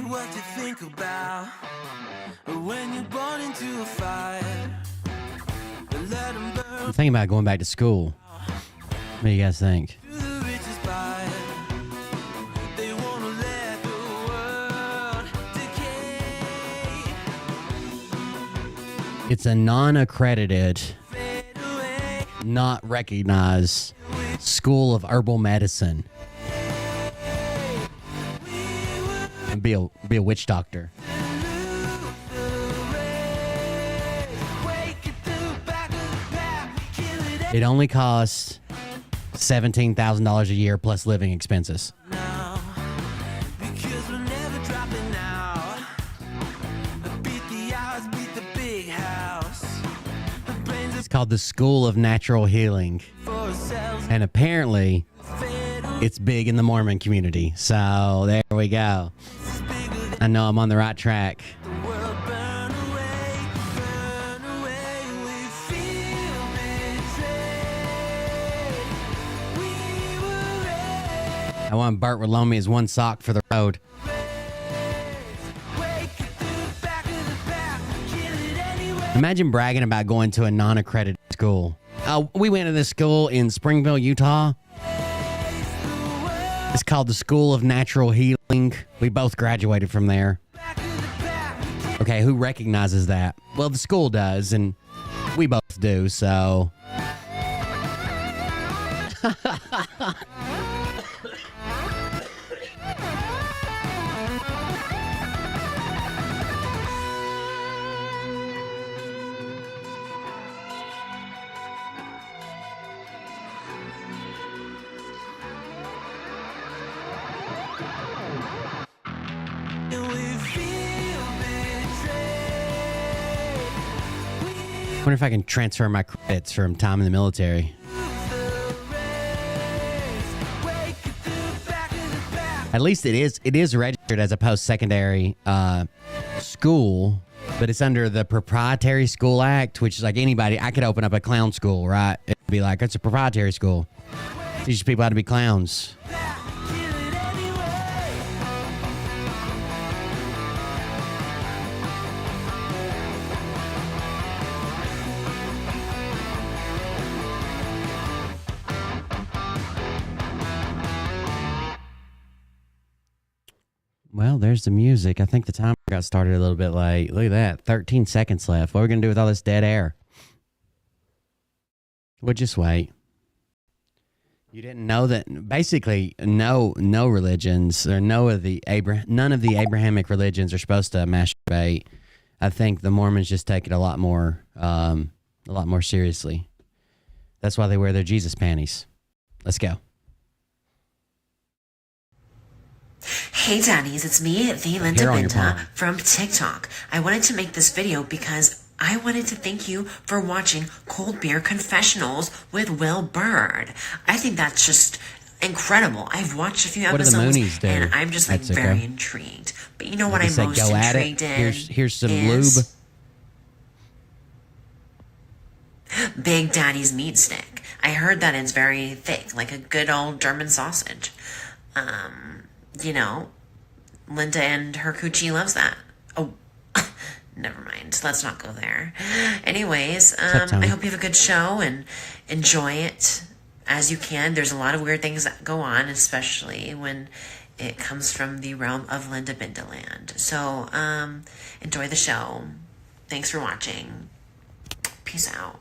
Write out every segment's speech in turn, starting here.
What you think about when you're born into a fire. I'm thinking about going back to school. What do you guys think? It's a non-accredited, not recognized school of herbal medicine. Be a witch doctor. It only costs $17,000 a year plus living expenses. It's called the School of Natural Healing. And apparently, it's big in the Mormon community. So there we go. I know I'm on the right track. I want Bert would loan me his one sock for the road. Imagine bragging about going to a non-accredited school. We went to this school in Springville, Utah. It's called the School of Natural Healing. We both graduated from there. Okay, who recognizes that? Well, the school does, and we both do, so... I wonder if I can transfer my credits from time in the military. At least it is registered as a post-secondary school, but it's under the Proprietary School Act, which is like anybody. I could open up a clown school, right? It'd be like, it's a proprietary school. Teach people how to be clowns. Well, there's the music. I think the timer got started a little bit late. Look at that. 13 seconds left. What are we going to do with all this dead air? We'll just wait. You didn't know that basically no religions or none of the Abrahamic religions are supposed to masturbate. I think the Mormons just take it a lot more seriously. That's why they wear their Jesus panties. Let's go. Hey Daddies, it's me, the Linda Binda from TikTok. I wanted to make this video because I wanted to thank you for watching Cold Beer Confessionals with Will Bird. I think that's just incredible. I've watched a few episodes and I'm just like very intrigued. But you know what I'm most intrigued in? Here's some lube. Big Daddy's meat stick. I heard that it's very thick, like a good old German sausage. You know, Linda and her coochie loves that. Oh, never mind. Let's not go there. Anyways, I hope you have a good show and enjoy it as you can. There's a lot of weird things that go on, especially when it comes from the realm of Linda Bindaland. So, enjoy the show. Thanks for watching. Peace out.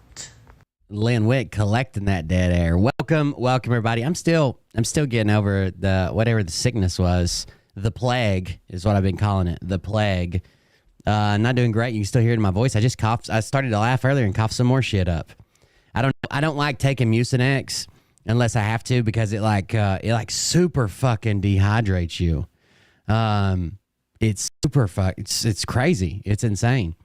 Lynn Wick collecting that dead air. Welcome everybody. I'm still getting over the whatever the sickness was. The plague is what I've been calling it. The plague. Not doing great. You can still hear it in my voice. I just coughed. I started to laugh earlier and coughed some more shit up. I don't like taking Mucinex unless I have to because it super fucking dehydrates you. It's super it's crazy. It's insane.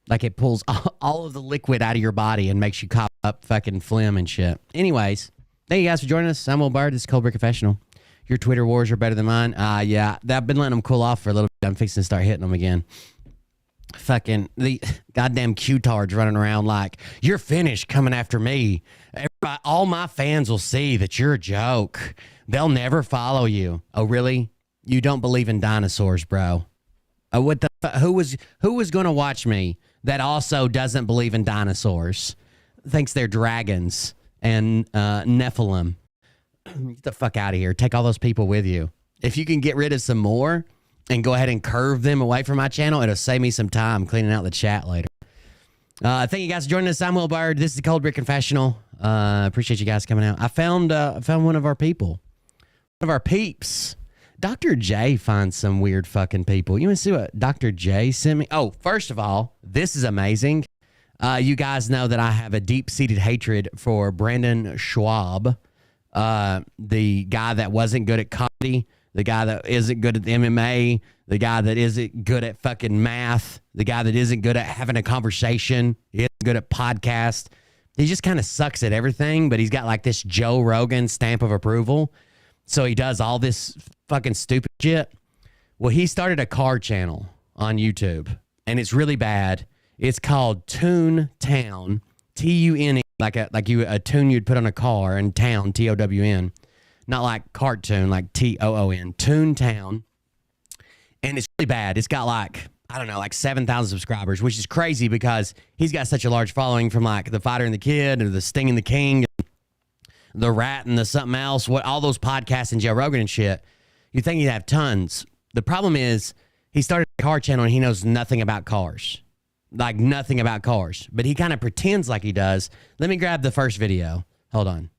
Like it pulls all of the liquid out of your body and makes you cough up fucking phlegm and shit. Anyways, thank you guys for joining us. I'm Will Bird. This is Cold Beer Confessional. Your Twitter wars are better than mine. Yeah, I've been letting them cool off for a little bit. I'm fixing to start hitting them again. Fucking the goddamn Q-tards running around like, you're finished coming after me. Everybody, all my fans will see that you're a joke. They'll never follow you. Oh, really? You don't believe in dinosaurs, bro? What the who was going to watch me that also doesn't believe in dinosaurs, thinks they're dragons and Nephilim? Get the fuck out of here. Take all those people with you. If you can get rid of some more and go ahead and curve them away from my channel, it'll save me some time cleaning out the chat later. Thank you guys for joining us. I'm Will Bird. This is the Cold Beer Confessional. Appreciate you guys coming out. I found one of our people. One of our peeps. Dr. J finds some weird fucking people. You want to see what Dr. J sent me? Oh, first of all, this is amazing. You guys know that I have a deep-seated hatred for Brandon Schwab, the guy that wasn't good at comedy, the guy that isn't good at MMA, the guy that isn't good at fucking math, the guy that isn't good at having a conversation, he isn't good at podcast. He just kind of sucks at everything, but he's got like this Joe Rogan stamp of approval. So he does all this fucking stupid shit. Well, he started a car channel on YouTube, and it's really bad. It's called Toon Town, T-U-N-E, like a tune you'd put on a car, and town, T-O-W-N, not like cartoon, like T-O-O-N, Toon Town. And it's really bad. It's got like 7,000 subscribers, which is crazy because he's got such a large following from like The Fighter and the Kid or The Sting and the King, The Rat and the something else, all those podcasts and Joe Rogan and shit. You'd think he'd have tons. The problem is he started a car channel and he knows nothing about cars. Like nothing about cars. But he kind of pretends like he does. Let me grab the first video. Hold on.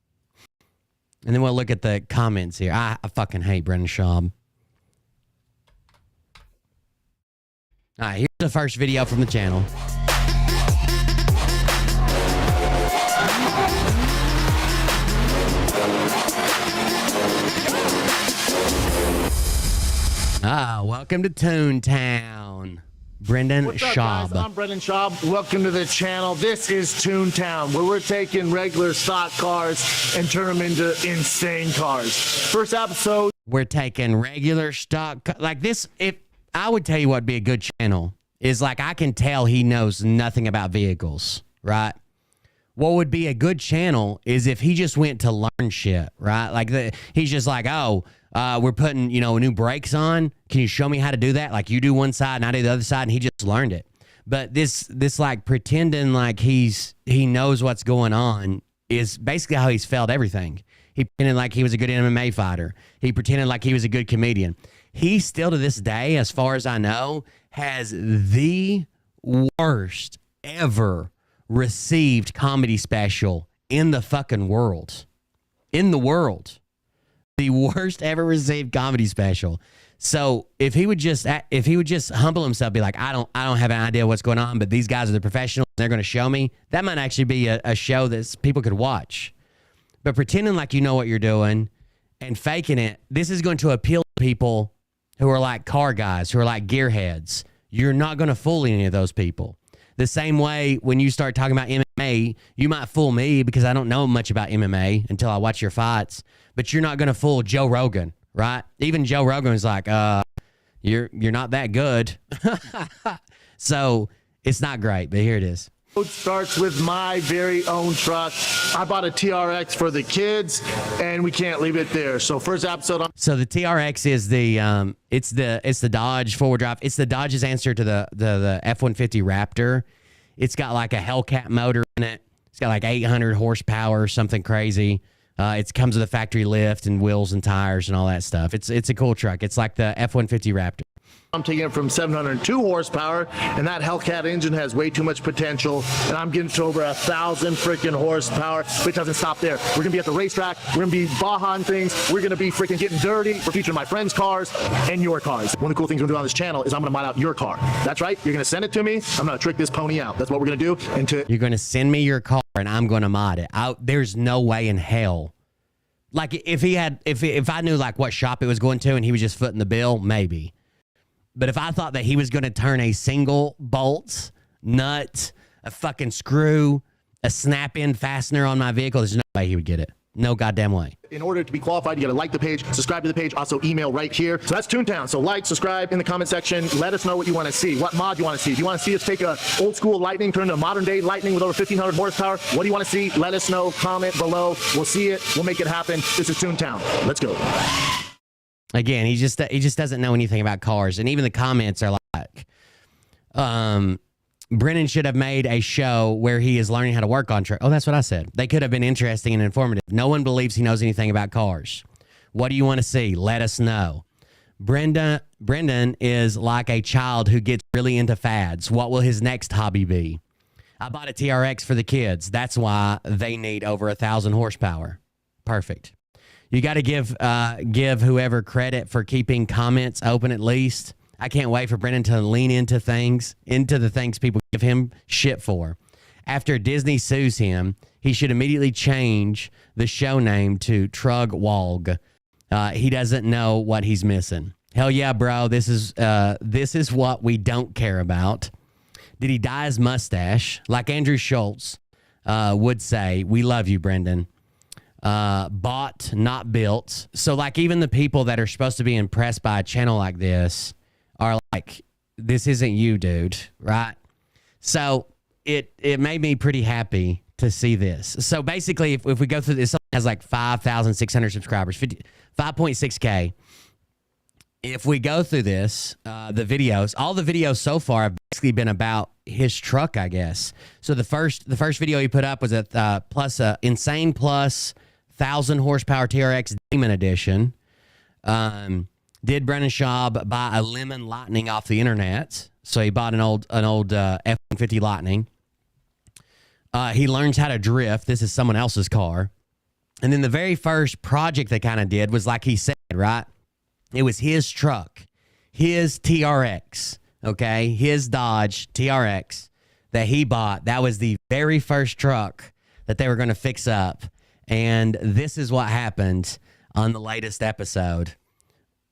And then we'll look at the comments here. I fucking hate Brendan Schaub. All right, here's the first video from the channel. Welcome to Toontown. Brendan What's up, Schaub. guys? I'm Brendan Schaub. Welcome to the channel. This is Toontown, where we're taking regular stock cars and turn them into insane cars. First episode. We're taking regular stock like this. If I would tell you what'd be a good channel is like I can tell he knows nothing about vehicles, right? What would be a good channel is if he just went to learn shit, right? Like he's just like, oh, we're putting, new brakes on. Can you show me how to do that? Like you do one side and I do the other side, and he just learned it. But this like pretending like he knows what's going on is basically how he's failed everything. He pretended like he was a good MMA fighter. He pretended like he was a good comedian. He still to this day, as far as I know, has the worst ever received comedy special in the fucking world. In the world. The worst ever received comedy special. So if he would just humble himself, be like, I don't have an idea what's going on, but these guys are the professionals. They're going to show me. That might actually be a show that people could watch. But pretending like you know what you're doing and faking it, this is going to appeal to people who are like car guys, who are like gearheads. You're not going to fool any of those people. The same way when you start talking about MMA, you might fool me because I don't know much about MMA until I watch your fights. But you're not going to fool Joe Rogan, right? Even Joe Rogan is like, you're not that good. So it's not great, but here it is. It starts with my very own truck. I bought a TRX for the kids, and we can't leave it there. So first episode. So the TRX is it's the Dodge four-wheel drive. It's the Dodge's answer to the F-150 Raptor. It's got like a Hellcat motor in it. It's got like 800 horsepower or something crazy. It comes with a factory lift and wheels and tires and all that stuff. It's a cool truck. It's like the F-150 Raptor. I'm taking it from 702 horsepower, and that Hellcat engine has way too much potential, and I'm getting to over 1,000 freaking horsepower. But it doesn't stop there. We're gonna be at the racetrack. We're gonna be bajaing things. We're gonna be freaking getting dirty. We're featuring my friends' cars and your cars. One of the cool things we're gonna do on this channel is I'm gonna mod out your car. That's right. You're gonna send it to me. I'm gonna trick this pony out. That's what we're gonna do. You're gonna send me your car, and I'm gonna mod it. There's no way in hell. Like if I knew like what shop it was going to, and he was just footing the bill, maybe. But if I thought that he was going to turn a single bolt, nut, a fucking screw, a snap-in fastener on my vehicle, there's no way he would get it. No goddamn way. In order to be qualified, you got to like the page, subscribe to the page, also email right here. So that's Toontown. So like, subscribe in the comment section. Let us know what you want to see. What mod you want to see. If you want to see us take a old school Lightning, turn into a modern day Lightning with over 1,500 horsepower, what do you want to see? Let us know. Comment below. We'll see it. We'll make it happen. This is Toontown. Let's go. Again, he just doesn't know anything about cars, and even the comments are like, Brennan should have made a show where he is learning how to work on truck. Oh, that's what I said. They could have been interesting and informative. No one believes he knows anything about cars. What do you want to see? Let us know. Brendan is like a child who gets really into fads. What will his next hobby be? I bought a TRX for the kids. That's why they need over 1,000 horsepower. Perfect. You got to give whoever credit for keeping comments open at least. I can't wait for Brendan to lean into the things people give him shit for. After Disney sues him, he should immediately change the show name to Trugwalg. He doesn't know what he's missing. Hell yeah, bro. This is what we don't care about. Did he dye his mustache? Like Andrew Schultz would say, we love you, Brendan. Bought, not built. So like even the people that are supposed to be impressed by a channel like this are like, this isn't you, dude, right? So it made me pretty happy to see this. So basically, if we go through this, it has like 5,600 subscribers, 5.6K. If we go through this, the videos, all the videos so far have basically been about his truck, I guess. So the first video he put up was at Insane Plus 1,000 horsepower TRX Demon Edition. Did Brendan Schaub buy a lemon Lightning off the internet? So he bought an old F-150 Lightning. He learns how to drift. This is someone else's car. And then the very first project they kind of did was like he said, right? It was his truck, his TRX, okay? His Dodge TRX that he bought. That was the very first truck that they were going to fix up. And this is what happened on the latest episode.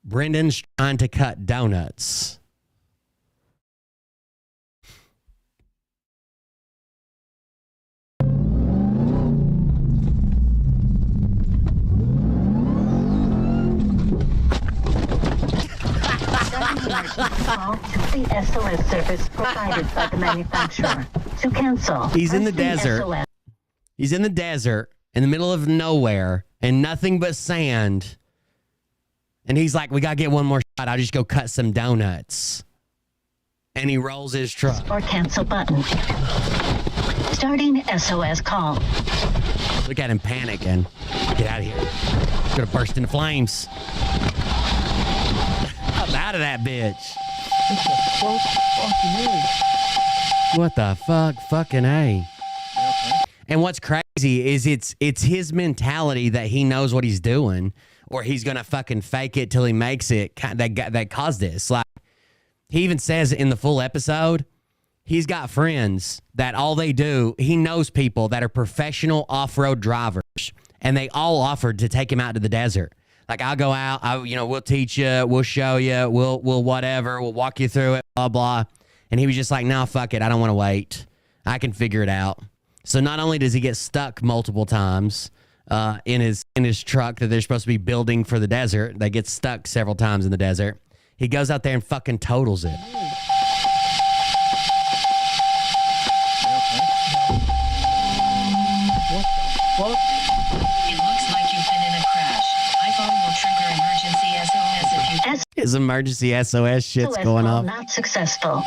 Brendan's trying to cut donuts. Call to the SOS service provided by the manufacturer. To cancel. He's in the press desert. SOS. He's in the desert, in the middle of nowhere, and nothing but sand. And he's like, we got to get one more shot. I'll just go cut some donuts. And he rolls his truck. Or cancel button. Starting SOS call. Look at him panicking. Get out of here. He's going to burst into flames. I'm out of that bitch. What the fuck? Fucking A. And what's crazy is it's his mentality that he knows what he's doing, or he's gonna fucking fake it till he makes it that caused this. Like, he even says in the full episode, he's got friends that all they do, he knows people that are professional off-road drivers, and they all offered to take him out to the desert. Like, I'll go out, we'll teach you, we'll show you, we'll whatever, we'll walk you through it, blah blah. And he was just like, no, fuck it, I don't want to wait. I can figure it out. So not only does he get stuck multiple times in his truck that they're supposed to be building for the desert, they get stuck several times in the desert. He goes out there and fucking totals it. It looks like you've been in a crash. iPhone will trigger emergency SOS if you... His emergency SOS shit's SOS going call off. not successful.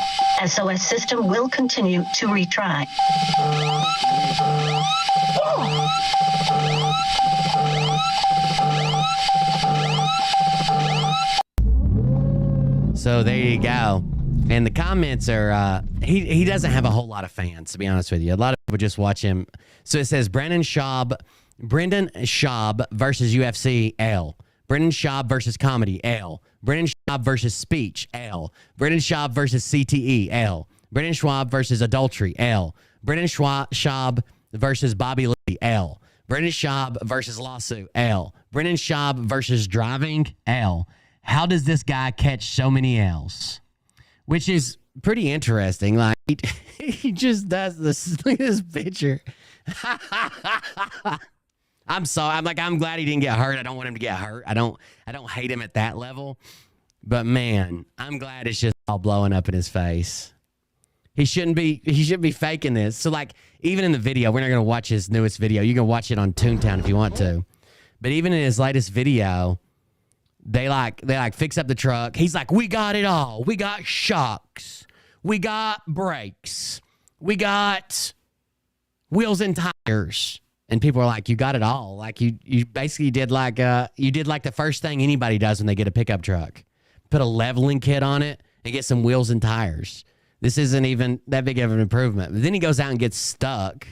SOS system will continue to retry. So there you go. And the comments are, he doesn't have a whole lot of fans, to be honest with you. A lot of people just watch him. So it says Brendan Schaub versus UFC, L. Brendan Schaub versus comedy, L. Brendan Schaub versus speech, L. Brendan Schaub versus CTE, L. Brendan Schaub versus adultery, L. Brendan Schaub versus Bobby Lee, L. Brendan Schaub versus lawsuit, L. Brendan Schaub versus driving, L. How does this guy catch so many L's? Which is pretty interesting. Like, he just does this. Look at this picture. I'm sorry. I'm glad he didn't get hurt. I don't want him to get hurt. I don't hate him at that level. But man, I'm glad it's just all blowing up in his face. He shouldn't be faking this. So like, even in the video, we're not going to watch his newest video. You can watch it on Toontown if you want to. But even in his latest video, they fix up the truck. He's like, we got it all. We got shocks. We got brakes. We got wheels and tires. And people are like, you got it all. Like, you basically did like the first thing anybody does when they get a pickup truck. Put a leveling kit on it and get some wheels and tires. This isn't even that big of an improvement. But then he goes out and gets stuck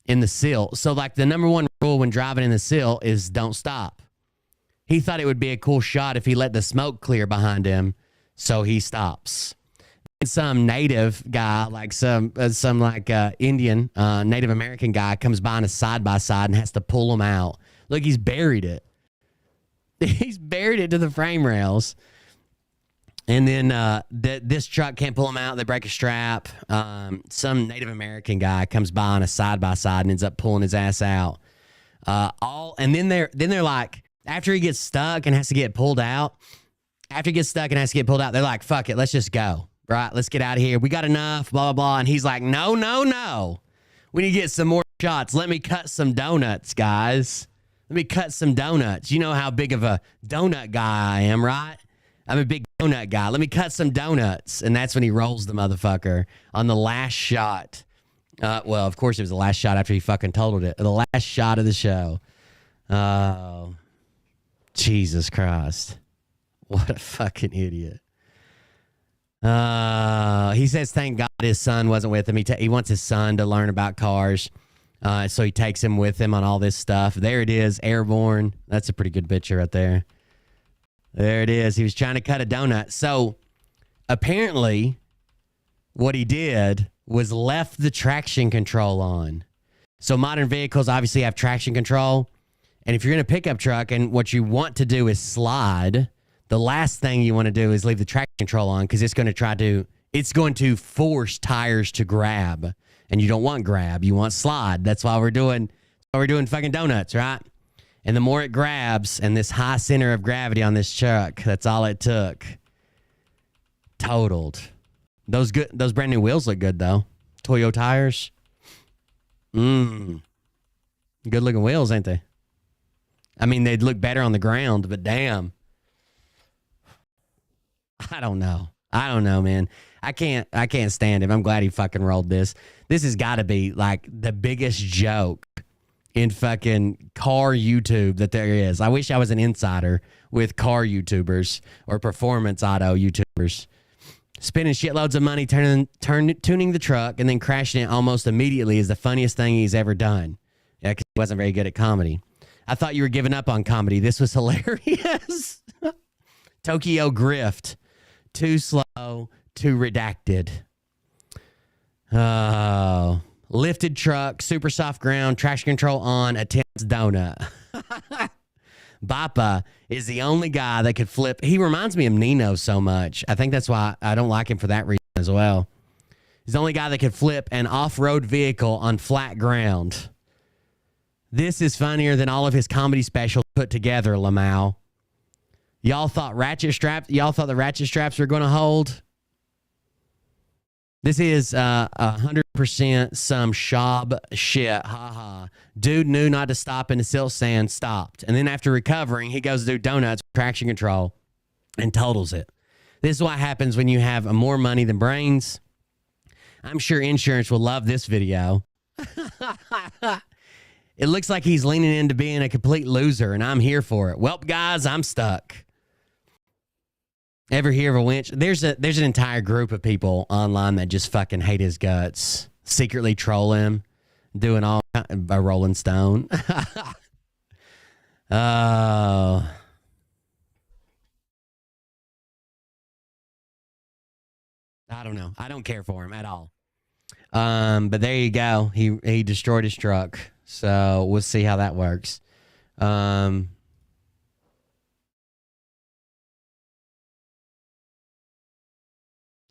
in the silt. So like, the number one rule when driving in the silt is don't stop. He thought it would be a cool shot if he let the smoke clear behind him, so he stops. And some native guy, like some Indian, Native American guy, comes by on a side-by-side and has to pull him out. Look, he's buried it. He's buried it to the frame rails. And then this truck can't pull him out. They break a strap. Some Native American guy comes by on a side-by-side and ends up pulling his ass out. And then they're like, after he gets stuck and has to get pulled out, they're like, fuck it, let's just go. Right? Let's get out of here. We got enough, blah, blah, blah. And he's like, no. We need to get some more shots. Let me cut some donuts, guys. Let me cut some donuts. You know how big of a donut guy I am, right? I'm a big donut guy. Let me cut some donuts. And that's when he rolls the motherfucker on the last shot. Well, of course it was the last shot after he fucking totaled it. The last shot of the show. Oh, Jesus Christ. What a fucking idiot. He says, thank God his son wasn't with him. He wants his son to learn about cars. So he takes him with him on all this stuff. There it is, airborne. That's a pretty good picture right there. There it is. He was trying to cut a donut. So apparently what he did was left the traction control on. So modern vehicles obviously have traction control. And if you're in a pickup truck and what you want to do is slide, the last thing you want to do is leave the traction control on, because it's going to force tires to grab. And you don't want grab, you want slide. That's why we're doing fucking donuts, right? And the more it grabs, and this high center of gravity on this truck, that's all it took. totaled. Those brand new wheels look good though. Toyo tires. Good looking wheels, ain't they? I mean, they'd look better on the ground, but damn. I don't know, man. I can't stand him. I'm glad he fucking rolled this. This has got to be like the biggest joke in fucking car YouTube that there is. I wish I was an insider with car YouTubers or performance auto YouTubers. Spending shitloads of money tuning the truck and then crashing it almost immediately is the funniest thing he's ever done. Yeah, because he wasn't very good at comedy. I thought you were giving up on comedy. This was hilarious. Tokyo Grift. Too slow, too redacted. Oh. Lifted truck, super soft ground, traction control on, a tense donut. Bappa is the only guy that could flip. He reminds me of Nino so much. I think that's why I don't like him for that reason as well. He's the only guy that could flip an off-road vehicle on flat ground. This is funnier than all of his comedy specials put together, Lamau. Y'all thought the ratchet straps were going to hold? This is 100% some shop shit. Haha. Dude knew not to stop in the silt sand, stopped. And then after recovering, he goes to do donuts with traction control and totals it. This is what happens when you have more money than brains. I'm sure insurance will love this video. It looks like he's leaning into being a complete loser, and I'm here for it. Well, guys, I'm stuck. Ever hear of a winch? There's an entire group of people online that just fucking hate his guts, secretly troll him, doing all a Rolling Stone. Oh. I don't know. I don't care for him at all. But there you go. He destroyed his truck. So we'll see how that works.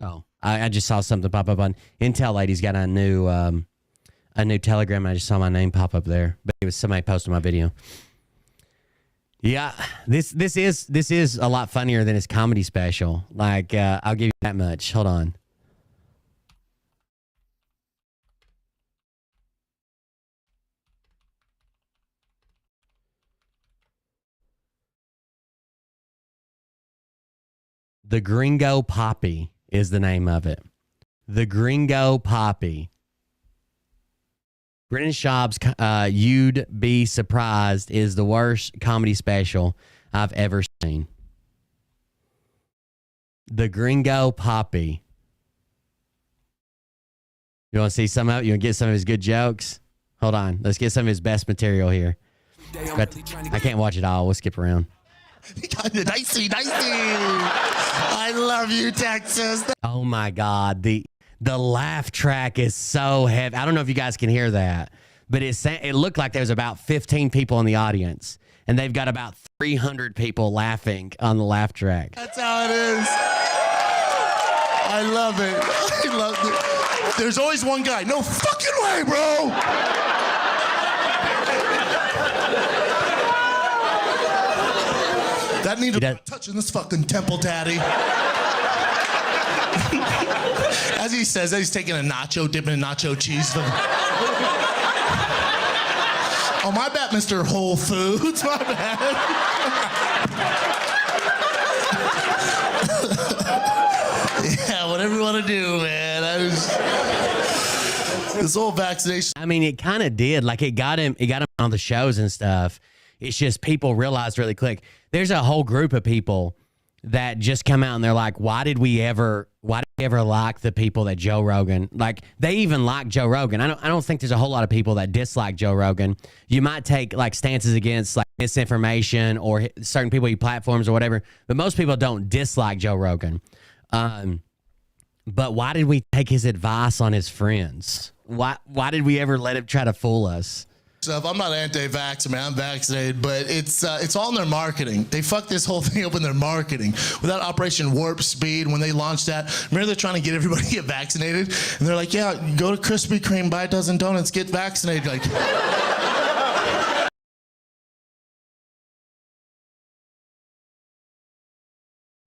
Oh, I just saw something pop up on Intel Lady's got a new Telegram. I just saw my name pop up there, but it was somebody posted my video. Yeah, this is a lot funnier than his comedy special. Like, I'll give you that much. Hold on. The Gringo Poppy is the name of it. The Gringo Poppy. Brennan Schaub's You'd Be Surprised is the worst comedy special I've ever seen. The Gringo Poppy. You want to see some of it? You want to get some of his good jokes? Hold on. Let's get some of his best material here. But I can't watch it all. We'll skip around. Dicey. I love you, Texas. Oh my God. The laugh track is so heavy. I don't know if you guys can hear that, but it looked like there was about 15 people in the audience, and they've got about 300 people laughing on the laugh track. That's how it is. I love it. I love it. There's always one guy. No fucking way, bro. That needed a touch in this fucking temple, daddy. As he says that, he's taking a nacho, dipping in nacho cheese. Oh, my bad, Mr. Whole Foods. My bad. Yeah, whatever you want to do, man. This whole vaccination. I mean, it kind of did. Like, it got him on the shows and stuff. It's just people realized really quick. There's a whole group of people that just come out and they're like, why did we ever like the people that Joe Rogan, like, they even like Joe Rogan. I don't think there's a whole lot of people that dislike Joe Rogan. You might take like stances against like misinformation or certain people he platforms or whatever, but most people don't dislike Joe Rogan. But why did we take his advice on his friends? Why did we ever let him try to fool us? Stuff. I'm not anti-vax, man. I'm vaccinated, but it's all in their marketing. They fucked this whole thing up in their marketing. Without Operation Warp Speed, when they launched that, remember they're trying to get everybody to get vaccinated, and they're like, "Yeah, go to Krispy Kreme, buy a dozen donuts, get vaccinated." Like,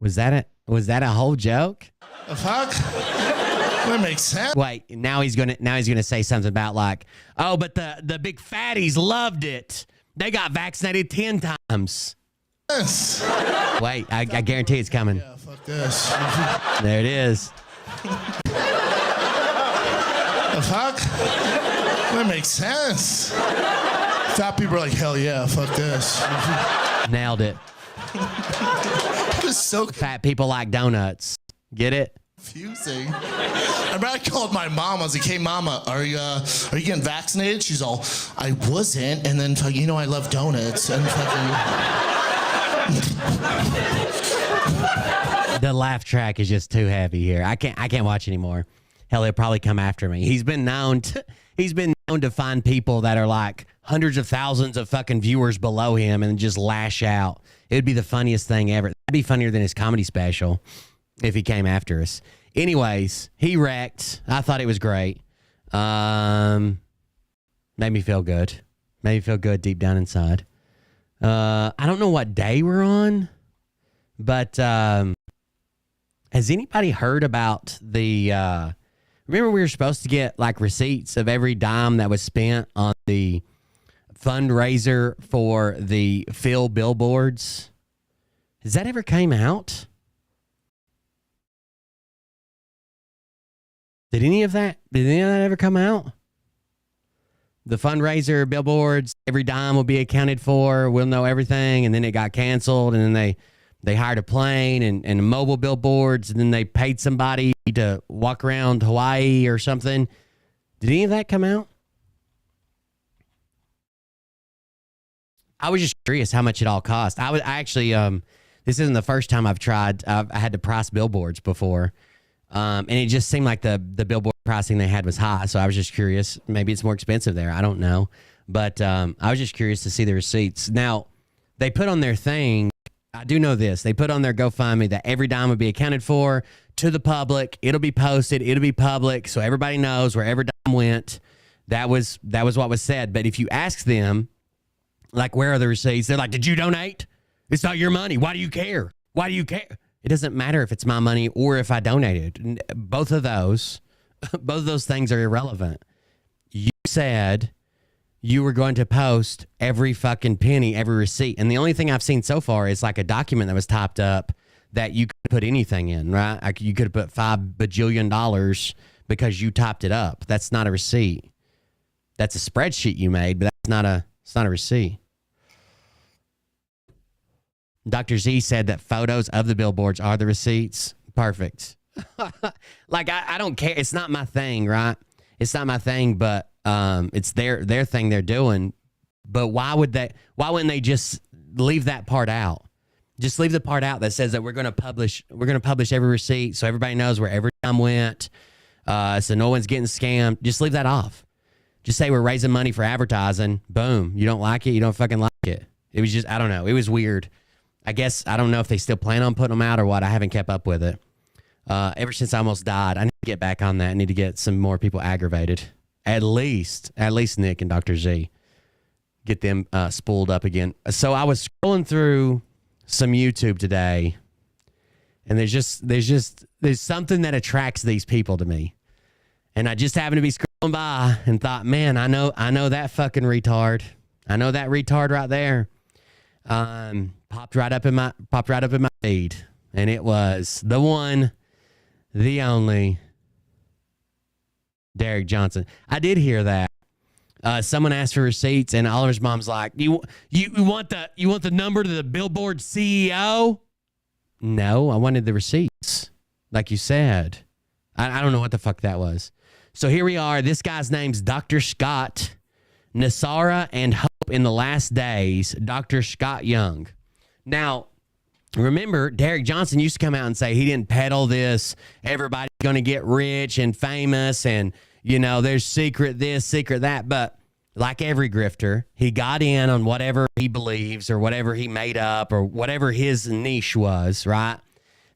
was that Was that a whole joke? The fuck? That makes sense. Wait, now he's gonna say something about like, oh, but the big fatties loved it. They got vaccinated 10 times. Yes. Wait, I guarantee it's coming. Yeah, fuck this. There it is. The fuck? That makes sense. Fat people are like, hell yeah, fuck this. Nailed it. It's so Fat people like donuts. Get it? confusing. I remember I called my mom. I was like, hey, mama, are you getting vaccinated? She's all, I wasn't. And then, you know, I love donuts. And fucking... The laugh track is just too heavy here. I can't watch anymore. Hell, he'll probably come after me. He's been known to find people that are like hundreds of thousands of fucking viewers below him and just lash out. It would be the funniest thing ever. That'd be funnier than his comedy special if he came after us. Anyways, he wrecked. I thought it was great. Made me feel good. Made me feel good deep down inside. I don't know what day we're on, but has anybody heard about the remember we were supposed to get like receipts of every dime that was spent on the fundraiser for the Phil billboards? Has that ever came out? Did any of that ever come out? The fundraiser billboards, every dime will be accounted for. We'll know everything. And then it got canceled. And then they hired a plane and mobile billboards. And then they paid somebody to walk around Hawaii or something. Did any of that come out? I was just curious how much it all cost. I actually, this isn't the first time I've tried. I had to price billboards before. And it just seemed like the billboard pricing they had was high. So I was just curious. Maybe it's more expensive there. I don't know. But I was just curious to see the receipts. Now, they put on their thing. I do know this. They put on their GoFundMe that every dime would be accounted for to the public. It'll be posted. It'll be public. So everybody knows where every dime went. That was what was said. But if you ask them, like, where are the receipts? They're like, did you donate? It's not your money. Why do you care? Why do you care? It doesn't matter if it's my money or if I donated. Both of those things are irrelevant. You said you were going to post every fucking penny, every receipt. And the only thing I've seen so far is like a document that was typed up that you could put anything in, right? Like you could have put $5 bajillion because you typed it up. That's not a receipt. That's a spreadsheet you made, but it's not a receipt. Dr. Z said that photos of the billboards are the receipts. Perfect. Like, I don't care. It's not my thing, right? It's not my thing, but it's their thing they're doing. But why wouldn't they just leave that part out? Just leave the part out that says that we're going to publish every receipt so everybody knows where every dime went. So no one's getting scammed. Just leave that off. Just say we're raising money for advertising. Boom. You don't like it? You don't fucking like it. It was just, I don't know. It was weird. I guess, I don't know if they still plan on putting them out or what. I haven't kept up with it. Ever since I almost died, I need to get back on that. I need to get some more people aggravated. At least Nick and Dr. Z. Get them spooled up again. So I was scrolling through some YouTube today, and there's something that attracts these people to me. And I just happened to be scrolling by and thought, man, I know that fucking retard. I know that retard right there. Popped right up in my feed, and it was the one, the only Derek Johnson. I did hear that. Someone asked for receipts, and Oliver's mom's like, "You want the number to the Billboard CEO?" No, I wanted the receipts, like you said. I don't know what the fuck that was. So here we are. This guy's name's Dr. Scott. Nasara and Hope in the Last Days, Dr. Scott Young. Now, remember, Derek Johnson used to come out and say he didn't peddle this, everybody's going to get rich and famous, and, you know, there's secret this, secret that. But like every grifter, he got in on whatever he believes or whatever he made up or whatever his niche was, right?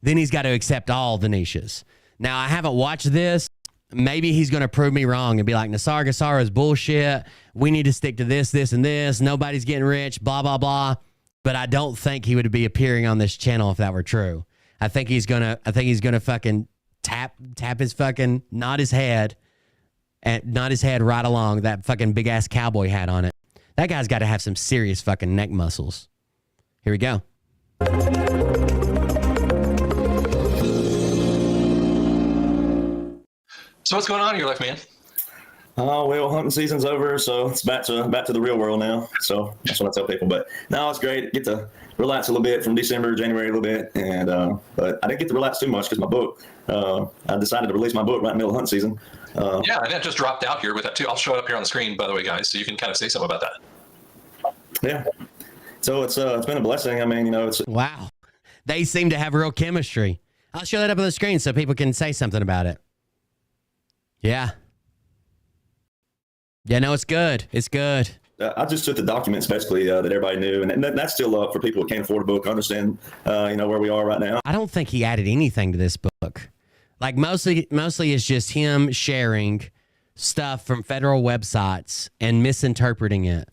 Then he's got to accept all the niches. Now, I haven't watched this. Maybe he's going to prove me wrong and be like, Nasar Gassara is bullshit. We need to stick to this, this, and this. Nobody's getting rich, blah, blah, blah. But I don't think he would be appearing on this channel if that were true. I think he's gonna fucking tap his fucking nod his head right along that fucking big ass cowboy hat on it. That guy's got to have some serious fucking neck muscles. Here we go. So what's going on in your life, man? Well, hunting season's over, so it's back to the real world now. So that's what I tell people. But no, it's great. Get to relax a little bit from December, January a little bit, and but I didn't get to relax too much because my book. I decided to release my book right in the middle of hunting season. Yeah, and that just dropped out here with that too. I'll show it up here on the screen, by the way, guys, so you can kind of say something about that. Yeah. So it's been a blessing. I mean, you know, it's Wow. They seem to have real chemistry. I'll show that up on the screen so people can say something about it. Yeah. Yeah, no, it's good. It's good. I just took the documents basically that everybody knew, and that's still up for people who can't afford a book. Understand, you know, where we are right now. I don't think he added anything to this book. Like mostly it's just him sharing stuff from federal websites and misinterpreting it.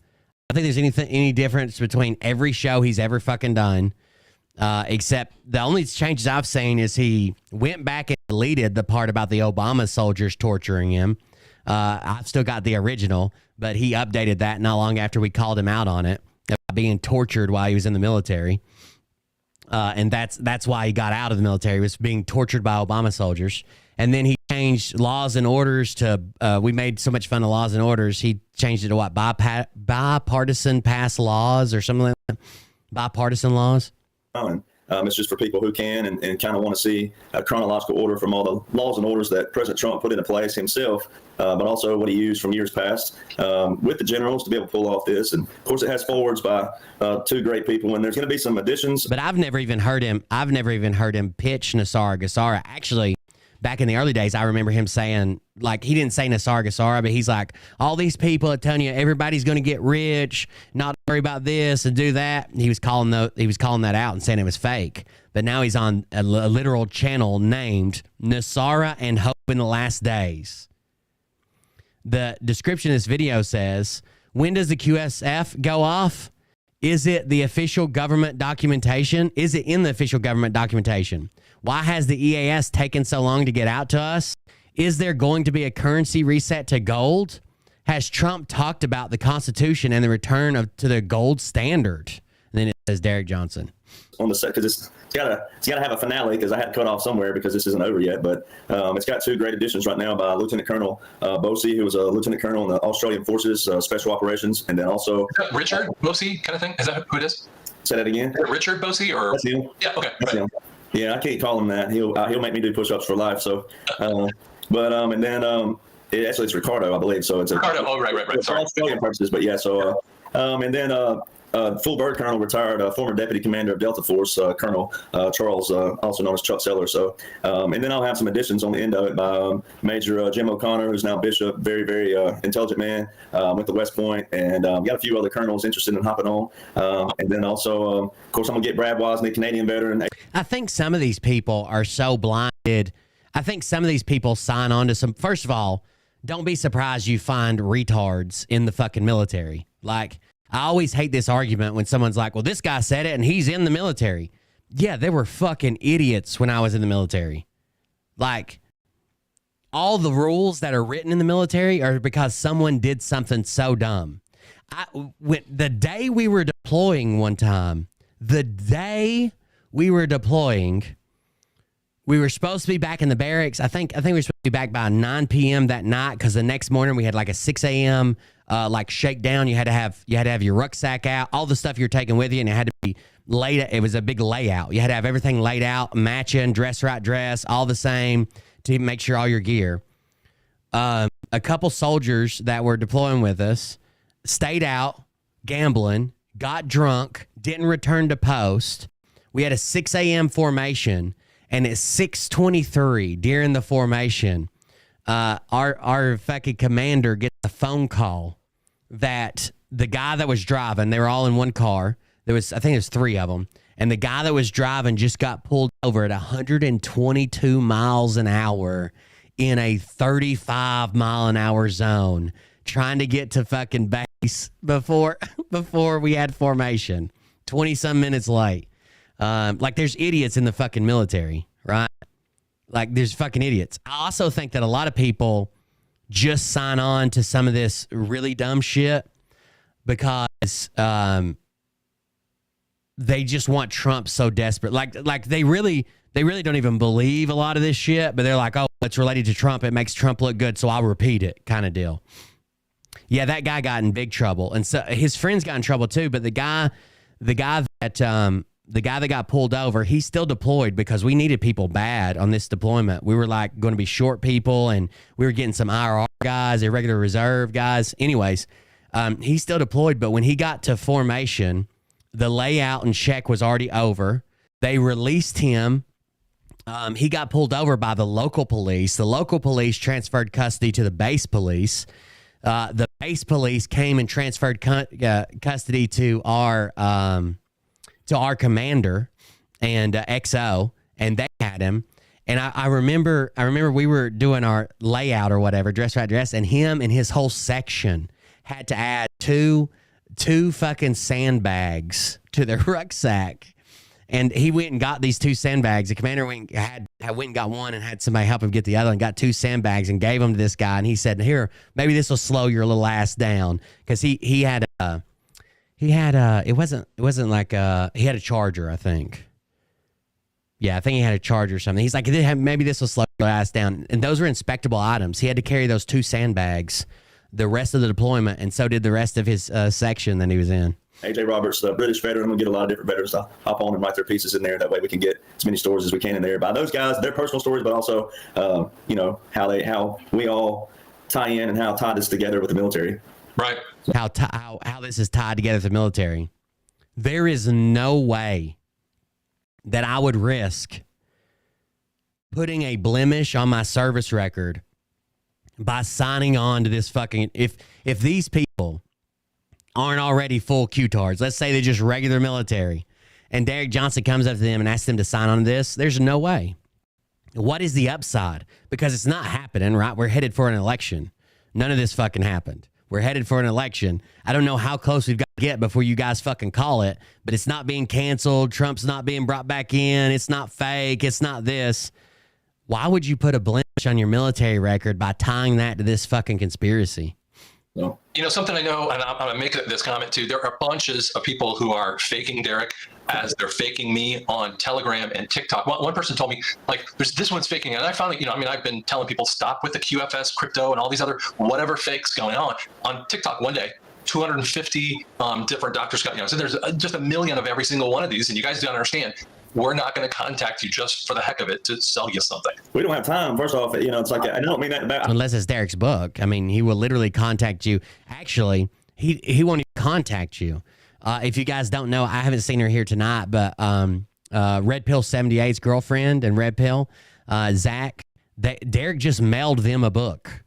I think there's any difference between every show he's ever fucking done, except the only changes I've seen is he went back and deleted the part about the Obama soldiers torturing him. I've still got the original, but he updated that not long after we called him out on it, about being tortured while he was in the military. And that's why he got out of the military. He was being tortured by Obama soldiers. And then he changed laws and orders to, we made so much fun of laws and orders. He changed it to what? Bipartisan pass laws or something like that? Bipartisan laws? It's just for people who can and kind of want to see a chronological order from all the laws and orders that President Trump put into place himself, but also what he used from years past with the generals to be able to pull off this. And of course, it has forwards by two great people, and there's going to be some additions. But I've never even heard him pitch Nassar Gassara. Actually, back in the early days, I remember him saying, like, he didn't say Nassar Gassara, but he's like, all these people are telling you everybody's going to get rich, not worry about this and do that. He was calling that out and saying it was fake. But now he's on a literal channel named Nassara and Hope in the Last Days. The description of this video says, when does the QSF go off? Is it the official government documentation? Is it in the official government documentation? Why has the EAS taken so long to get out to us? Is there going to be a currency reset to gold? Has Trump talked about the Constitution and the return to the gold standard? And then it says Derek Johnson. On the set, because it's gotta have a finale, because I had to cut off somewhere because this isn't over yet. But it's got two great additions right now by Lieutenant Colonel Bosey, who was a lieutenant colonel in the Australian Forces Special Operations, and then also Richard Bosey kind of thing. Is that who it is? Say that again. Richard Bosey, or that's him. Yeah, okay. That's him. Yeah, I can't call him that. He'll make me do push-ups for life. So, and then it's Ricardo, I believe. So it's Ricardo. Oh, right. For Australian purposes, but yeah. So and then full bird colonel, retired former deputy commander of Delta Force, Colonel Charles, also known as Chuck Seller. So, and then I'll have some additions on the end of it by Major Jim O'Connor, who's now Bishop, very, very intelligent man, went to West Point, and got a few other colonels interested in hopping on. And then also, of course, I'm gonna get Brad Wozniak, Canadian veteran. I think some of these people are so blinded. I think some of these people sign on to some. First of all, don't be surprised you find retards in the fucking military. Like, I always hate this argument when someone's like, well, this guy said it and he's in the military. Yeah, there were fucking idiots when I was in the military. Like, all the rules that are written in the military are because someone did something so dumb. The day we were deploying one time, we were supposed to be back in the barracks. I think we were supposed to be back by 9 p.m. that night, because the next morning we had like a 6 a.m. Like shakedown. You had to have your rucksack out, all the stuff you're taking with you, and it had to be laid. It was a big layout. You had to have everything laid out, matching, dress, all the same, to make sure all your gear. A couple soldiers that were deploying with us stayed out gambling, got drunk, didn't return to post. We had a 6 a.m. formation. And at 6:23 during the formation, our fucking commander gets a phone call that the guy that was driving, they were all in one car. I think there's three of them. And the guy that was driving just got pulled over at 122 miles an hour in a 35 mile an hour zone, trying to get to fucking base before we had formation, 20 some minutes late. Like there's idiots in the fucking military, right? Like there's fucking idiots. I also think that a lot of people just sign on to some of this really dumb shit because they just want Trump so desperate. Like they really don't even believe a lot of this shit, but they're like, oh, it's related to Trump. It makes Trump look good, so I'll repeat it, kind of deal. Yeah, that guy got in big trouble, and so his friends got in trouble too. But the guy that got pulled over, he's still deployed because we needed people bad on this deployment. We were like going to be short people, and we were getting some IRR guys, irregular reserve guys. Anyways, he's still deployed, but when he got to formation, the layout and check was already over. They released him. He got pulled over by the local police. The local police transferred custody to the base police. The base police came and transferred custody to our commander and XO, and they had him. And I remember we were doing our layout or whatever, dress right dress, and him and his whole section had to add two fucking sandbags to their rucksack. And he went and got these two sandbags. The commander went and got one and had somebody help him get the other, and got two sandbags and gave them to this guy. And he said, "Here, maybe this will slow your little ass down," because he had a charger, I think. Yeah, I think he had a charger or something. He's like, maybe this will slow your ass down. And those were inspectable items. He had to carry those two sandbags the rest of the deployment, and so did the rest of his section that he was in. AJ Roberts, the British veteran, we'll get a lot of different veterans to hop on and write their pieces in there. That way we can get as many stories as we can in there by those guys, their personal stories, but also, how we all tie in and how tie this together with the military. Right. How this is tied together with the military. There is no way that I would risk putting a blemish on my service record by signing on to this fucking, if these people aren't already full Q-tards, let's say they're just regular military, and Derek Johnson comes up to them and asks them to sign on to this, there's no way. What is the upside? Because it's not happening, right? We're headed for an election. None of this fucking happened. We're headed for an election. I don't know how close we've got to get before you guys fucking call it, but it's not being canceled. Trump's not being brought back in. It's not fake. It's not this. Why would you put a blemish on your military record by tying that to this fucking conspiracy? No. You know, something I know, and I'm going to make this comment too, there are bunches of people who are faking Derek as they're faking me on Telegram and TikTok. One person told me, like, this one's faking. And I finally, I've been telling people, stop with the QFS, crypto, and all these other whatever fakes going on TikTok one day. 250 different doctors got, so there's just a million of every single one of these. And you guys don't understand. We're not going to contact you just for the heck of it to sell you something. We don't have time. First off, it's like, I don't mean that bad. Unless it's Derek's book. I mean, he will literally contact you. Actually, he won't even contact you. If you guys don't know, I haven't seen her here tonight, but Red Pill 78's girlfriend and Red Pill, Zach, Derek just mailed them a book.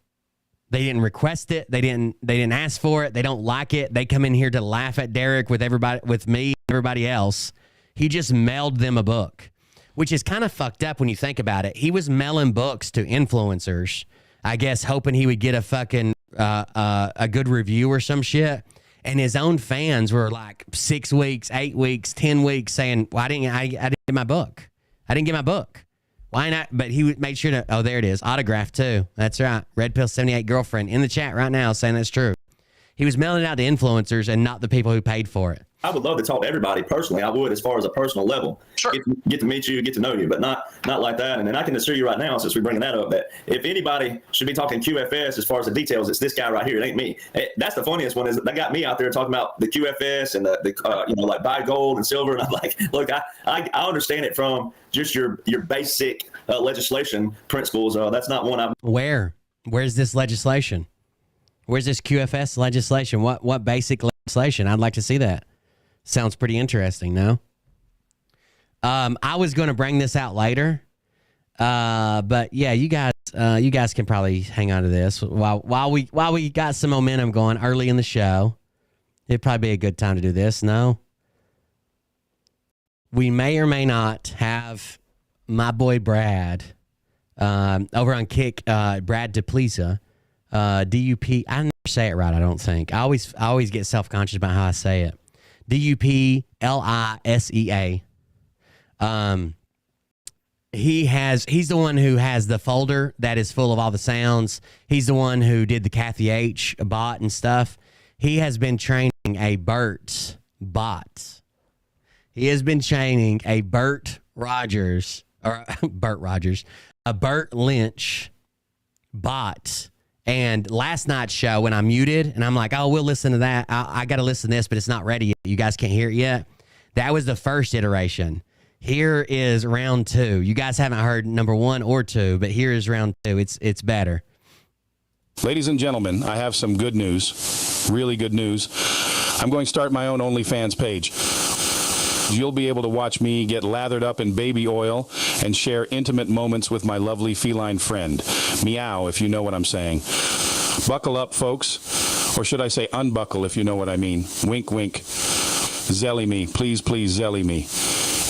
They didn't request it. They didn't ask for it. They don't like it. They come in here to laugh at Derek with me, everybody else. He just mailed them a book, which is kind of fucked up when you think about it. He was mailing books to influencers, I guess, hoping he would get a fucking a good review or some shit. And his own fans were like 6 weeks, 8 weeks, 10 weeks saying, "Well, I didn't get my book. I didn't get my book. Why not?" But he made sure to. Oh, there it is, autographed too. That's right. Red Pill 78 girlfriend in the chat right now saying that's true. He was mailing it out to influencers and not the people who paid for it. I would love to talk to everybody personally. I would, as far as a personal level. Sure. Get to meet you, get to know you, but not like that. And then I can assure you right now, since we're bringing that up, that if anybody should be talking QFS as far as the details, it's this guy right here. It ain't me. That's the funniest one, is they got me out there talking about the QFS and the like buy gold and silver. And I'm like, look, I understand it from just your basic legislation principles. That's not one I've. Where's this legislation? Where's this QFS legislation? What basic legislation? I'd like to see that. Sounds pretty interesting, no? I was going to bring this out later, but yeah, you guys can probably hang on to this while we got some momentum going early in the show. It'd probably be a good time to do this. No, we may or may not have my boy Brad over on Kick, Brad DuPlisa, DUP. I never say it right. I don't think. I always get self-conscious about how I say it. DUPLISEA. He's the one who has the folder that is full of all the sounds. He's the one who did the Kathy H bot and stuff. He has been training a Bert bot. He has been training a Bert Rogers, a Bert Lynch bot. And last night's show, when I muted and I'm like, oh, we'll listen to that. I got to listen to this, but it's not ready yet. You guys can't hear it yet. That was the first iteration. Here is round 2. You guys haven't heard number 1 or 2, but here is round 2. It's better. Ladies and gentlemen, I have some good news, really good news. I'm going to start my own OnlyFans page. You'll be able to watch me get lathered up in baby oil and share intimate moments with my lovely feline friend. Meow, if you know what I'm saying. Buckle up, folks. Or should I say unbuckle, if you know what I mean. Wink, wink. Zelly me. Please, please, zelly me.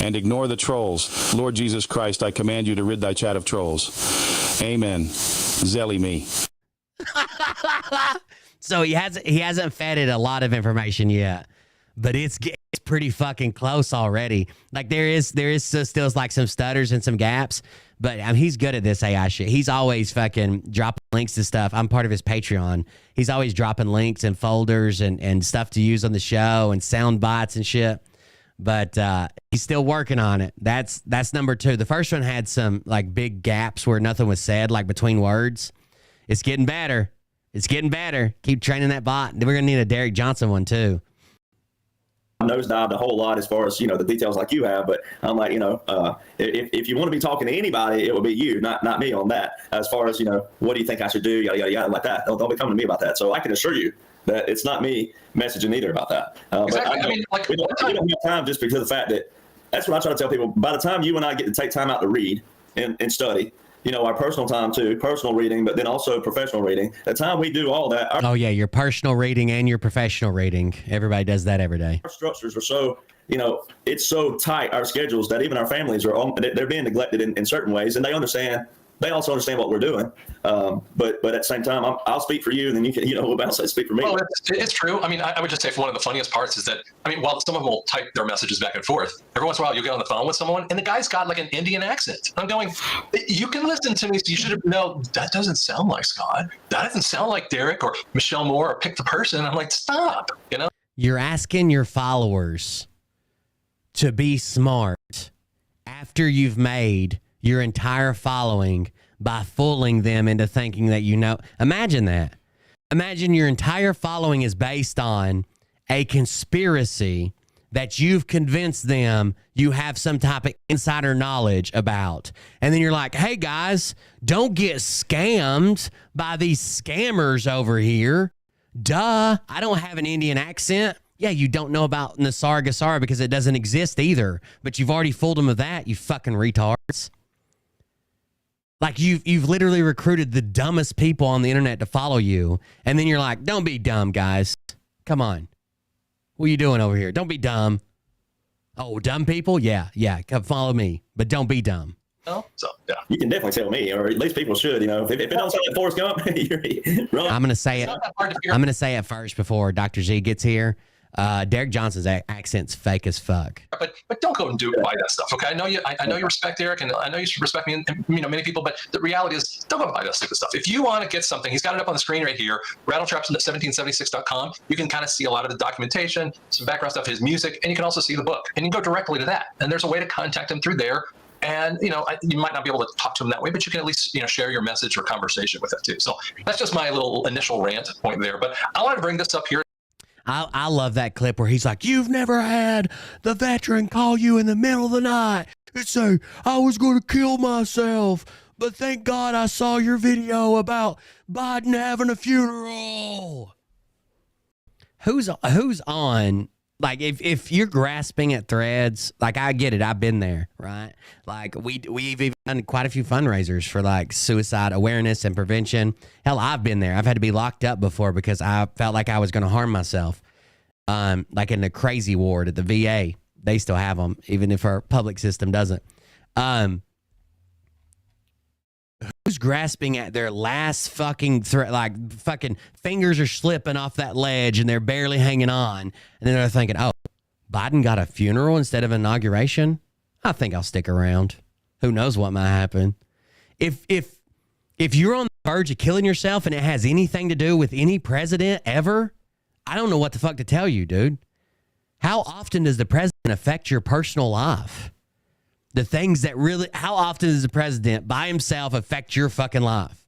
And ignore the trolls. Lord Jesus Christ, I command you to rid thy chat of trolls. Amen. Zelly me. So he hasn't fed it a lot of information yet, but it's pretty fucking close already. Like there is still like some stutters and some gaps, but he's good at this AI shit. He's always fucking dropping links to stuff. I'm part of his Patreon. He's always dropping links and folders and stuff to use on the show and sound bites and shit. But he's still working on it. That's number 2. The first one had some like big gaps where nothing was said, like between words. It's getting better. It's getting better. Keep training that bot. We're gonna need a Derek Johnson one too. Nosedived a whole lot as far as the details like you have, but I'm like, if you want to be talking to anybody, it would be you, not me on that. As far as what do you think I should do, yada yada yada, like that. Don't be coming to me about that. So I can assure you that it's not me messaging either about that. Exactly. But we don't have time just because of the fact that that's what I try to tell people. By the time you and I get to take time out to read and study, our personal time too, personal reading, but then also professional reading. The time we do all that. Oh yeah, your personal reading and your professional reading. Everybody does that every day. Our structures are so, it's so tight, our schedules, that even our families they're being neglected in certain ways, and they also understand what we're doing. But at the same time, I'll speak for you, and then you can, we'll bounce that speak for me. Well, it's true. I mean, I would just say one of the funniest parts is that, while some of them will type their messages back and forth, every once in a while you'll get on the phone with someone, and the guy's got like an Indian accent. I'm going, you can listen to me, so you should have, no, that doesn't sound like Scott. That doesn't sound like Derek or Michelle Moore or pick the person. I'm like, stop, You're asking your followers to be smart after you've made your entire following by fooling them into thinking that Imagine that. Imagine your entire following is based on a conspiracy that you've convinced them you have some type of insider knowledge about. And then you're like, hey guys, don't get scammed by these scammers over here. Duh, I don't have an Indian accent. Yeah, you don't know about Nasara Gasara because it doesn't exist either. But you've already fooled them with that, you fucking retards. Like you've literally recruited the dumbest people on the internet to follow you. And then you're like, don't be dumb, guys. Come on. What are you doing over here? Don't be dumb. Oh, dumb people? Yeah. Come follow me. But don't be dumb. So, yeah. You can definitely tell me, or at least people should, if it don't sound like Forrest Gump, you're I'm going to say it. I'm going to say it first before Dr. Z gets here. Derek Johnson's accent's fake as fuck. But don't go and buy that stuff, okay? I know you respect Derek, and I know you respect me, and many people. But the reality is, don't go and buy that stupid stuff. If you want to get something, he's got it up on the screen right here. Rattletraps1776.com. You can kind of see a lot of the documentation, some background stuff, his music, and you can also see the book. And you can go directly to that. And there's a way to contact him through there. And you might not be able to talk to him that way, but you can at least share your message or conversation with it too. So that's just my little initial rant point there. But I want to bring this up here. I love that clip where he's like, you've never had the veteran call you in the middle of the night and say, I was going to kill myself, but thank God I saw your video about Biden having a funeral. Who's on? Like, if you're grasping at threads, like, I get it. I've been there, right? Like, we've even done quite a few fundraisers for, like, suicide awareness and prevention. Hell, I've been there. I've had to be locked up before because I felt like I was going to harm myself. Like in the crazy ward at the VA. They still have them, even if our public system doesn't. Who's grasping at their last fucking like fucking fingers are slipping off that ledge and they're barely hanging on, and then they're thinking, oh, Biden got a funeral instead of inauguration? I think I'll stick around. Who knows what might happen? If you're on the verge of killing yourself and it has anything to do with any president ever, I don't know what the fuck to tell you, dude. How often does the president affect your personal life? The things that really, how often does the president by himself affect your fucking life?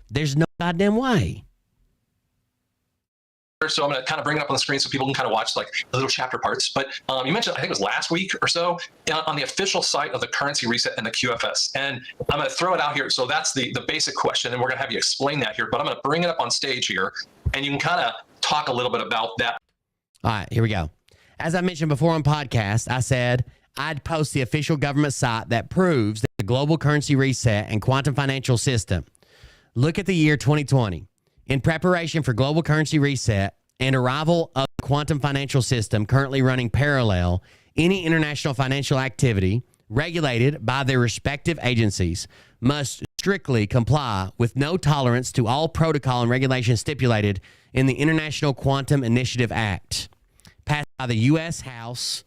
There's no goddamn way. So I'm going to kind of bring it up on the screen so people can kind of watch like the little chapter parts. But you mentioned, I think it was last week or so, on the official site of the currency reset and the QFS. And I'm going to throw it out here. So that's the basic question, and we're going to have you explain that here. But I'm going to bring it up on stage here, and you can kind of talk a little bit about that. All right, here we go. As I mentioned before on podcast, I said I'd post the official government site that proves that the global currency reset and quantum financial system. Look at the year 2020. In preparation for global currency reset and arrival of the quantum financial system currently running parallel, any international financial activity regulated by their respective agencies must strictly comply with no tolerance to all protocol and regulations stipulated in the International Quantum Initiative Act, passed by the U.S. House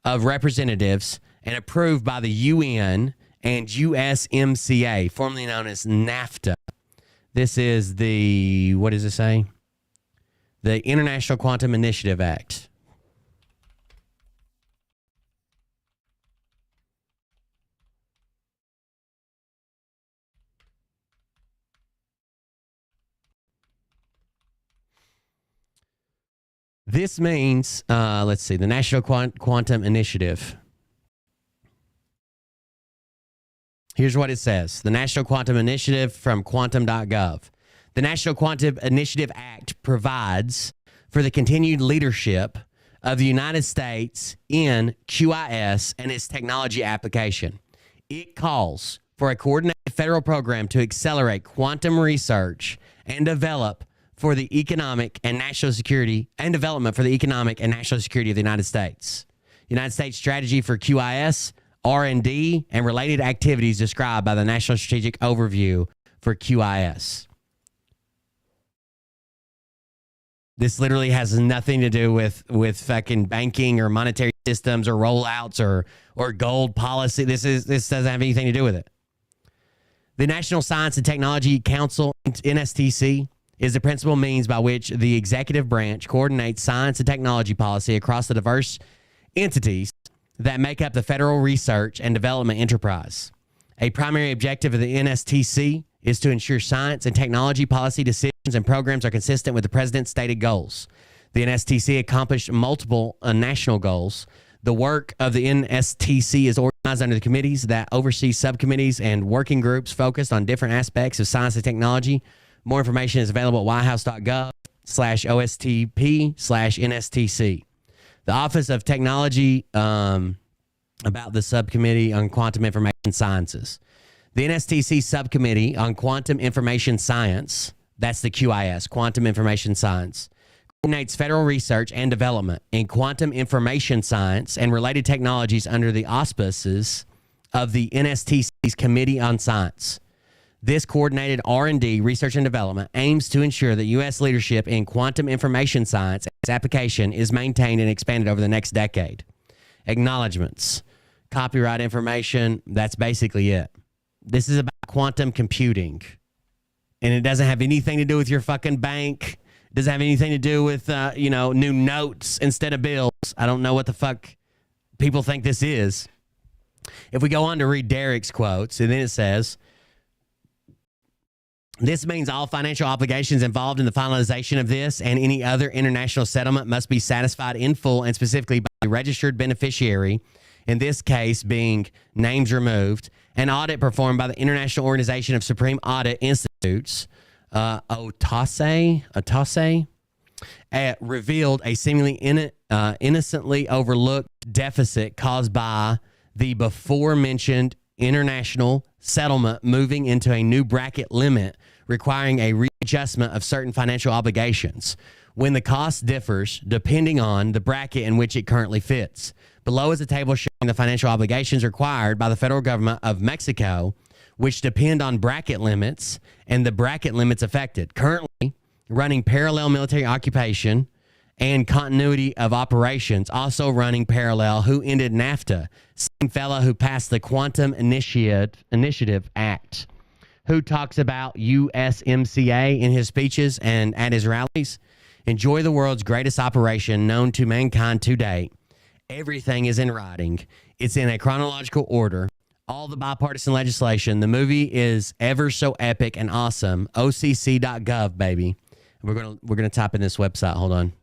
of Representatives and approved by the UN and USMCA, formerly known as NAFTA. This is the, what does it say? The International Quantum Initiative Act. This means, let's see, the National Quantum Initiative. Here's what it says. The National Quantum Initiative from quantum.gov. The National Quantum Initiative Act provides for the continued leadership of the United States in QIS and its technology application. It calls for a coordinated federal program to accelerate quantum research and develop for the economic and national security and development for the economic and national security of the United States. United States strategy for QIS, R&D, and related activities described by the National Strategic Overview for QIS. This literally has nothing to do with fucking banking or monetary systems or rollouts or gold policy. This doesn't have anything to do with it. The National Science and Technology Council, NSTC, is the principal means by which the executive branch coordinates science and technology policy across the diverse entities that make up the federal research and development enterprise. A primary objective of the NSTC is to ensure science and technology policy decisions and programs are consistent with the president's stated goals. The NSTC accomplished multiple national goals. The work of the NSTC is organized under the committees that oversee subcommittees and working groups focused on different aspects of science and technology. More information is available at whitehouse.gov/OSTP/NSTC. The Office of Technology, about the Subcommittee on Quantum Information Sciences. The NSTC Subcommittee on Quantum Information Science, that's the QIS, Quantum Information Science, coordinates federal research and development in quantum information science and related technologies under the auspices of the NSTC's Committee on Science. This coordinated R&D, research and development, aims to ensure that U.S. leadership in quantum information science and its application is maintained and expanded over the next decade. Acknowledgements. Copyright information, that's basically it. This is about quantum computing. And it doesn't have anything to do with your fucking bank. It doesn't have anything to do with, new notes instead of bills. I don't know what the fuck people think this is. If we go on to read Derek's quotes, and then it says, this means all financial obligations involved in the finalization of this and any other international settlement must be satisfied in full and specifically by the registered beneficiary, in this case being names removed. An audit performed by the International Organization of Supreme Audit Institutes, OTASE, revealed a seemingly innocently overlooked deficit caused by the before-mentioned international settlement moving into a new bracket limit requiring a readjustment of certain financial obligations when the cost differs depending on the bracket in which it currently fits. Below is a table showing the financial obligations required by the federal government of Mexico, which depend on bracket limits and the bracket limits affected. Currently running parallel military occupation and continuity of operations, also running parallel, who ended NAFTA, same fella who passed the Quantum Initiative Act, who talks about USMCA in his speeches and at his rallies. Enjoy the world's greatest operation known to mankind to date. Everything is in writing. It's in a chronological order. All the bipartisan legislation. The movie is ever so epic and awesome. OCC.gov, baby. We're gonna type in this website. Hold on.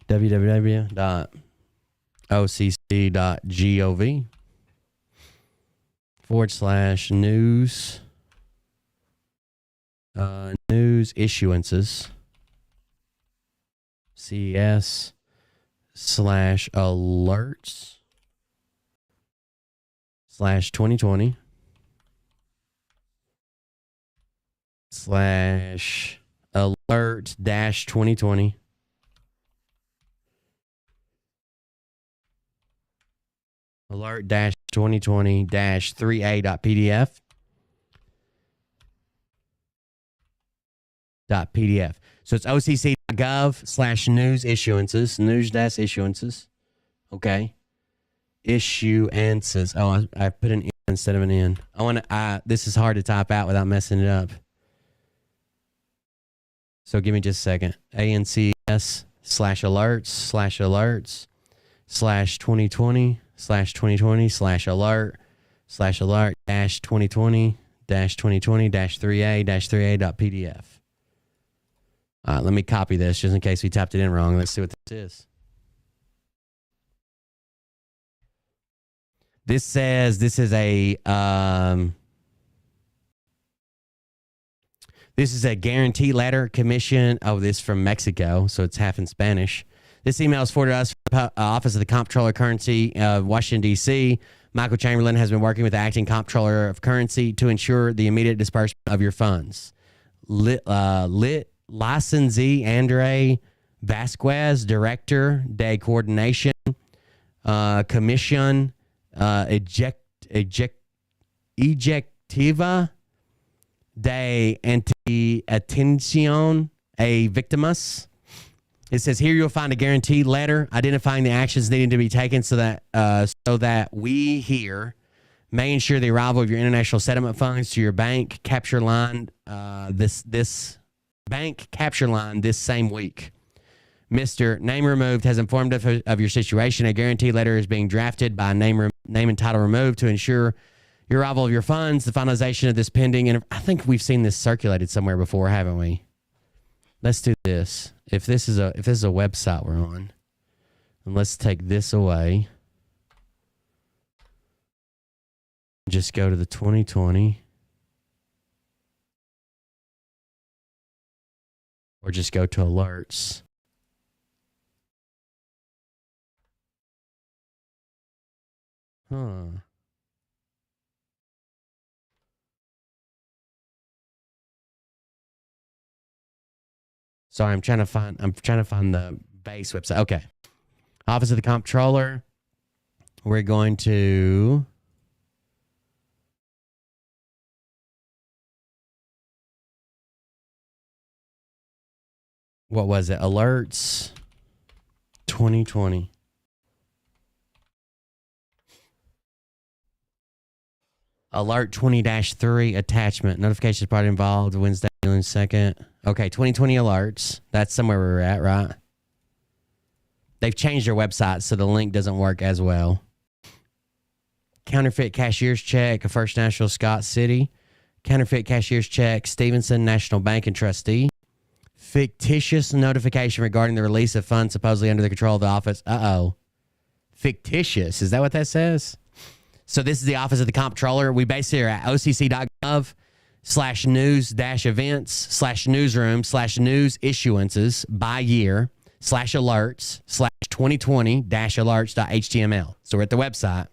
www.occ.gov/news news issuances CS/alerts/2020 /alert-2020 alert-2020-3a.pdf .pdf. So it's occ.gov/news issuances, news-issuances. Okay. Issuances. Oh, I put an N instead of an N. This is hard to type out without messing it up. So give me just a second. ANCS/alerts/2020/alert/2020/2020-3a-3a.pdf. Let me copy this just in case we tapped it in wrong. Let's see what this is. This says this is a guarantee letter commission. Oh, this is from Mexico, so it's half in Spanish. This email is forwarded to us from the Office of the Comptroller of Currency of Washington, D.C. Michael Chamberlain has been working with the acting Comptroller of Currency to ensure the immediate disbursement of your funds. Licensee Andre Vasquez, Director de Coordination, Commission Ejectiva de Anti-Atención a Víctimas. It says here you'll find a guarantee letter identifying the actions needing to be taken so that we here may ensure the arrival of your international settlement funds to your bank capture line this same week. Mr. Name Removed has informed us of your situation. A guarantee letter is being drafted by name and title removed to ensure your arrival of your funds, the finalization of this pending. And I think we've seen this circulated somewhere before, haven't we? Let's do this. If this is a website we're on, and let's take this away. Just go to the 2020. Or just go to alerts. Huh. Sorry, I'm trying to find the base website. Okay. Office of the Comptroller. We're going to what was it? Alerts 2020. Alert 20-3 attachment. Notifications party involved Wednesday, June 2nd. Okay, 2020 alerts. That's somewhere we're at, right? They've changed their website, so the link doesn't work as well. Counterfeit cashier's check, First National Scott City. Counterfeit cashier's check, Stevenson National Bank and Trustee. Fictitious notification regarding the release of funds supposedly under the control of the office. Uh-oh. Fictitious. Is that what that says? So this is the Office of the Comptroller. We basically are at occ.gov/news-events/newsroom/news issuances by year /alerts/2020-alerts.html. So we're at the website.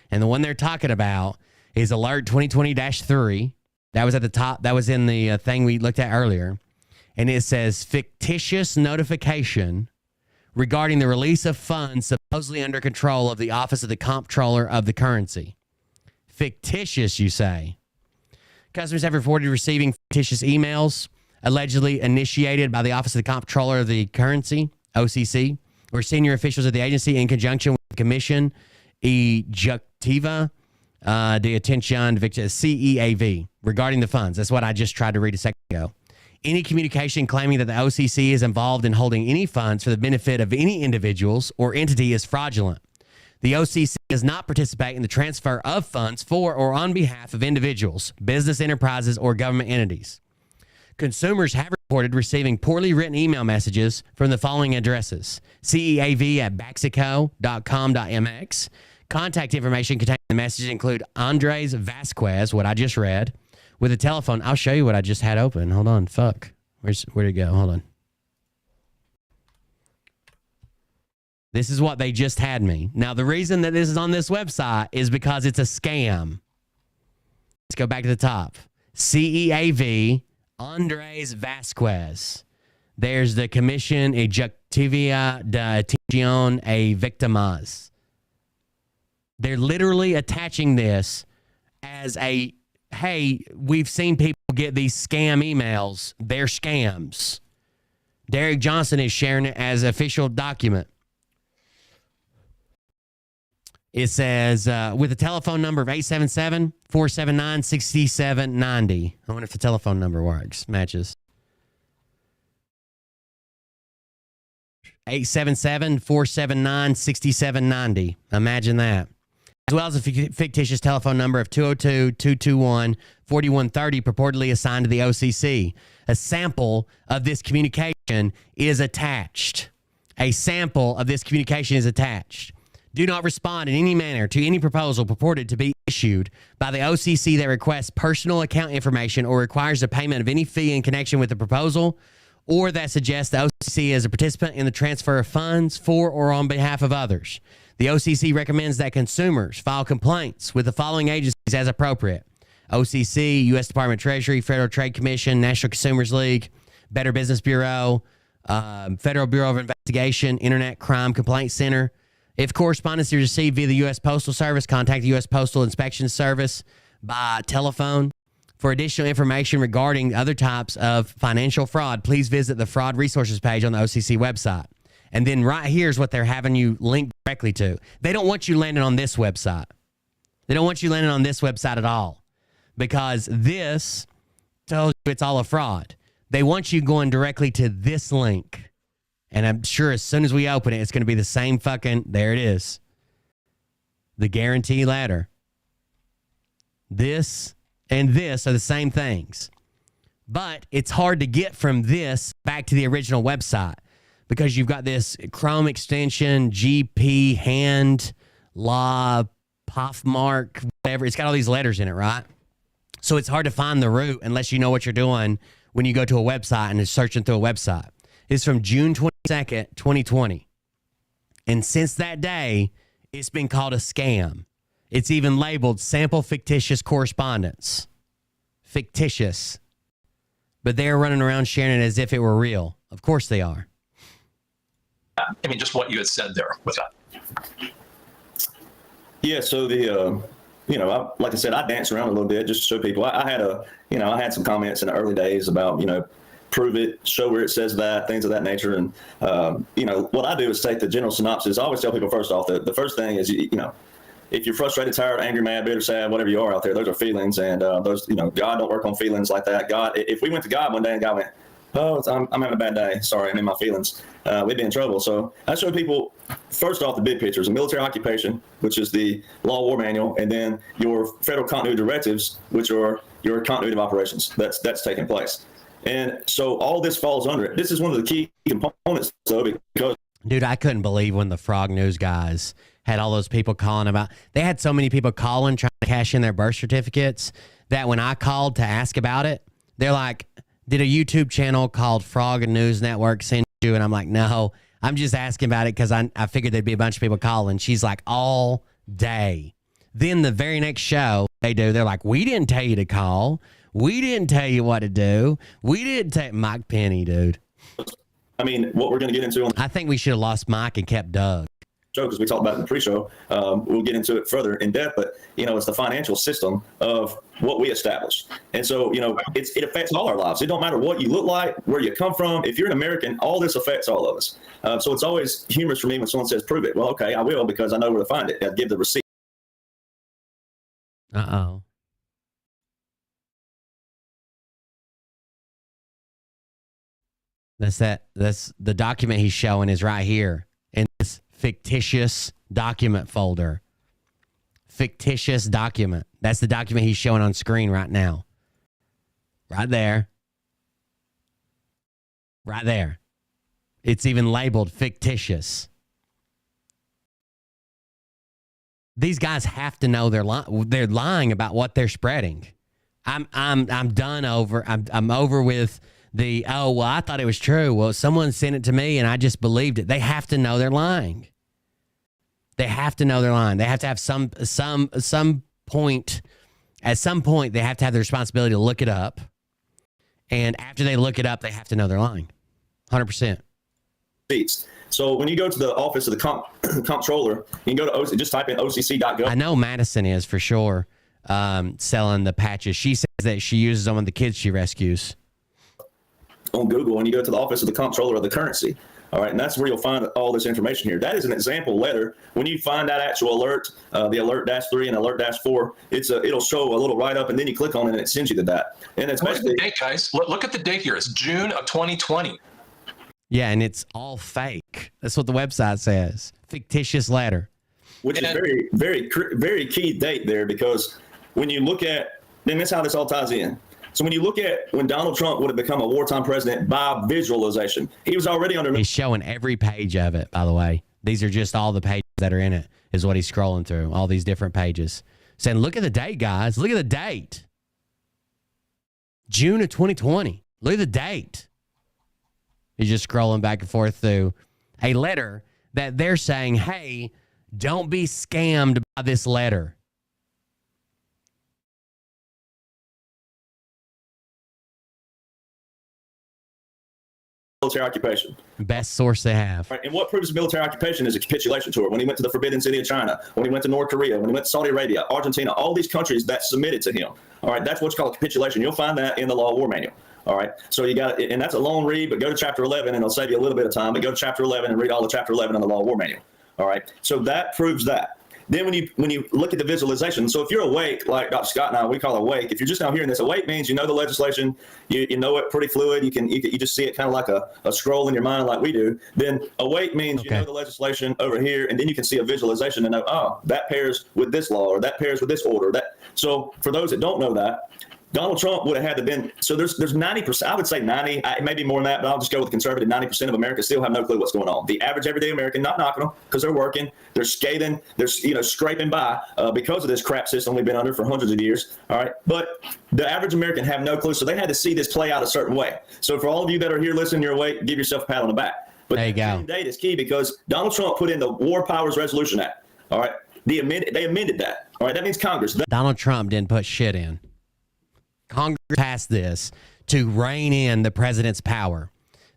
And the one they're talking about is Alert 2020-3. That was at the top. That was in the thing we looked at earlier. And it says fictitious notification regarding the release of funds supposedly under control of the Office of the Comptroller of the Currency. Fictitious, you say? Customers have reported receiving fictitious emails allegedly initiated by the Office of the Comptroller of the Currency OCC, or senior officials of the agency in conjunction with the Commission Ejecutiva de Atención Victimas, CEAV, regarding the funds. That's what I just tried to read a second ago. Any communication claiming that the OCC is involved in holding any funds for the benefit of any individuals or entity is fraudulent. The OCC does not participate in the transfer of funds for or on behalf of individuals, business enterprises, or government entities. Consumers have reported receiving poorly written email messages from the following addresses: ceav@baxico.com.mx. Contact information containing the messages include Andres Vasquez, what I just read, with a telephone. I'll show you what I just had open. Hold on. Fuck. Where'd it go? Hold on. This is what they just had me. Now, the reason that this is on this website is because it's a scam. Let's go back to the top. CEAV, Andres Vasquez. There's the Commission Ejecutiva de Atención a Victimas. They're literally attaching this as a, hey, we've seen people get these scam emails. They're scams. Derek Johnson is sharing it as official document. It says, with a telephone number of 877-479-6790. I wonder if the telephone number works, matches. 877-479-6790. Imagine that. As well as a fictitious telephone number of 202-221-4130 purportedly assigned to the OCC. A sample of this communication is attached. A sample of this communication is attached. Do not respond in any manner to any proposal purported to be issued by the OCC that requests personal account information or requires the payment of any fee in connection with the proposal, or that suggests the OCC is a participant in the transfer of funds for or on behalf of others. The OCC recommends that consumers file complaints with the following agencies as appropriate: OCC, U.S. Department of Treasury, Federal Trade Commission, National Consumers League, Better Business Bureau, Federal Bureau of Investigation, Internet Crime Complaint Center. If correspondence is received via the U.S. Postal Service, contact the U.S. Postal Inspection Service by telephone. For additional information regarding other types of financial fraud, please visit the fraud resources page on the OCC website. And then right here's what they're having you link directly to. They don't want you landing on this website. They don't want you landing on this website at all, because this tells you it's all a fraud. They want you going directly to this link. And I'm sure as soon as we open it, it's going to be the same fucking, there it is. The guarantee ladder. This and this are the same things. But it's hard to get from this back to the original website, because you've got this Chrome extension, GP, hand, law, Poffmark, whatever. It's got all these letters in it, right? So it's hard to find the root unless you know what you're doing when you go to a website and is searching through a website. It's from June 22nd, 2020. And since that day, it's been called a scam. It's even labeled sample fictitious correspondence. Fictitious. But they're running around sharing it as if it were real. Of course they are. I mean, just what you had said there with that. Yeah, so the, like I said, I danced around a little bit just to show people. I had some comments in the early days about, prove it, show where it says that, things of that nature. And, what I do is take the general synopsis. I always tell people, first off, the first thing is, if you're frustrated, tired, angry, mad, bitter, sad, whatever you are out there, those are feelings. And those, God don't work on feelings like that. God, if we went to God one day and God went, oh, I'm having a bad day, sorry, I'm in my feelings, we'd be in trouble. So I show people, first off, the big pictures: a military occupation, which is the law war manual, and then your federal continuity directives, which are your continuity of operations that's taking place. And so all this falls under it. This is one of the key components, though, because... Dude, I couldn't believe when the Frog News guys had all those people calling about... They had so many people calling, trying to cash in their birth certificates, that when I called to ask about it, they're like, did a YouTube channel called Frog News Network send you? And I'm like, no, I'm just asking about it because I figured there'd be a bunch of people calling. She's like, all day. Then the very next show they're like, we didn't tell you to call. We didn't tell you what to do. We didn't take Mike Penny, dude. I mean, what we're going to get into... I think we should have lost Mike and kept Doug. because we talked about it in the pre-show. We'll get into it further in depth, but it's the financial system of what we established. And so, it affects all our lives. It don't matter what you look like, where you come from. If you're an American, all this affects all of us. So it's always humorous for me when someone says, prove it. Well, okay, I will, because I know where to find it. I give the receipt. Uh-oh. That's the document he's showing is right here in this fictitious document folder. Fictitious document. That's the document he's showing on screen right now. Right there. Right there. It's even labeled fictitious. These guys have to know they're lying about what they're spreading. I'm done over. I'm over with the, oh, well, I thought it was true. Well, someone sent it to me and I just believed it. They have to know they're lying. They have to know they're lying. They have to have some point. At some point, they have to have the responsibility to look it up. And after they look it up, they have to know they're lying. 100%. So when you go to the office of the comptroller, you can go to OC, just type in occ.gov. I know Madison is for sure selling the patches. She says that she uses them on the kids she rescues. On Google, and you go to the office of the comptroller of the currency. All right, and that's where you'll find all this information here. That is an example letter. When you find that actual alert, the alert-3 and alert-4, it'll show a little write-up, and then you click on it, and it sends you to that. And it's basically the date, guys. Look at the date here. It's June of 2020. Yeah, and it's all fake. That's what the website says. Fictitious letter. Which is very, very, very key date there, because when you look at, and that's how this all ties in. So when you look at when Donald Trump would have become a wartime president by visualization, he was already under. He's showing every page of it, by the way. These are just all the pages that are in it, is what he's scrolling through, all these different pages. Saying, look at the date, guys. Look at the date. June of 2020. Look at the date. He's just scrolling back and forth through a letter that they're saying, hey, don't be scammed by this letter. Military occupation. Best source they have. Right, and what proves military occupation is a capitulation tour. When he went to the Forbidden City of China, when he went to North Korea, when he went to Saudi Arabia, Argentina, all these countries that submitted to him. All right, that's what's called capitulation. You'll find that in the Law of War Manual. All right, so you got it, and that's a long read, but go to chapter 11 and it'll save you a little bit of time. But go to chapter 11 and read all of chapter 11 in the Law of War Manual. All right, so that proves that. Then when you look at the visualization, so if you're awake, like Dr. Scott and I, we call awake. If you're just now hearing this, awake means you know the legislation, you know it pretty fluid. You just see it kind of like a scroll in your mind like we do. Then awake means you know the legislation over here, and then you can see a visualization and know, oh, that pairs with this law or that pairs with this order. So for those that don't know that, Donald Trump would have had to been, so there's 90%, I would say 90, maybe more than that, but I'll just go with the conservative. 90% of America still have no clue what's going on. The average everyday American, not knocking them because they're working, they're skating, they're scraping by because of this crap system we've been under for hundreds of years. All right, but the average American have no clue, so they had to see this play out a certain way. So for all of you that are here listening, you're awake, give yourself a pat on the back. But there you go. Date is key because Donald Trump put in the War Powers Resolution Act. All right, they amended that. All right, that means Congress. Donald Trump didn't put shit in. Congress passed this to rein in the president's power.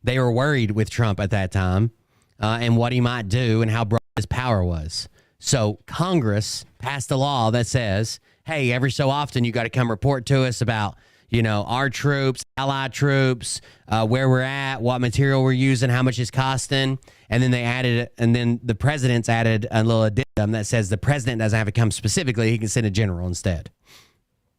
They were worried with Trump at that time and what he might do and how broad his power was. So Congress passed a law that says, hey, every so often you got to come report to us about, our troops, allied troops, where we're at, what material we're using, how much it's costing. And then the president's added a little addendum that says the president doesn't have to come specifically. He can send a general instead.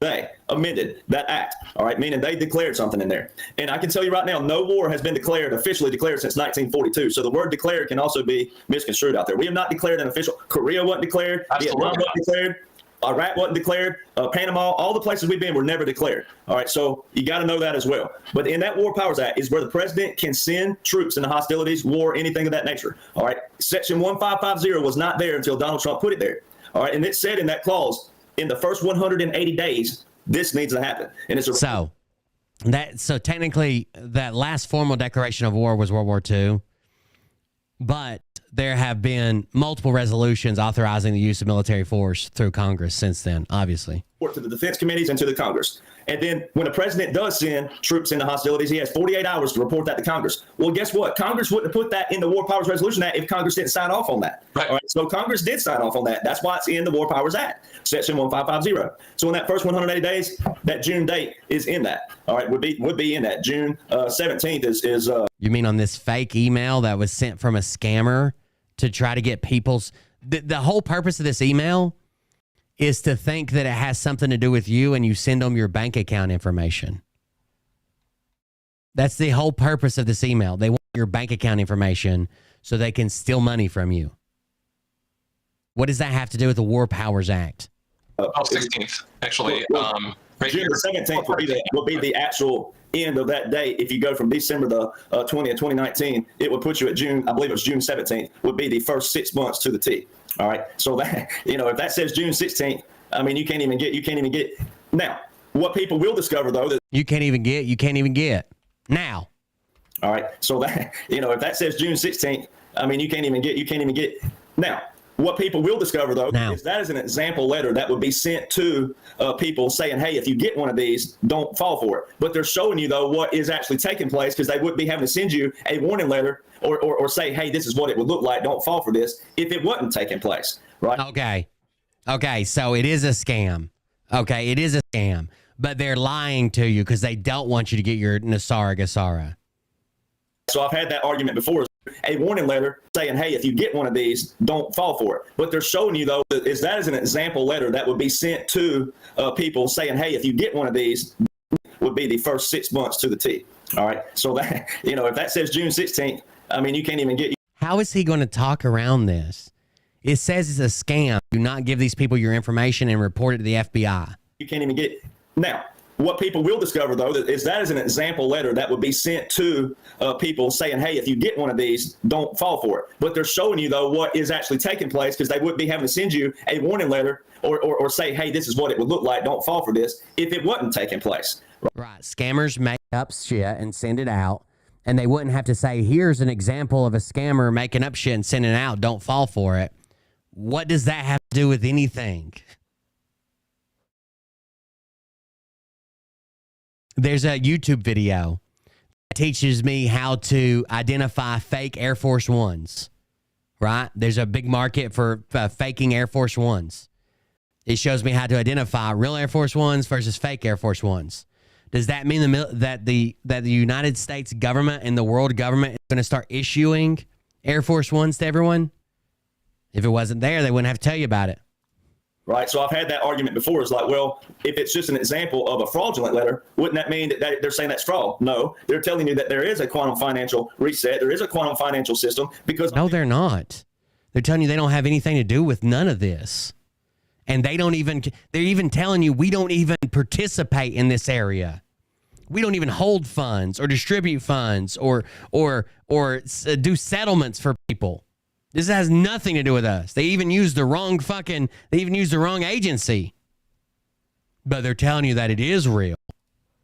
They amended that act, all right, meaning they declared something in there. And I can tell you right now, no war has been officially declared since 1942. So the word declared can also be misconstrued out there. We have not declared an official. Korea wasn't declared. Vietnam wasn't declared. Iraq wasn't declared. Panama, all the places we've been were never declared. All right, so you got to know that as well. But in that War Powers Act is where the president can send troops into hostilities, war, anything of that nature. All right, Section 1550 was not there until Donald Trump put it there. All right, and it said in that clause, in the first 180 days, this needs to happen. And it's so technically that last formal declaration of war was World War II, but there have been multiple resolutions authorizing the use of military force through Congress since then, obviously. report to the defense committees and to the Congress. And then when the president does send troops into hostilities, he has 48 hours to report that to Congress. Well, guess what? Congress wouldn't have put that in the War Powers Resolution Act if Congress didn't sign off on that. Right. All right. So Congress did sign off on that. That's why it's in the War Powers Act, Section 1550. So in that first 180 days, that June date is in that. All right, would be in that. June 17th is. You mean on this fake email that was sent from a scammer to try to get people's... The whole purpose of this email is to think that it has something to do with you and you send them your bank account information. That's the whole purpose of this email. They want your bank account information so they can steal money from you. What does that have to do with the War Powers Act? 16th, actually. Right June here. the 17th will be the actual end of that date. If you go from December the 20th, 2019, it would put you at June, I believe it was June 17th, would be the first 6 months to the T. All right. So that, if that says June 16th, I mean, you can't even get. Now, what people will discover, though, that you can't even get now. All right. So that, if that says June 16th, I mean, you can't even get. Now, what people will discover, though, is that is an example letter that would be sent to people saying, hey, if you get one of these, don't fall for it. But they're showing you, though, what is actually taking place, because they wouldn't be having to send you a warning letter or say, hey, this is what it would look like. Don't fall for this if it wasn't taking place. Right. Okay. So it is a scam. Okay. It is a scam. But they're lying to you because they don't want you to get your Nasara Gasara. So I've had that argument before. A warning letter saying, hey, if you get one of these, don't fall for it. What they're showing you, though, is that is an example letter that would be sent to people saying, hey, if you get one of these, would be the first 6 months to the T. All right. So that, if that says June 16th, I mean, you can't even get. How is he going to talk around this? It says it's a scam. Do not give these people your information and report it to the FBI. You can't even get. Now, what people will discover, though, is that is an example letter that would be sent to people saying, hey, if you get one of these, don't fall for it. But they're showing you, though, what is actually taking place, because they wouldn't be having to send you a warning letter or say, hey, this is what it would look like. Don't fall for this if it wasn't taking place. Right. Scammers make up shit and send it out. And they wouldn't have to say, here's an example of a scammer making up shit and sending it out. Don't fall for it. What does that have to do with anything? There's a YouTube video that teaches me how to identify fake Air Force Ones, right? There's a big market for faking Air Force Ones. It shows me how to identify real Air Force Ones versus fake Air Force Ones. Does that mean that the United States government and the world government is going to start issuing Air Force Ones to everyone? If it wasn't there, they wouldn't have to tell you about it. Right. So I've had that argument before. It's like, well, if it's just an example of a fraudulent letter, wouldn't that mean that they're saying that's fraud? No, they're telling you that there is a quantum financial reset. There is a quantum financial system because. No, they're not. They're telling you they don't have anything to do with none of this. And they're even telling you we don't even participate in this area. We don't even hold funds or distribute funds or do settlements for people. This has nothing to do with us. They even used the wrong agency. But they're telling you that it is real.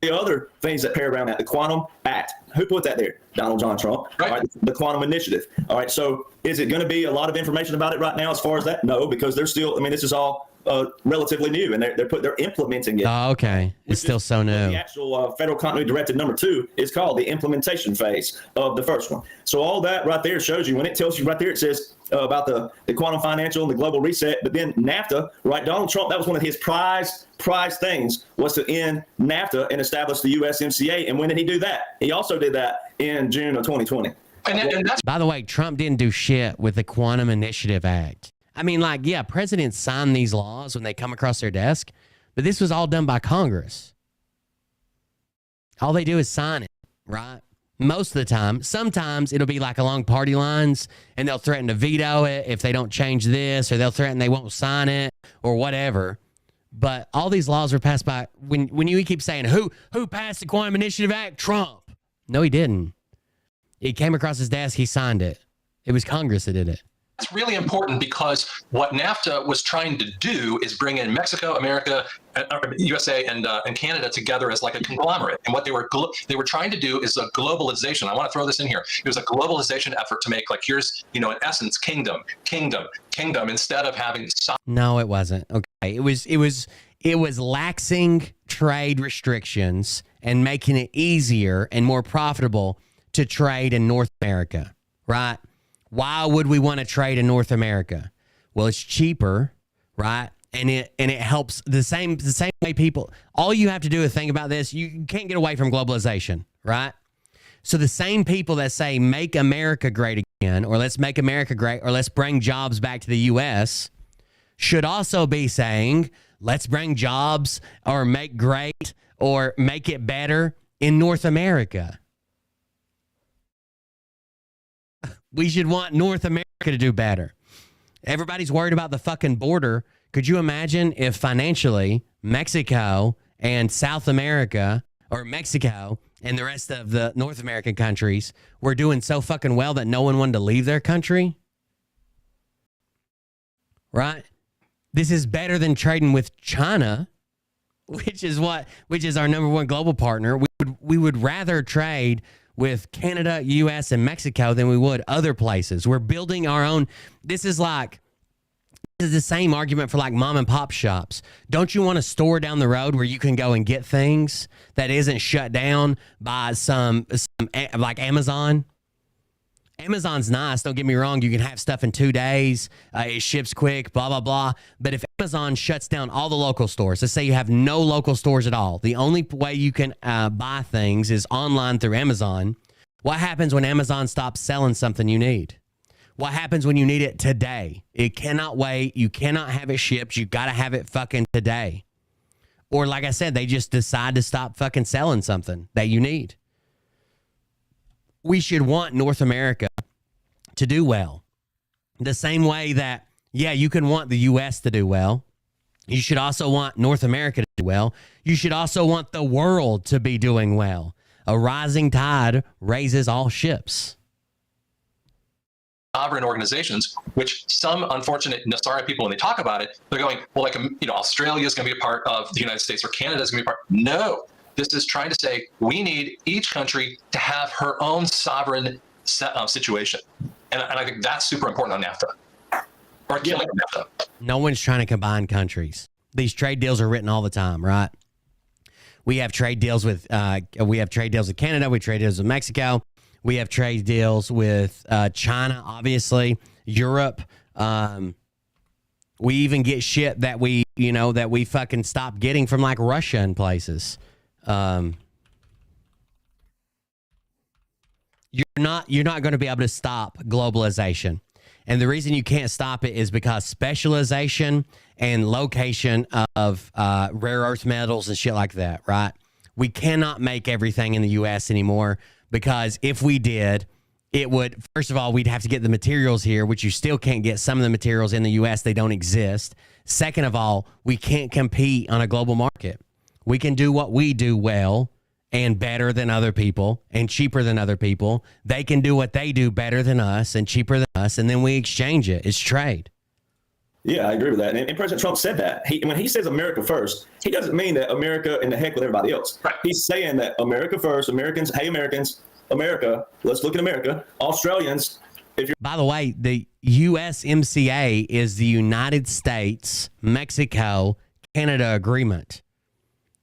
The other things that pair around that, the Quantum Act. Who put that there? Donald John Trump. Right. All right. The Quantum Initiative. All right. So is it going to be a lot of information about it right now as far as that? No, because they're still, this is all relatively new, and they're implementing it. Oh, okay. It's still so new. The actual Federal Continuity Directive number 2 is called the implementation phase of the first one. So all that right there shows you, when it tells you right there, it says about the quantum financial and the global reset, but then NAFTA, right? Donald Trump, that was one of his prize things, was to end NAFTA and establish the USMCA. And when did he do that? He also did that in June of 2020. And that's By the way, Trump didn't do shit with the Quantum Initiative Act. Presidents sign these laws when they come across their desk, but this was all done by Congress. All they do is sign it, right? Most of the time. Sometimes it'll be like along party lines, and they'll threaten to veto it if they don't change this, or they'll threaten they won't sign it, or whatever. But all these laws were passed by, when you keep saying, who passed the Quantum Initiative Act? Trump. No, he didn't. It came across his desk, he signed it. It was Congress that did it. It's really important because what NAFTA was trying to do is bring in Mexico, America, USA, and Canada together as like a conglomerate. And what they were trying to do is a globalization. I want to throw this in here. It was a globalization effort to make, like, here's, in essence, kingdom, instead of having. No, it wasn't. Okay, it It was laxing trade restrictions and making it easier and more profitable to trade in North America, right? Why would we want to trade in North America? Well, it's cheaper, right? And it helps the same way people. All you have to do is think about this. You can't get away from globalization, right? So the same people that say make America great again, or let's make America great, or let's bring jobs back to the U.S., should also be saying let's bring jobs or make great or make it better in North America. We should want North America to do better. Everybody's worried about the fucking border. Could you imagine if financially Mexico and South America, or Mexico and the rest of the North American countries, were doing so fucking well that no one wanted to leave their country? Right? This is better than trading with China, which is our number one global partner. We would rather trade with Canada, US, and Mexico than we would other places. We're building our own. This is the same argument for like mom and pop shops. Don't you want a store down the road where you can go and get things that isn't shut down by some like Amazon? Amazon's nice, don't get me wrong. You can have stuff in 2 days. It ships quick, blah, blah, blah. But if Amazon shuts down all the local stores, let's say you have no local stores at all, the only way you can buy things is online through Amazon. What happens when Amazon stops selling something you need? What happens when you need it today? It cannot wait. You cannot have it shipped. You got to have it fucking today. Or like I said, they just decide to stop fucking selling something that you need. We should want North America to do well. The same way that, yeah, you can want the U.S. to do well. You should also want North America to do well. You should also want the world to be doing well. A rising tide raises all ships. Sovereign organizations, which some unfortunate Nasara people, when they talk about it, they're going, well, like, Australia is going to be a part of the United States, or Canada is going to be a part. No. This is trying to say we need each country to have her own sovereign situation. And I think that's super important on NAFTA. Or killing NAFTA. No one's trying to combine countries. These trade deals are written all the time, right? We have trade deals with Canada. We have trade deals with Mexico. We have trade deals with China, obviously, Europe. We even get shit that we fucking stopped getting from like Russia and places. You're not going to be able to stop globalization. And the reason you can't stop it is because specialization and location of rare earth metals and shit like that, right? We cannot make everything in the U.S. anymore, because if we did, it would, first of all, we'd have to get the materials here, which you still can't get some of the materials in the U.S. They don't exist. Second of all, we can't compete on a global market. We can do what we do well and better than other people and cheaper than other people. They can do what they do better than us and cheaper than us, and then we exchange it. It's trade. Yeah, I agree with that. And President Trump said that. When he says America first, he doesn't mean that America and the heck with everybody else. Right. He's saying that America first, Americans, hey, Americans, America, let's look at America. Australians, if you're... By the way, the USMCA is the United States, Mexico, Canada agreement.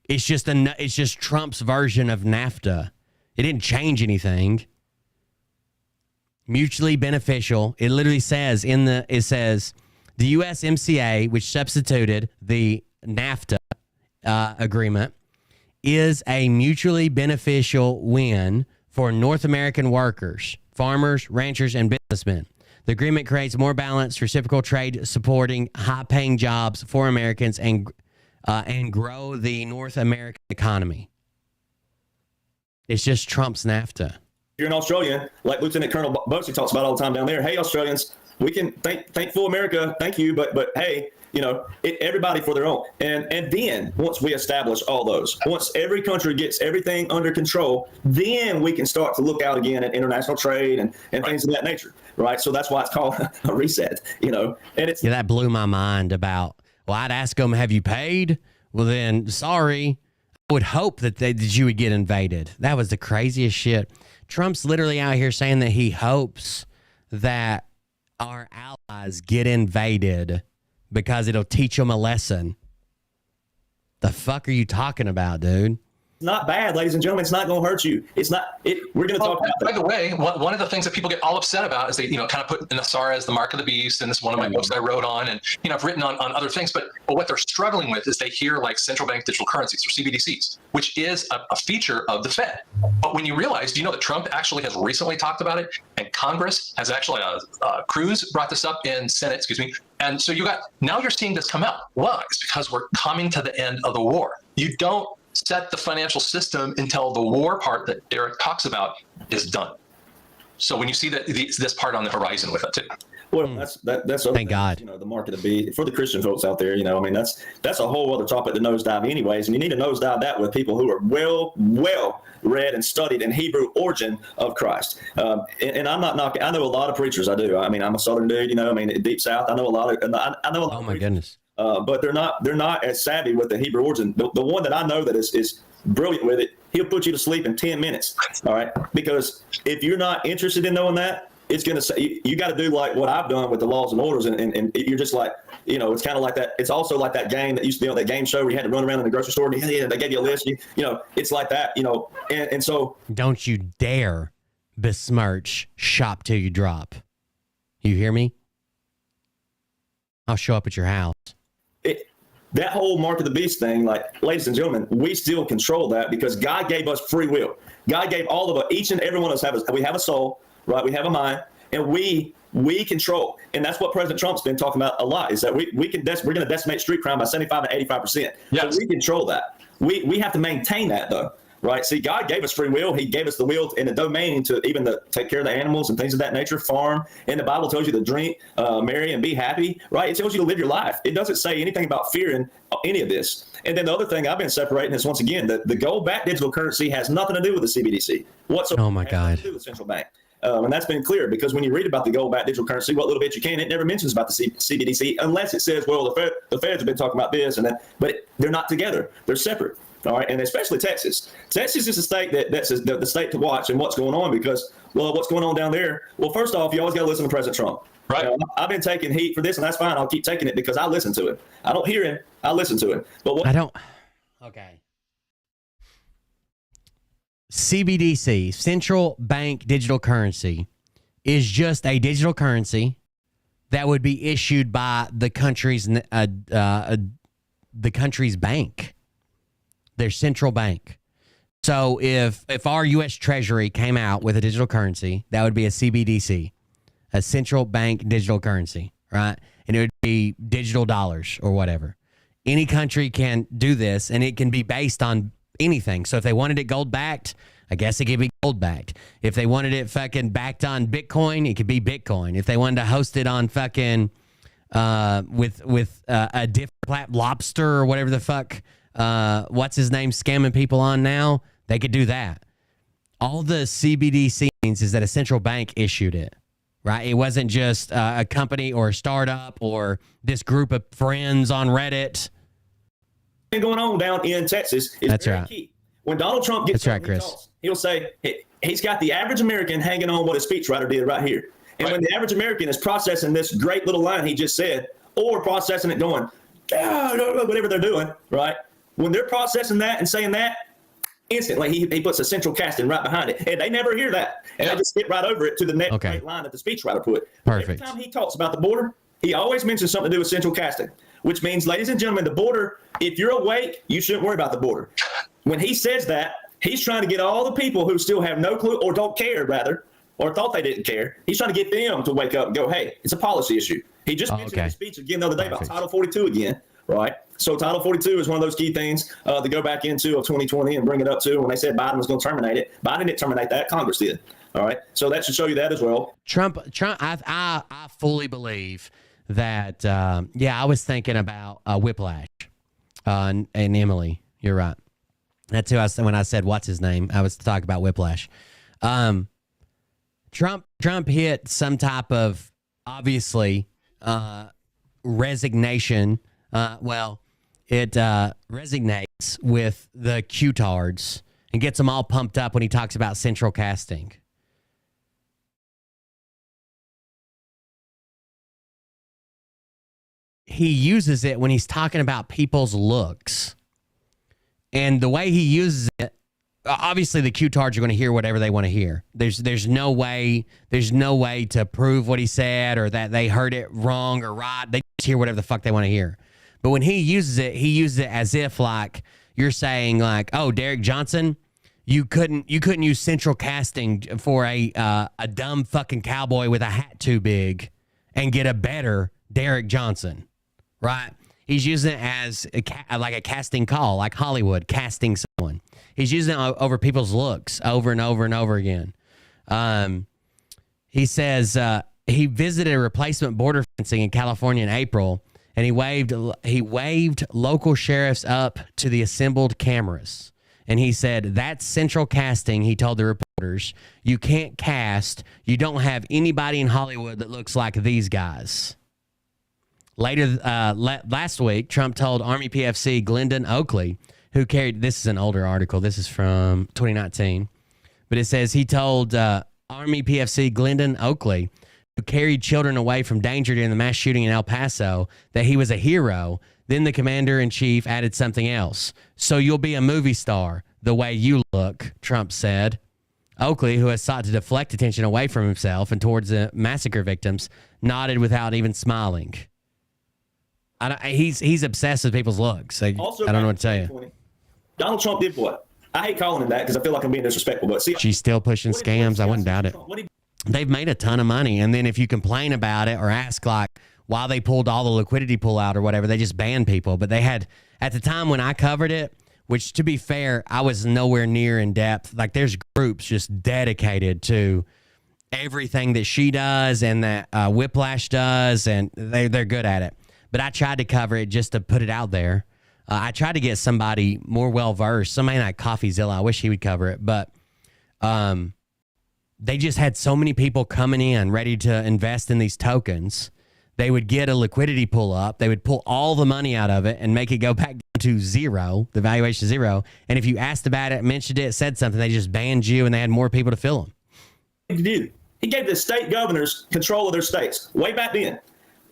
It's just Trump's version of NAFTA. It didn't change anything. Mutually beneficial. It literally says the USMCA, which substituted the NAFTA agreement, is a mutually beneficial win for North American workers, farmers, ranchers, and businessmen. The agreement creates more balanced reciprocal trade, supporting high-paying jobs for Americans and grow the North American economy. It's just Trump's NAFTA. You're an Australian, like Lieutenant Colonel Bosey talks about all the time down there. Hey, Australians, we can thankful America, thank you, but hey, everybody for their own. And then once we establish all those, once every country gets everything under control, then we can start to look out again at international trade and things of that nature, right? So that's why it's called a reset, and it's... Yeah, that blew my mind about, well, I'd ask them, have you paid? Well, then, sorry. I would hope that you would get invaded. That was the craziest shit. Trump's literally out here saying that he hopes that our allies get invaded because it'll teach them a lesson. The fuck are you talking about, dude? Not bad, ladies and gentlemen. It's not going to hurt you. It's not. We're going to talk about that. By the way, one of the things that people get all upset about is they, kind of put Nasara as the mark of the beast, and this is one of my books that I wrote on, and I've written on other things. But what they're struggling with is they hear like central bank digital currencies or CBDCs, which is a feature of the Fed. But when you realize, do you know that Trump actually has recently talked about it, and Congress has actually Cruz brought this up in Senate, excuse me. And so now you're seeing this come out. Why? It's because we're coming to the end of the war. You don't set the financial system until the war part that Derek talks about is done. So when you see that this part on the horizon with it too. Well, that's Thank God. The mark of the beast for the Christian folks out there. That's a whole other topic to nosedive, anyways. And you need to nosedive that with people who are well read and studied in Hebrew origin of Christ. And I'm not knocking. I know a lot of preachers. I do. I'm a Southern dude. Deep South. I know a lot of. I know a lot. Oh my goodness. But they're not as savvy with the Hebrew origin. The one that I know that is brilliant with it, he'll put you to sleep in 10 minutes. All right, because if you're not interested in knowing that, it's going to say you got to do like what I've done with the laws and orders, and you're just like, it's kind of like that. It's also like that game that used to be on that game show where you had to run around in the grocery store and they gave you a list. It's like that. And so don't you dare besmirch shop till you drop. You hear me? I'll show up at your house. That whole mark of the beast thing, like, ladies and gentlemen, we still control that because God gave us free will. God gave all of us, each and every one of us we have a soul, right? We have a mind, and we control. And that's what President Trump's been talking about a lot, is that we're going to decimate street crime by 75 and 85%. Yes. So we control that. We have to maintain that, though. Right. See, God gave us free will. He gave us the will and the domain to even take care of the animals and things of that nature, farm. And the Bible tells you to drink, marry, and be happy. Right. It tells you to live your life. It doesn't say anything about fearing any of this. And then the other thing I've been separating is, once again, the gold-backed digital currency has nothing to do with the CBDC whatsoever. Oh, my God. It has nothing to do with central bank. And that's been clear, because when you read about the gold-backed digital currency, what little bit you can, it never mentions about the CBDC unless it says, well, the feds have been talking about this and that. But they're not together. They're separate. All right, and especially Texas. Texas is a state that's the state to watch and what's going on, because, well, what's going on down there? Well, first off, you always got to listen to President Trump. Right. I've been taking heat for this, and that's fine. I'll keep taking it because I listen to him. I don't hear him. I listen to him. But I don't. Okay. CBDC, central bank digital currency, is just a digital currency that would be issued by the country's bank. Their central bank. So if our U.S. Treasury came out with a digital currency, that would be a CBDC, a central bank digital currency, right? And it would be digital dollars or whatever. Any country can do this, and it can be based on anything. So if they wanted it gold backed, I guess it could be gold backed. If they wanted it fucking backed on Bitcoin, it could be Bitcoin. If they wanted to host it on fucking with a different lobster or whatever the fuck. What's his name scamming people on now, they could do that. All the CBDC means is that a central bank issued it, right? It wasn't just a company or a startup or this group of friends on Reddit. Going on down in Texas is That's very right. key. When Donald Trump gets That's right, Chris. he'll say he's got the average American hanging on what a speechwriter did right here. And when the average American is processing this great little line he just said, or processing it going, whatever they're doing, right? When they're processing that and saying that, instantly he puts a central casting right behind it. And they never hear that. And they just skip right over it to the next great line that the speechwriter put. Perfect. Every time he talks about the border, he always mentions something to do with central casting, which means, ladies and gentlemen, the border, if you're awake, you shouldn't worry about the border. When he says that, he's trying to get all the people who still have no clue or don't care, rather, or thought they didn't care. He's trying to get them to wake up and go, hey, it's a policy issue. He just mentioned in his speech again the other day about Title 42 again, right? So Title 42 is one of those key things to go back into of 2020 and bring it up to when they said Biden was going to terminate it. Biden didn't terminate that. Congress did. All right. So that should show you that as well. Trump. I fully believe that. I was thinking about Whiplash and Emily. You're right. That's who I said when I said what's his name. I was talking about Whiplash. Trump hit some type of obviously resignation. It resonates with the Q-tards and gets them all pumped up when he talks about central casting. He uses it when he's talking about people's looks. And the way he uses it, obviously the Q-tards are going to hear whatever they want to hear. There's no way to prove what he said or that they heard it wrong or right. They just hear whatever the fuck they want to hear. But when he uses it as if like you're saying like, oh, Derek Johnson, you couldn't use central casting for a dumb fucking cowboy with a hat too big and get a better Derek Johnson, right? He's using it as like a casting call, like Hollywood casting someone. He's using it over people's looks over and over and over again. He says he visited a replacement border fencing in California in April, and he waved local sheriffs up to the assembled cameras. And he said, that's central casting, he told the reporters. You can't cast. You don't have anybody in Hollywood that looks like these guys. Later, last week, Trump told Army PFC Glendon Oakley, who carried, this is an older article, this is from 2019, but it says he told Army PFC Glendon Oakley, who carried children away from danger during the mass shooting in El Paso, that he was a hero. Then the commander-in-chief added something else. So you'll be a movie star the way you look, Trump said. Oakley, who has sought to deflect attention away from himself and towards the massacre victims, nodded without even smiling. He's obsessed with people's looks. I don't know what to tell you. Donald Trump did what? I hate calling him that because I feel like I'm being disrespectful. But see, she's still pushing scams. I wouldn't doubt it. They've made a ton of money, and then if you complain about it or ask like why they pulled all the liquidity pull out or whatever, they just banned people. But they had at the time when I covered it, which to be fair, I was nowhere near in depth. Like there's groups just dedicated to everything that she does and that Whiplash does, and they're good at it. But I tried to cover it just to put it out there. I tried to get somebody more well-versed, somebody like CoffeeZilla. I wish he would cover it. But they just had so many people coming in ready to invest in these tokens. They would get a liquidity pull up. They would pull all the money out of it and make it go back down to zero, the valuation zero. And if you asked about it, mentioned it, said something, they just banned you and they had more people to fill them. He did. He gave the state governors control of their states way back then.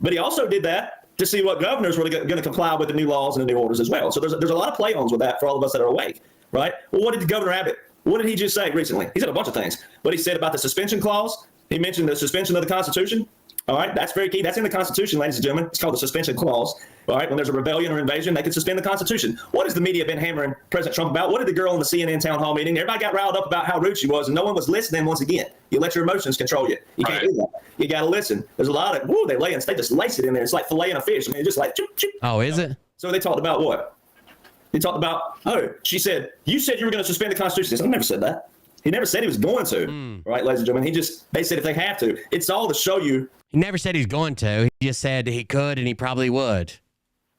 But he also did that to see what governors were going to comply with the new laws and the new orders as well. So there's a lot of play-ons with that for all of us that are awake, right? Well, what did Governor Abbott, what did he just say recently? He said a bunch of things, but he said about the suspension clause. He mentioned the suspension of the Constitution. All right, that's very key. That's in the Constitution, ladies and gentlemen. It's called the suspension clause. All right, when there's a rebellion or invasion, they can suspend the Constitution. What has the media been hammering President Trump about? What did the girl in the CNN town hall meeting? Everybody got riled up about how rude she was, and no one was listening once again. You let your emotions control you. You can't do that. You got to listen. There's a lot of, they just lace it in there. It's like filleting a fish. I mean, just like, choop, choop. Oh, is it? So they talked about what? They talked about, she said, you said you were going to suspend the Constitution. I said, I never said that. He never said he was going to, right, ladies and gentlemen? They said if they have to. It's all to show you. He never said he's going to. He just said he could and he probably would.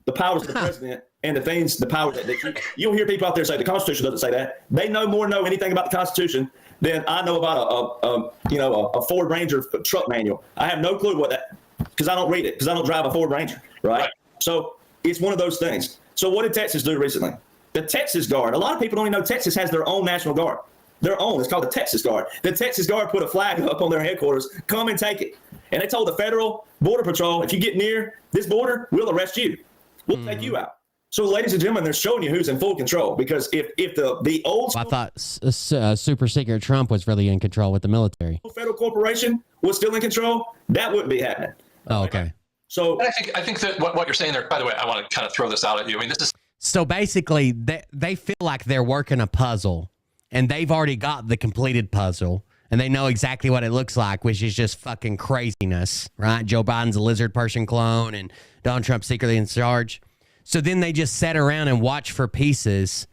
The powers of the president and the power that you'll hear people out there say the Constitution doesn't say that. They know anything about the Constitution than I know about a Ford Ranger truck manual. I have no clue what that, because I don't read it, because I don't drive a Ford Ranger, right? So it's one of those things. So what did Texas do recently? The Texas Guard. A lot of people don't even know Texas has their own National Guard. Their own. It's called the Texas Guard. The Texas Guard put a flag up on their headquarters. Come and take it. And they told the Federal Border Patrol, if you get near this border, we'll arrest you. We'll take you out. So, ladies and gentlemen, they're showing you who's in full control. Because if the old I thought super secret Trump was really in control with the military. Federal corporation was still in control, that wouldn't be happening. Oh, okay. So I think that what you're saying there. By the way, I want to kind of throw this out at you. I mean, this is so basically they feel like they're working a puzzle. And they've already got the completed puzzle, and they know exactly what it looks like, which is just fucking craziness, right? Joe Biden's a lizard person clone, and Donald Trump's secretly in charge. So then they just sit around and watch for pieces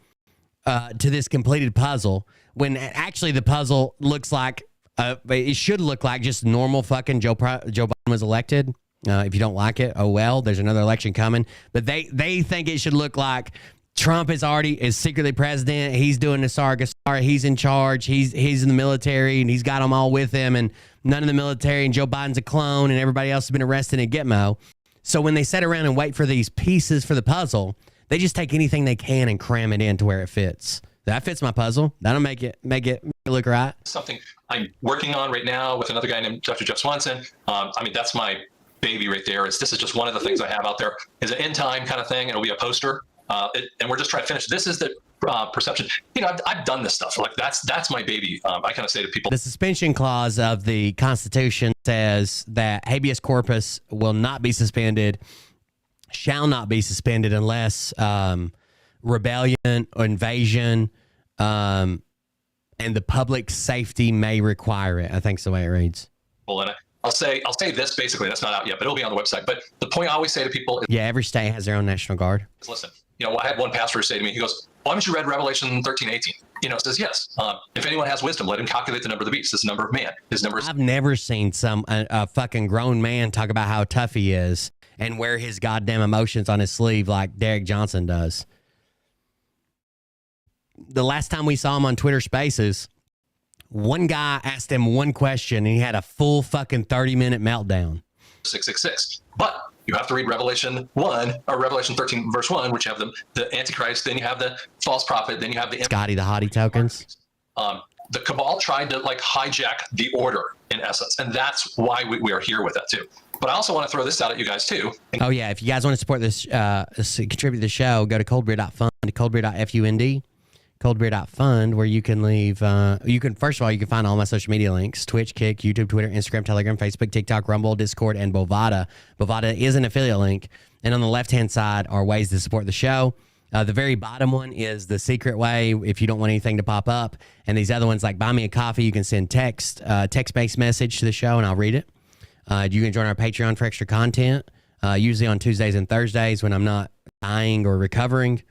to this completed puzzle, when actually the puzzle looks like, it should look like just normal fucking Joe Biden was elected. If you don't like it, oh well, there's another election coming. But they think it should look like Trump is secretly president. He's doing the Sargasar. He's in charge. He's in the military, and he's got them all with him. And none of the military. And Joe Biden's a clone, and everybody else has been arrested at Gitmo. So when they sit around and wait for these pieces for the puzzle, they just take anything they can and cram it in to where it fits. That fits my puzzle. That'll make it look right. Something I'm working on right now with another guy named Dr. Jeff Swanson. I mean, that's my baby right there. This is just one of the things I have out there. Is an end time kind of thing. It'll be a poster. And we're just trying to finish. This is perception. I've done this stuff. Like that's my baby. I kind of say to people, the suspension clause of the Constitution says that habeas corpus will not be suspended, shall not be suspended unless rebellion or invasion and the public safety may require it. I think it's the way it reads. well, and I'll say this basically. That's not out yet, but it'll be on the website. But the point I always say to people is, Yeah, every state has their own National Guard. listen, I had one pastor say to me, he goes, why haven't you read Revelation 13:18? It says, yes. If anyone has wisdom, let him calculate the number of the beast. This is the number of man. His number is. I've never seen a fucking grown man talk about how tough he is and wear his goddamn emotions on his sleeve like Derek Johnson does. The last time we saw him on Twitter Spaces, one guy asked him one question and he had a full fucking 30-minute meltdown. 666. But you have to read Revelation 1 or Revelation 13 verse 1, which have the Antichrist, then you have the false prophet, then you have the Scotty the Hottie tokens. The cabal tried to hijack the order in essence, and that's why we are here with that too. But I also want to throw this out at you guys too. Oh yeah, if you guys want to support this, contribute to the show, go to coldbeer.fund, coldbeer.fund, coldbeer.fund, where you can leave. First of all, you can find all my social media links: Twitch, Kick, YouTube, Twitter, Instagram, Telegram, Facebook, TikTok, Rumble, Discord, and Bovada. Bovada is an affiliate link, and on the left-hand side are ways to support the show. The very bottom one is the secret way if you don't want anything to pop up, and these other ones like buy me a coffee, you can send text-based message to the show, and I'll read it. You can join our Patreon for extra content, usually on Tuesdays and Thursdays when I'm not dying or recovering.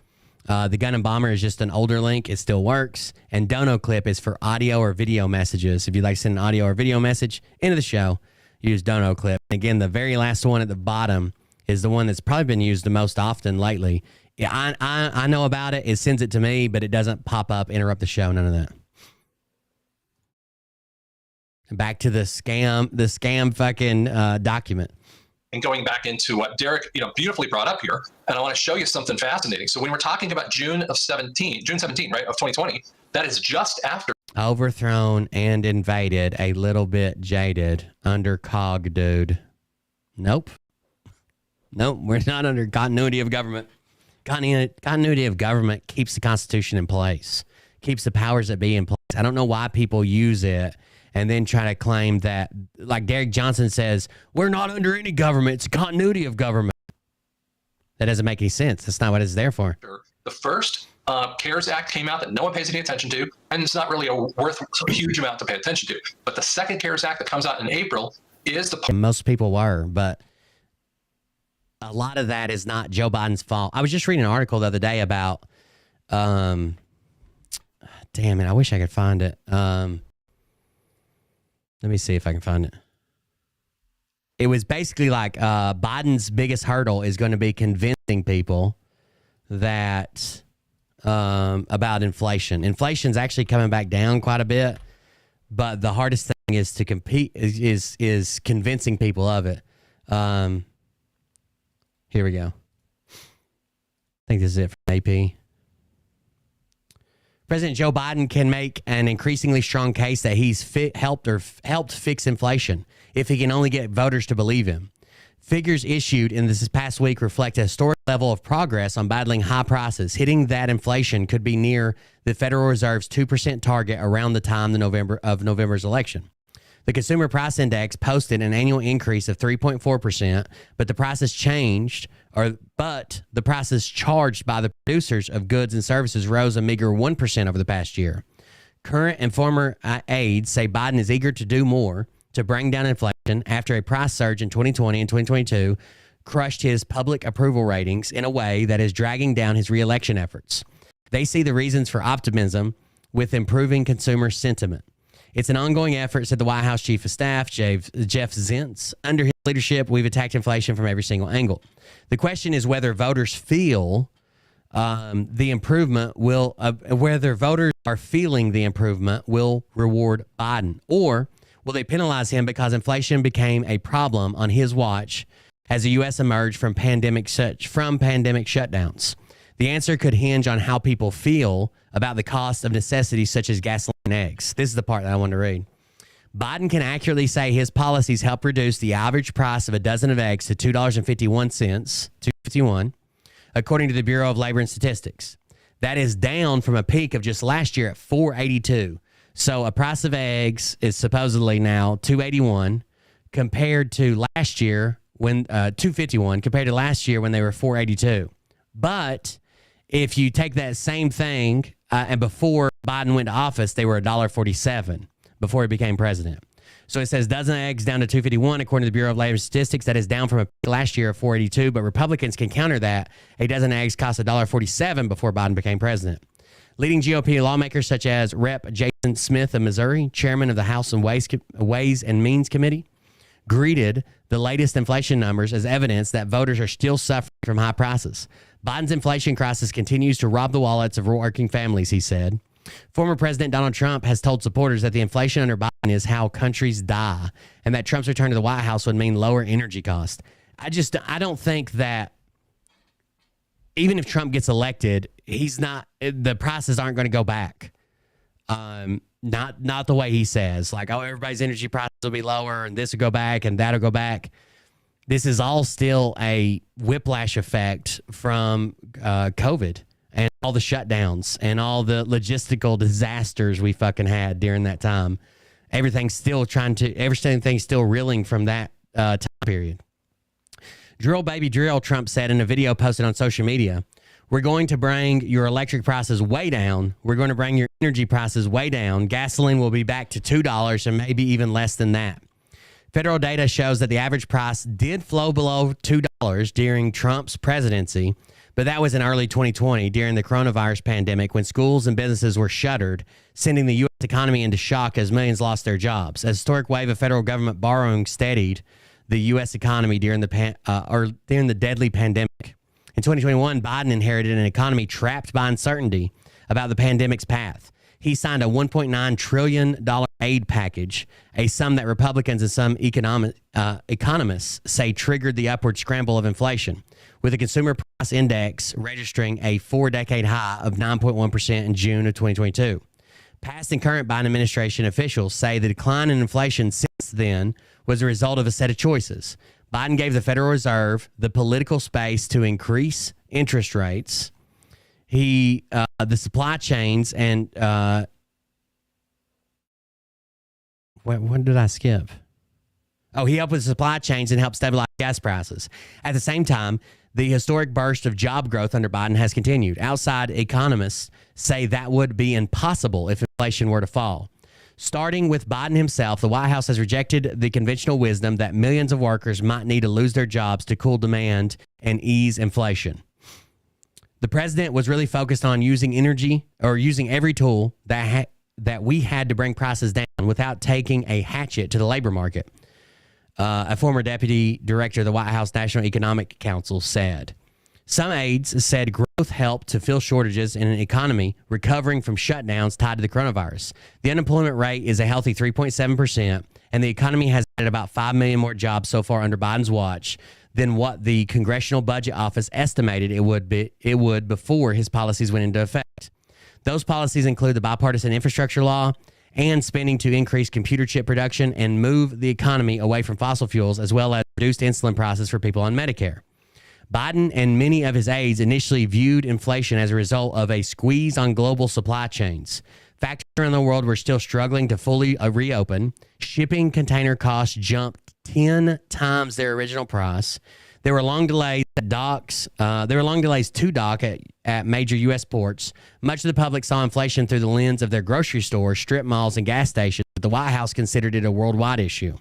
The Gun and Bomber is just an older link. It still works. And Dono Clip is for audio or video messages. If you'd like to send an audio or video message into the show, use Dono Clip. And again, the very last one at the bottom is the one that's probably been used the most often lately. Yeah, I know about it. It sends it to me, but it doesn't pop up, interrupt the show, none of that. Back to the scam fucking document. And going back into what Derek, beautifully brought up here, and I want to show you something fascinating. So when we're talking about June 17, right, of 2020, that is just after. Overthrown and invaded, a little bit jaded, under COG, dude. Nope, we're not under continuity of government. Continuity of government keeps the Constitution in place, keeps the powers that be in place. I don't know why people use it and then try to claim that, like Derek Johnson says, we're not under any government. It's continuity of government. That doesn't make any sense. That's not what it's there for. The first CARES Act came out that no one pays any attention to, and it's not really worth a huge amount to pay attention to. But the second CARES Act that comes out in April is the... And most people were, but a lot of that is not Joe Biden's fault. I was just reading an article the other day about, damn it, I wish I could find it. Let me see if I can find it. It was basically like Biden's biggest hurdle is going to be convincing people that about inflation. Inflation's actually coming back down quite a bit, but the hardest thing is to compete is convincing people of it. Here we go. I think this is it from AP. President Joe Biden can make an increasingly strong case that he's helped fix inflation if he can only get voters to believe him. Figures issued in this past week reflect a historic level of progress on battling high prices. Hitting that inflation could be near the Federal Reserve's 2% target around the time of November's election. The Consumer Price Index posted an annual increase of 3.4%, but the prices charged by the producers of goods and services rose a meager 1% over the past year. Current and former aides say Biden is eager to do more to bring down inflation after a price surge in 2020 and 2022 crushed his public approval ratings in a way that is dragging down his reelection efforts. They see the reasons for optimism with improving consumer sentiment. It's an ongoing effort, said the White House Chief of Staff, Jeff Zients. Under his leadership, we've attacked inflation from every single angle. The question is whether voters feel the improvement will, whether voters are feeling the improvement will reward Biden, or will they penalize him because inflation became a problem on his watch as the U.S. emerged from pandemic shutdowns. The answer could hinge on how people feel about the cost of necessities such as gasoline and eggs. This is the part that I want to read. Biden can accurately say his policies help reduce the average price of a dozen of eggs to $2.51, $2.51, according to the Bureau of Labor and Statistics. That is down from a peak of just last year at $4.82. So a price of eggs is supposedly now $2.81 compared to last year when $2.51 compared to last year when they were $4.82. But if you take that same thing and before Biden went to office, they were $1.47 before he became president. So it says dozen eggs down to $2.51 according to the Bureau of Labor Statistics. That is down from a peak last year of $4.82. But Republicans can counter that. A dozen eggs cost $1.47 before Biden became president. Leading GOP lawmakers such as Rep. Jason Smith of Missouri, chairman of the House and Ways and Means Committee, greeted the latest inflation numbers as evidence that voters are still suffering from high prices. Biden's inflation crisis continues to rob the wallets of working families, he said. Former President Donald Trump has told supporters that the inflation under Biden is how countries die and that Trump's return to the White House would mean lower energy costs. I don't think that even if Trump gets elected, the prices aren't going to go back. Not the way he says, like, oh, everybody's energy prices will be lower and this will go back and that'll go back. This is all still a whiplash effect from COVID and all the shutdowns and all the logistical disasters we fucking had during that time. Everything's still reeling from that time period. Drill baby drill, Trump said in a video posted on social media. We're going to bring your electric prices way down. We're going to bring your energy prices way down. Gasoline will be back to $2 and maybe even less than that. Federal data shows that the average price did flow below $2 during Trump's presidency, but that was in early 2020 during the coronavirus pandemic when schools and businesses were shuttered, sending the U.S. economy into shock as millions lost their jobs. A historic wave of federal government borrowing steadied the U.S. economy during the deadly pandemic. In 2021, Biden inherited an economy trapped by uncertainty about the pandemic's path. He signed a $1.9 trillion aid package, a sum that Republicans and some economists say triggered the upward scramble of inflation, with the consumer price index registering a 4-decade high of 9.1% in June of 2022. Past and current Biden administration officials say the decline in inflation since then was a result of a set of choices. Biden gave the Federal Reserve the political space to increase interest rates. The supply chains and what did I skip? Oh, he helped with supply chains and helped stabilize gas prices. At the same time, the historic burst of job growth under Biden has continued. Outside economists say that would be impossible if inflation were to fall. Starting with Biden himself, the White House has rejected the conventional wisdom that millions of workers might need to lose their jobs to cool demand and ease inflation. The president was really focused on using every tool that we had to bring prices down without taking a hatchet to the labor market. A former deputy director of the White House National Economic Council said. Some aides said growth helped to fill shortages in an economy recovering from shutdowns tied to the coronavirus. The unemployment rate is a healthy 3.7%, and the economy has added about 5 million more jobs so far under Biden's watch than what the Congressional Budget Office estimated it would before his policies went into effect. Those policies include the bipartisan infrastructure law and spending to increase computer chip production and move the economy away from fossil fuels, as well as reduced insulin prices for people on Medicare. Biden and many of his aides initially viewed inflation as a result of a squeeze on global supply chains. Factories around the world were still struggling to fully reopen. Shipping container costs jumped 10 times their original price. There were long delays at docks. There were long delays to dock at major U.S. ports. Much of the public saw inflation through the lens of their grocery stores, strip malls, and gas stations, but the White House considered it a worldwide issue.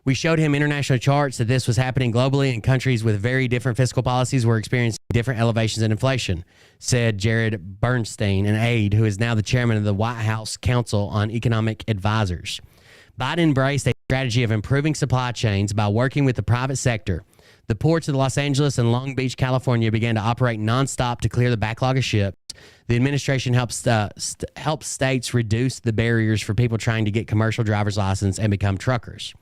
We showed him international charts that this was happening globally, and countries with very different fiscal policies were experiencing different elevations in inflation, said Jared Bernstein, an aide who is now the chairman of the White House Council on Economic Advisors. Biden embraced a strategy of improving supply chains by working with the private sector. The ports of Los Angeles and Long Beach, California began to operate nonstop to clear the backlog of ships. The administration helps states reduce the barriers for people trying to get commercial driver's license and become truckers.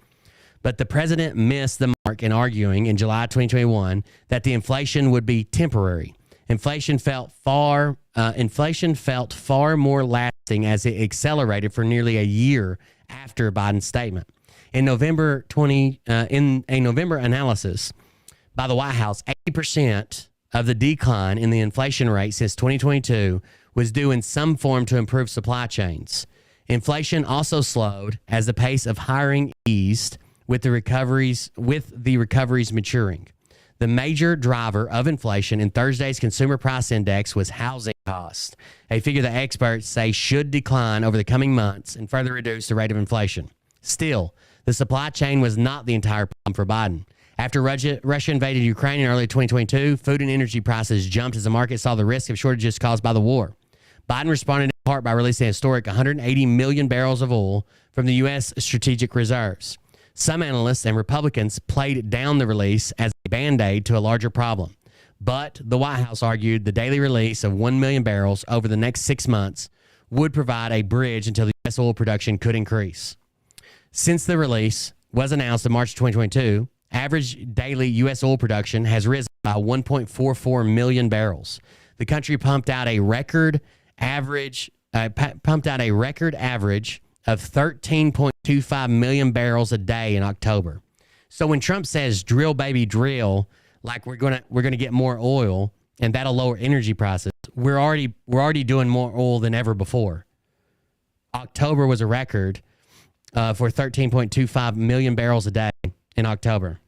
But the president missed the mark in arguing in July 2021 that the inflation would be temporary. Inflation felt far more lasting as it accelerated for nearly a year after Biden's statement. In a November analysis by the White House, 80% of the decline in the inflation rate since 2022 was due in some form to improved supply chains. Inflation also slowed as the pace of hiring eased with the recoveries maturing. The major driver of inflation in Thursday's consumer price index was housing cost, a figure that experts say should decline over the coming months and further reduce the rate of inflation. Still, the supply chain was not the entire problem for Biden. After Russia invaded Ukraine in early 2022, food and energy prices jumped as the market saw the risk of shortages caused by the war. Biden responded in part by releasing a historic 180 million barrels of oil from the U.S. strategic reserves. Some analysts and Republicans played down the release as a Band-Aid to a larger problem. But the White House argued the daily release of 1 million barrels over the next 6 months would provide a bridge until the U.S. oil production could increase. Since the release was announced in March 2022, average daily U.S. oil production has risen by 1.44 million barrels. The country pumped out a record average of 13.25 million barrels a day in October. So when Trump says drill baby drill, like we're gonna get more oil and that'll lower energy prices, we're already doing more oil than ever before. October was a record for 13.25 million barrels a day in October.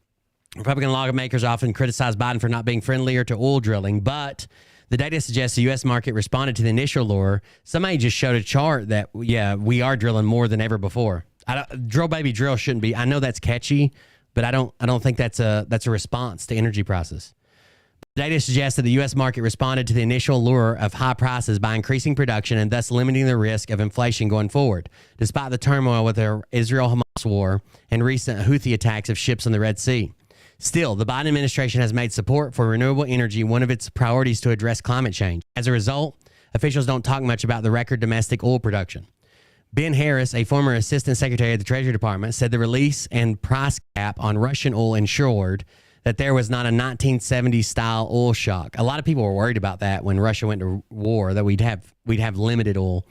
Republican lawmakers often criticize Biden for not being friendlier to oil drilling, but the data suggests the U.S. market responded to the initial lure. Somebody just showed a chart that, yeah, we are drilling more than ever before. Drill baby drill shouldn't be. I know that's catchy, but I don't think that's a response to energy prices. The data suggests that the U.S. market responded to the initial lure of high prices by increasing production and thus limiting the risk of inflation going forward, despite the turmoil with the Israel-Hamas war and recent Houthi attacks of ships in the Red Sea. Still, the Biden administration has made support for renewable energy one of its priorities to address climate change. As a result, officials don't talk much about the record domestic oil production. Ben Harris, a former assistant secretary of the Treasury Department, said the release and price cap on Russian oil ensured that there was not a 1970s-style oil shock. A lot of people were worried about that when Russia went to war, that we'd have limited oil.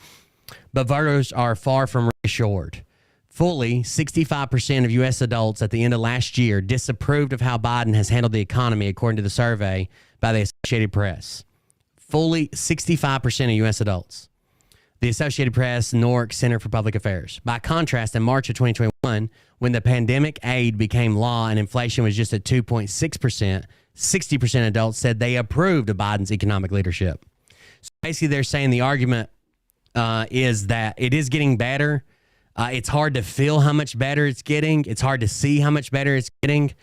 But voters are far from reassured. Fully 65% of U.S. adults at the end of last year disapproved of how Biden has handled the economy, according to the survey by the Associated Press. Fully 65% of U.S. adults. The Associated Press, Newark Center for Public Affairs. By contrast, in March of 2021, when the pandemic aid became law and inflation was just at 2.6%, 60% of adults said they approved of Biden's economic leadership. So basically, they're saying the argument is that it is getting better. It's hard to feel how much better it's getting. It's hard to see how much better it's getting.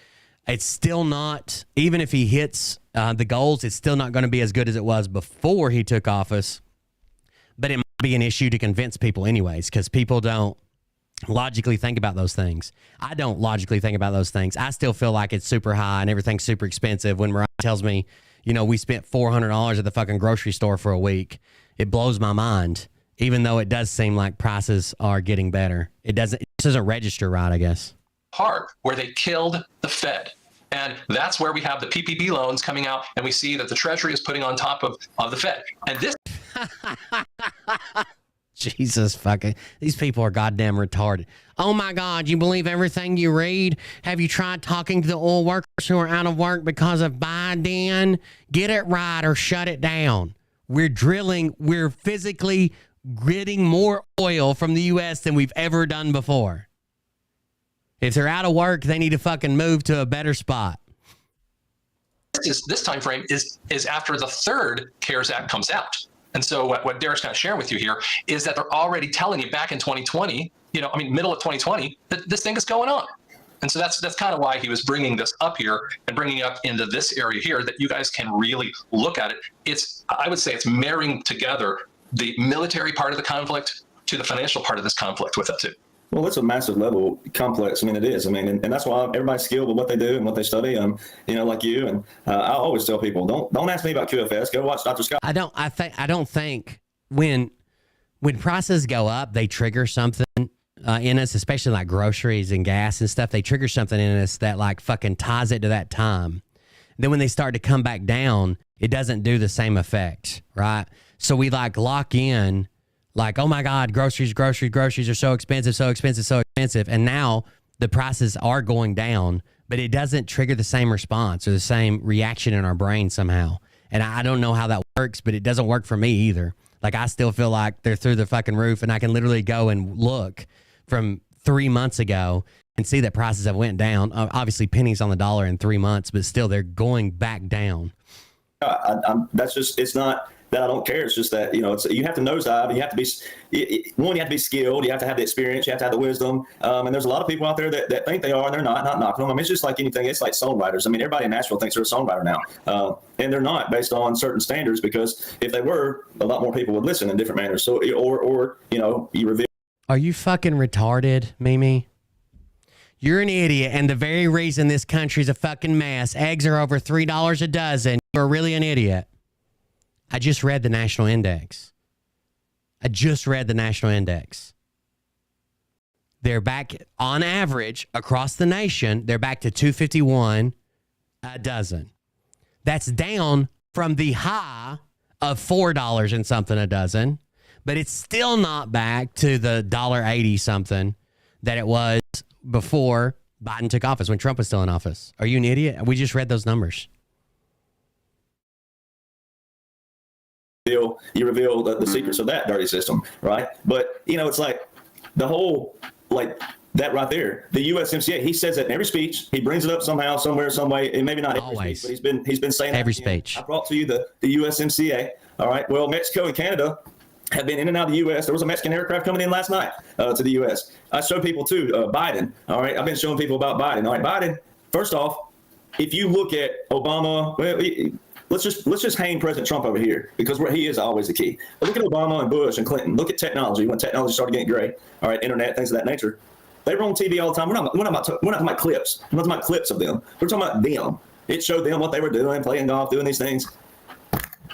It's still not, even if he hits the goals, it's still not going to be as good as it was before he took office. But it might be an issue to convince people anyways, because people don't logically think about those things. I don't logically think about those things. I still feel like it's super high and everything's super expensive when Mariah tells me, you know, we spent $400 at the fucking grocery store for a week. It blows my mind, even though it does seem like prices are getting better. It just doesn't register right, I guess. Part where they killed the Fed. And that's where we have the PPP loans coming out, and we see that the Treasury is putting on top of the Fed. And this Jesus fucking, these people are goddamn retarded. Oh my God, you believe everything you read? Have you tried talking to the oil workers who are out of work because of Biden? Get it right or shut it down. We're physically getting more oil from the U.S. than we've ever done before. If they're out of work, they need to fucking move to a better spot. This time frame is after the third CARES Act comes out. And so what Derek's kind of sharing with you here is that they're already telling you back in 2020, middle of 2020, that this thing is going on. And so that's kind of why he was bringing this up here and bringing it up into this area here, that you guys can really look at it. I would say it's marrying together the military part of the conflict to the financial part of this conflict with it too. Well, it's a massive level complex. It is. And that's why everybody's skilled with what they do and what they study. Like you. And I always tell people, don't ask me about QFS. Go watch Dr. Scott. I don't think when prices go up, they trigger something in us, especially like groceries and gas and stuff. They trigger something in us that like fucking ties it to that time. Then when they start to come back down, it doesn't do the same effect, right? So we like lock in. Like, oh my God, groceries are so expensive. And now the prices are going down, but it doesn't trigger the same response or the same reaction in our brain somehow. And I don't know how that works, but it doesn't work for me either. Like, I still feel like they're through the fucking roof, and I can literally go and look from 3 months ago and see that prices have went down. Obviously, pennies on the dollar in 3 months, but still they're going back down. That's just, it's not that I don't care. It's just that, you know, you have to nosedive. You have to be, you have to be skilled. You have to have the experience. You have to have the wisdom. And there's a lot of people out there that think they are, and they're not knocking them. I mean, it's just like anything. It's like songwriters. I mean, everybody in Nashville thinks they're a songwriter now. And they're not, based on certain standards, because if they were, a lot more people would listen in different manners. So, or you know, you reveal. Are you fucking retarded, Mimi? You're an idiot, and the very reason this country's a fucking mess, eggs are over $3 a dozen. You're really an idiot. I just read the national index. They're back, on average, across the nation, they're back to $2.51 a dozen. That's down from the high of $4 and something a dozen, but it's still not back to the $1.80 something that it was before Biden took office, when Trump was still in office. Are you an idiot? We just read those numbers. You reveal the secrets of that dirty system, right? But, you know, it's like the whole, like that right there, the USMCA, he says that in every speech. He brings it up somehow, somewhere, some way, and maybe not every Always. speech, but he's been saying every that, speech. I brought to you the USMCA. All right. Well, Mexico and Canada have been in and out of the U.S. There was a Mexican aircraft coming in last night to the U.S. I show people too, Biden. All right. I've been showing people about Biden. All right. Biden, first off, if you look at Obama, well, let's just hang President Trump over here, because he is always the key. But look at Obama and Bush and Clinton. Look at technology. When technology started getting great, all right, internet, things of that nature. They were on TV all the time. We're not talking about clips. We're not talking about clips of them. We're talking about them. It showed them what they were doing, playing golf, doing these things.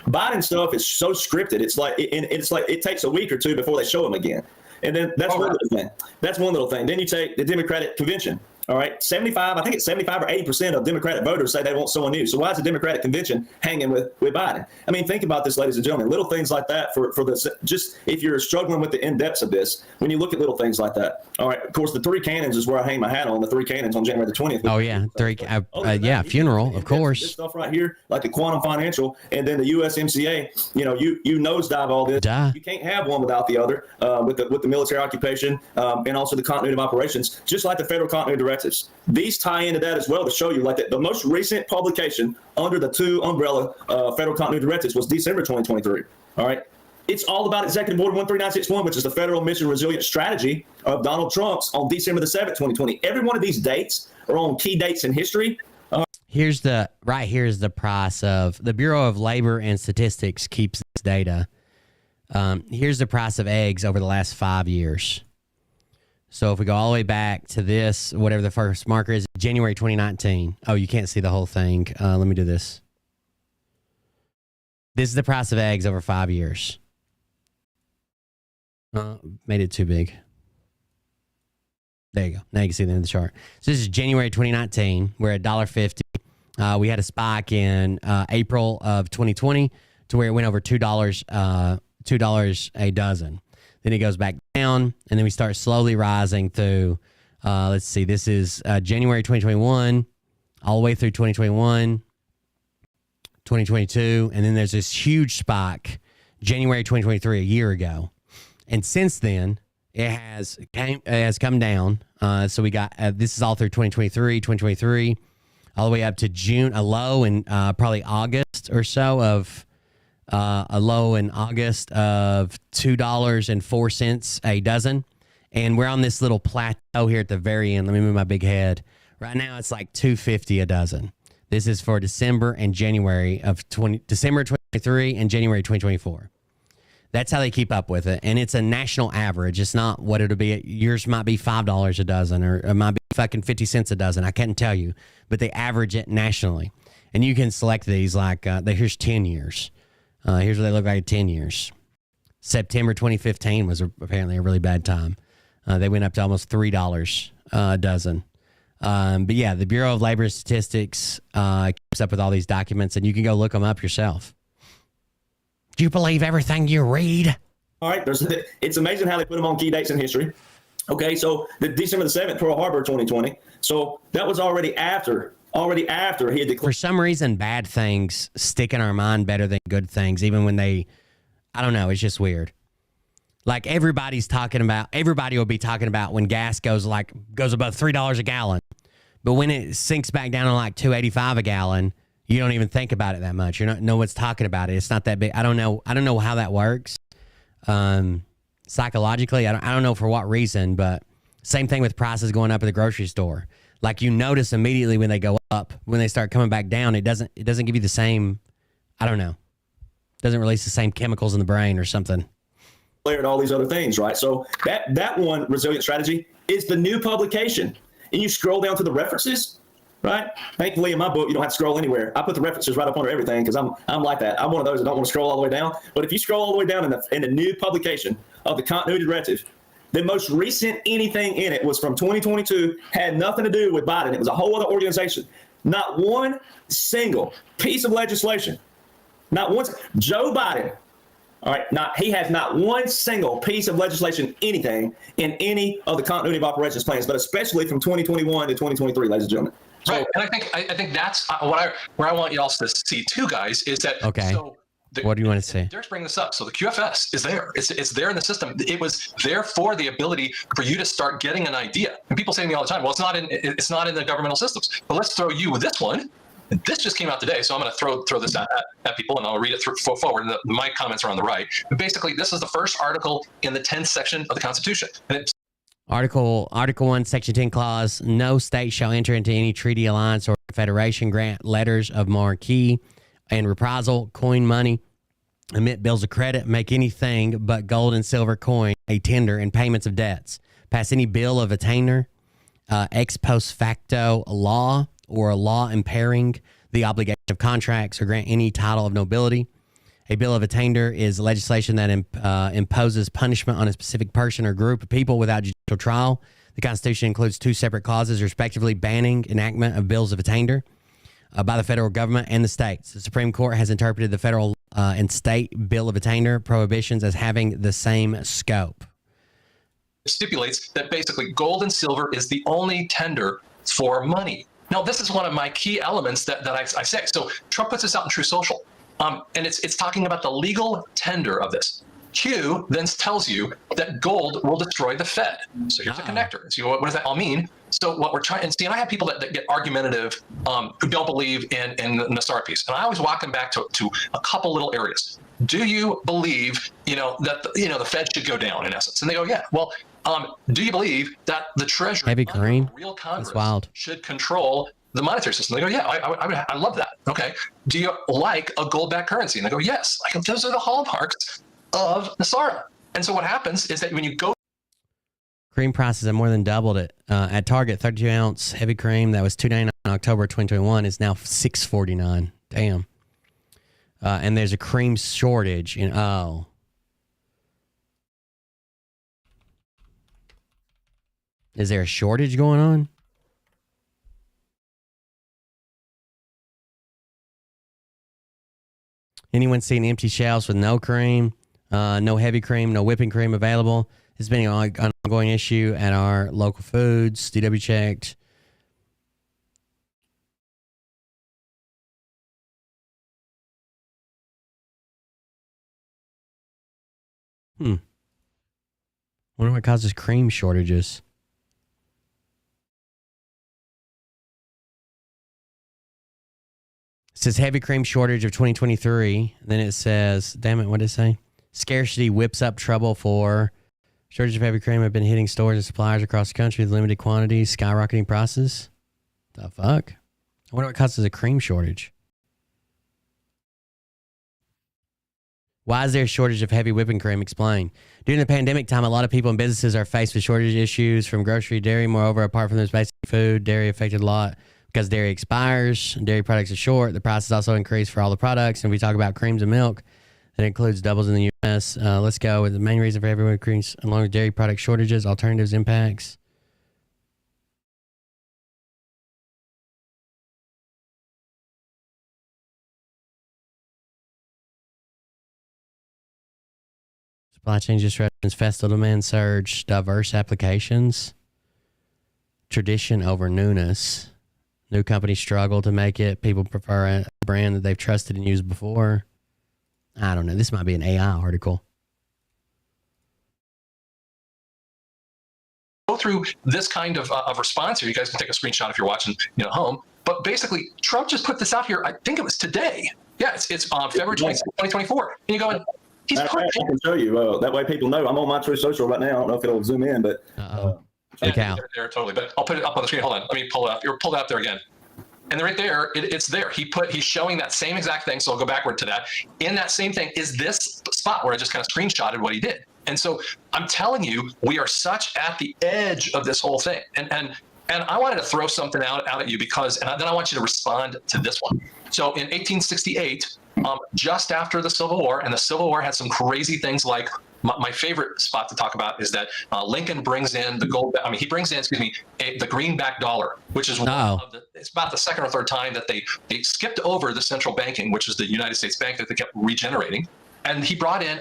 Biden stuff is so scripted. It's like it takes a week or two before they show them again. And then that's one little thing. That's one little thing. Then you take the Democratic convention. All right, 75 or 80% of Democratic voters say they want someone new. So why is the Democratic convention hanging with Biden? I mean, think about this, ladies and gentlemen. Little things like that for this. Just if you're struggling with the in-depths of this, when you look at little things like that. All right, of course, the three cannons is where I hang my hat on. The three cannons on January the 20th. Oh yeah, funeral, of course. This stuff right here, like the quantum financial, and then the USMCA. You know, you nosedive all this. Duh. You can't have one without the other. With the military occupation and also the continuity of operations, just like the federal continuity directives. These tie into that as well to show you, like the most recent publication under the two umbrella federal continuity directives was December 2023. All right. It's all about Executive Order 13961, which is the Federal Mission Resilience Strategy of Donald Trump's on December the 7th, 2020. Every one of these dates are on key dates in history. Here's the price of the Bureau of Labor and Statistics keeps this data. Here's the price of eggs over the last 5 years. So if we go all the way back to this, whatever the first marker is, January 2019. Oh, you can't see the whole thing. Let me do this. This is the price of eggs over 5 years. Made it too big. There you go. Now you can see the end of the chart. So this is January 2019. We're at $1.50. We had a spike in April of 2020 to where it went over $2 a dozen. Then it goes back down, and then we start slowly rising through, let's see, this is January 2021, all the way through 2021, 2022, and then there's this huge spike, January 2023, a year ago. And since then, it has come down. So we got, this is all through 2023, all the way up to June, a low in probably August or so of, a low in August of $2.04 a dozen. And we're on this little plateau here at the very end. Let me move my big head. Right now, it's like $2.50 a dozen. This is for December and January of December 2023 and January 2024. That's how they keep up with it. And it's a national average. It's not what it'll be. Yours might be $5 a dozen, or it might be fucking 50 cents a dozen. I couldn't tell you, but they average it nationally. And you can select these like, here's 10 years. Here's what they look like at 10 years. September 2015 was apparently a really bad time. They went up to almost $3 a dozen. But yeah, the Bureau of Labor and Statistics keeps up with all these documents, and you can go look them up yourself. Do you believe everything you read? All right. It's amazing how they put them on key dates in history. Okay, so the December the 7th, Pearl Harbor 2020. So that was already after he had declared. For some reason, bad things stick in our mind better than good things, even when they, I don't know, it's just weird. Like everybody will be talking about when gas goes above $3 a gallon. But when it sinks back down to like $2.85 a gallon, you don't even think about it that much. You don't know what's talking about it. It's not that big. I don't know how that works. Psychologically, I don't know for what reason, but same thing with prices going up at the grocery store. Like you notice immediately when they go up, when they start coming back down, it doesn't give you the same, I don't know. Doesn't release the same chemicals in the brain or something. And all these other things, right? So that one resilient strategy is the new publication. And you scroll down to the references, right? Thankfully, in my book, you don't have to scroll anywhere. I put the references right up under everything because I'm like that. I'm one of those that don't want to scroll all the way down. But if you scroll all the way down in the new publication of the continuity directive, the most recent anything in it was from 2022, had nothing to do with Biden. It was a whole other organization. Not one single piece of legislation. Not once. Joe Biden. All right. He has not one single piece of legislation, anything in any of the continuity of operations plans, but especially from 2021 to 2023, ladies and gentlemen. So, right, and I think that's where I want y'all to see too, guys, is that okay. So what do you want to say? Derek's bringing this up. So the QFS is there. It's there in the system. It was there for the ability for you to start getting an idea. And people say to me all the time, well, it's not in the governmental systems. But let's throw you with this one. And this just came out today, so I'm going to throw this at people, and I'll read it forward. And my comments are on the right. But basically, this is the first article in the 10th section of the Constitution. And it's Article 1, Section 10 clause, no state shall enter into any treaty, alliance, or federation, grant letters of marque and reprisal, coin money, emit bills of credit, make anything but gold and silver coin a tender in payments of debts, pass any bill of attainder, ex post facto law, or a law impairing the obligation of contracts, or grant any title of nobility. A bill of attainder is legislation that imposes punishment on a specific person or group of people without judicial trial. The Constitution includes two separate clauses, respectively, banning enactment of bills of attainder by the federal government and the states. The Supreme Court has interpreted the federal and state bill of attainder prohibitions as having the same scope. It stipulates that basically gold and silver is the only tender for money. Now, this is one of my key elements that I say. So Trump puts this out in True Social, and it's talking about the legal tender of this. Q then tells you that gold will destroy the Fed. So here's a connector. So what does that all mean? So what we're trying, and I have people that get argumentative who don't believe in the Nassar piece. And I always walk them back to a couple little areas. Do you believe, that the Fed should go down in essence? And they go, yeah. Well, do you believe that the Treasury, Heavy cream, real Congress, that's wild, should control the monetary system? They go, yeah, I love that. Okay. Do you like a gold-backed currency? And they go, yes. Those are the hallmarks of Nassara. And so what happens is that when you go, cream prices have more than doubled it. At Target, 32-ounce heavy cream that was $2.99 in October 2021 is now $6.49. Damn. And there's a cream shortage in Is there a shortage going on? Anyone seen empty shelves with no cream, no heavy cream, no whipping cream available? It's been an ongoing issue at our local foods. DW checked. Wonder what causes cream shortages. It says heavy cream shortage of 2023. Then it says, damn it, what did it say? Scarcity whips up trouble for shortage of heavy cream have been hitting stores and suppliers across the country with limited quantities, skyrocketing prices. The fuck? I wonder what causes a cream shortage. Why is there a shortage of heavy whipping cream? Explain. During the pandemic time, a lot of people and businesses are faced with shortage issues from grocery, dairy. Moreover, apart from this basic food, dairy affected a lot because dairy expires, dairy products are short. The prices also increase for all the products. And we talk about creams and milk. That includes doubles in the U.S. Let's go with the main reason for heavy whipping creams, along with dairy product shortages, alternatives, impacts. Supply chain disruptions, festival demand surge, diverse applications, tradition over newness. New companies struggle to make it. People prefer a brand that they've trusted and used before. I don't know. This might be an AI article. Go through this kind of response here. You guys can take a screenshot if you're watching, home. But basically, Trump just put this out here. I think it was today. Yeah, it's on February 20, 2024. And you go, he's I can show you. That way people know. I'm on my Truth Social right now. I don't know if it'll zoom in, but. Okay. There, totally. But I'll put it up on the screen. Hold on. Let me pull it up. You're pulled out there again. And right there, it's there. He's showing that same exact thing. So I'll go backward to that. In that same thing is this spot where I just kind of screenshotted what he did. And so I'm telling you, we are such at the edge of this whole thing. And I wanted to throw something out at you because, and then I want you to respond to this one. So in 1868, just after the Civil War, and the Civil War had some crazy things like, my favorite spot to talk about is that Lincoln brings in the gold. He brings in, the greenback dollar, which is it's about the second or third time that they skipped over the central banking, which is the United States Bank that they kept regenerating. And he brought in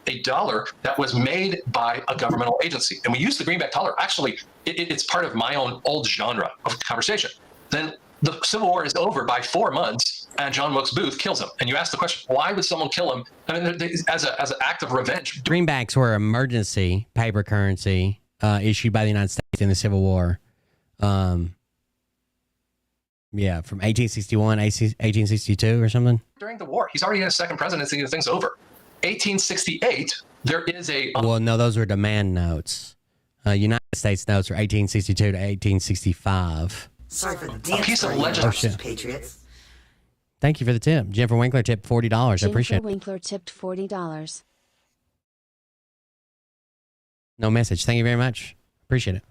a dollar that was made by a governmental agency. And we use the greenback dollar. Actually, it's part of my own old genre of conversation. Then the Civil War is over by 4 months, and John Wilkes Booth kills him. And you ask the question, why would someone kill him? I mean, as an act of revenge. Greenbacks were emergency paper currency issued by the United States in the Civil War. From 1861, 1862 or something. During the war, he's already in his second presidency, the thing's over. 1868, there is a... well, no, those were demand notes. United States notes were 1862 to 1865. Sorry for the dance. A piece of legislation. Patriots. Thank you for the tip. Jennifer Winkler tipped $40. I appreciate it. Jennifer Winkler tipped $40. No message. Thank you very much. Appreciate it.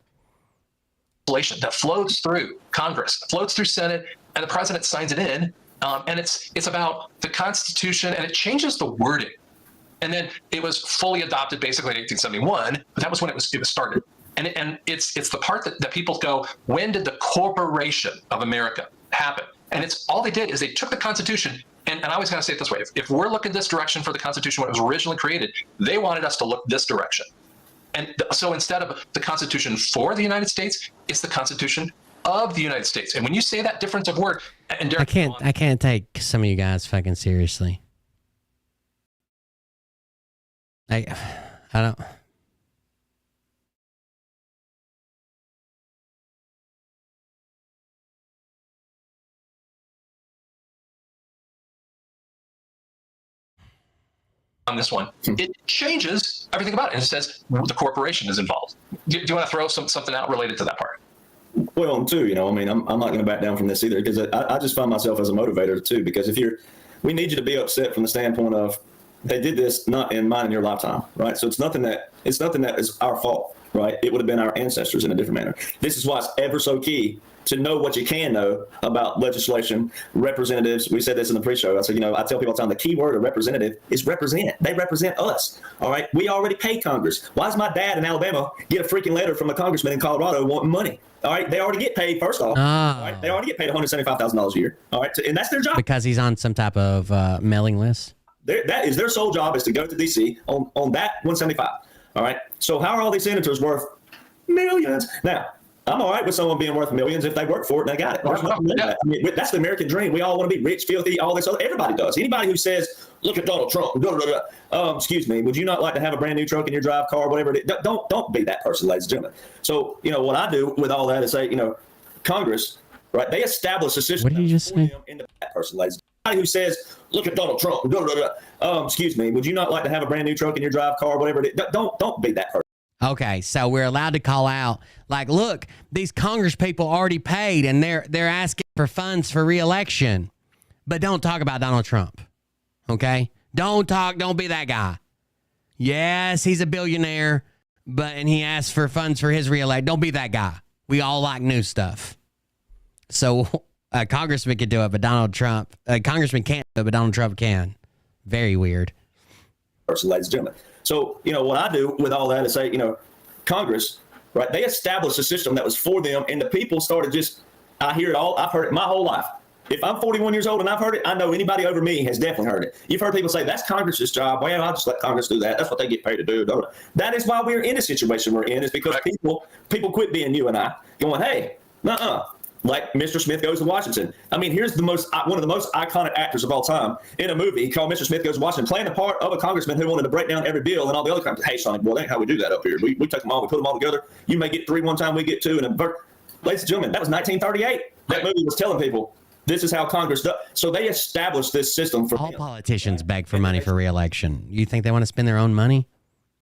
That floats through Congress, floats through Senate, and the president signs it in. And it's about the Constitution, and it changes the wording. And then it was fully adopted basically in 1871, but that was when it was started. And it's the part that people go, when did the corporation of America happen? And it's all they did is they took the Constitution, and I always kind of say it this way, if we're looking this direction for the Constitution when it was originally created, they wanted us to look this direction. And so instead of the Constitution for the United States, it's the Constitution of the United States. And when you say that difference of word, and Derek, I can't take some of you guys fucking seriously. I don't. On this one, it changes everything about it. And it says the corporation is involved. Do you want to throw something out related to that part? Well, too, I'm not going to back down from this either, because I just find myself as a motivator too, because we need you to be upset from the standpoint of they did this not in mine and your lifetime, right? So it's nothing that is our fault, right? It would have been our ancestors in a different manner. This is why it's ever so key to know what you can know about legislation, representatives. We said this in the pre-show. I said, I tell people all the time, the key word of representative is represent. They represent us. All right. We already pay Congress. Why does my dad in Alabama get a freaking letter from a congressman in Colorado wanting money? All right. They already get paid, first off. All right? They already get paid $175,000 a year. All right. And that's their job. Because he's on some type of mailing list. That is their sole job, is to go to D.C. on that 175. All right. So how are all these senators worth millions? Now, I'm all right with someone being worth millions if they work for it and they got it. There's nothing wrong with that. That's the American dream. We all want to be rich, filthy, all this other. Everybody does. Anybody who says, look at Donald Trump, excuse me, would you not like to have a brand new truck in your drive car, whatever it is? Don't be that person, ladies and gentlemen. So, what I do with all that is say, Congress, right, they establish a system. What did you just say? That person, ladies and gentlemen. Anybody who says, look at Donald Trump, excuse me, would you not like to have a brand new truck in your drive car, whatever it is? Don't be that person. Okay, so we're allowed to call out, like, look, these Congress people already paid, and they're asking for funds for re-election, but don't talk about Donald Trump, okay? Don't be that guy. Yes, he's a billionaire, and he asked for funds for his re-election. Don't be that guy. We all like new stuff. So a congressman can do it, but a congressman can't do it, but Donald Trump can. Very weird. Person, ladies and gentlemen. So, what I do with all that is say, Congress, right, they established a system that was for them, and the people started I hear it all. I've heard it my whole life. If I'm 41 years old and I've heard it, I know anybody over me has definitely heard it. You've heard people say, that's Congress's job. Well, I'll just let Congress do that. That's what they get paid to do. That is why we're in the situation we're in, is because people quit being you and I, going, hey, like Mr. Smith Goes to Washington. I mean, here's one of the most iconic actors of all time in a movie called Mr. Smith Goes to Washington, playing the part of a congressman who wanted to break down every bill and all the other kinds. Hey, Sonny, boy, that ain't how we do that up here. We take them all, we put them all together. You may get 3 one time, we get 2. Ladies and gentlemen, that was 1938. That movie was telling people, this is how Congress does. So they established this system for all politicians beg for money for re-election. You think they want to spend their own money?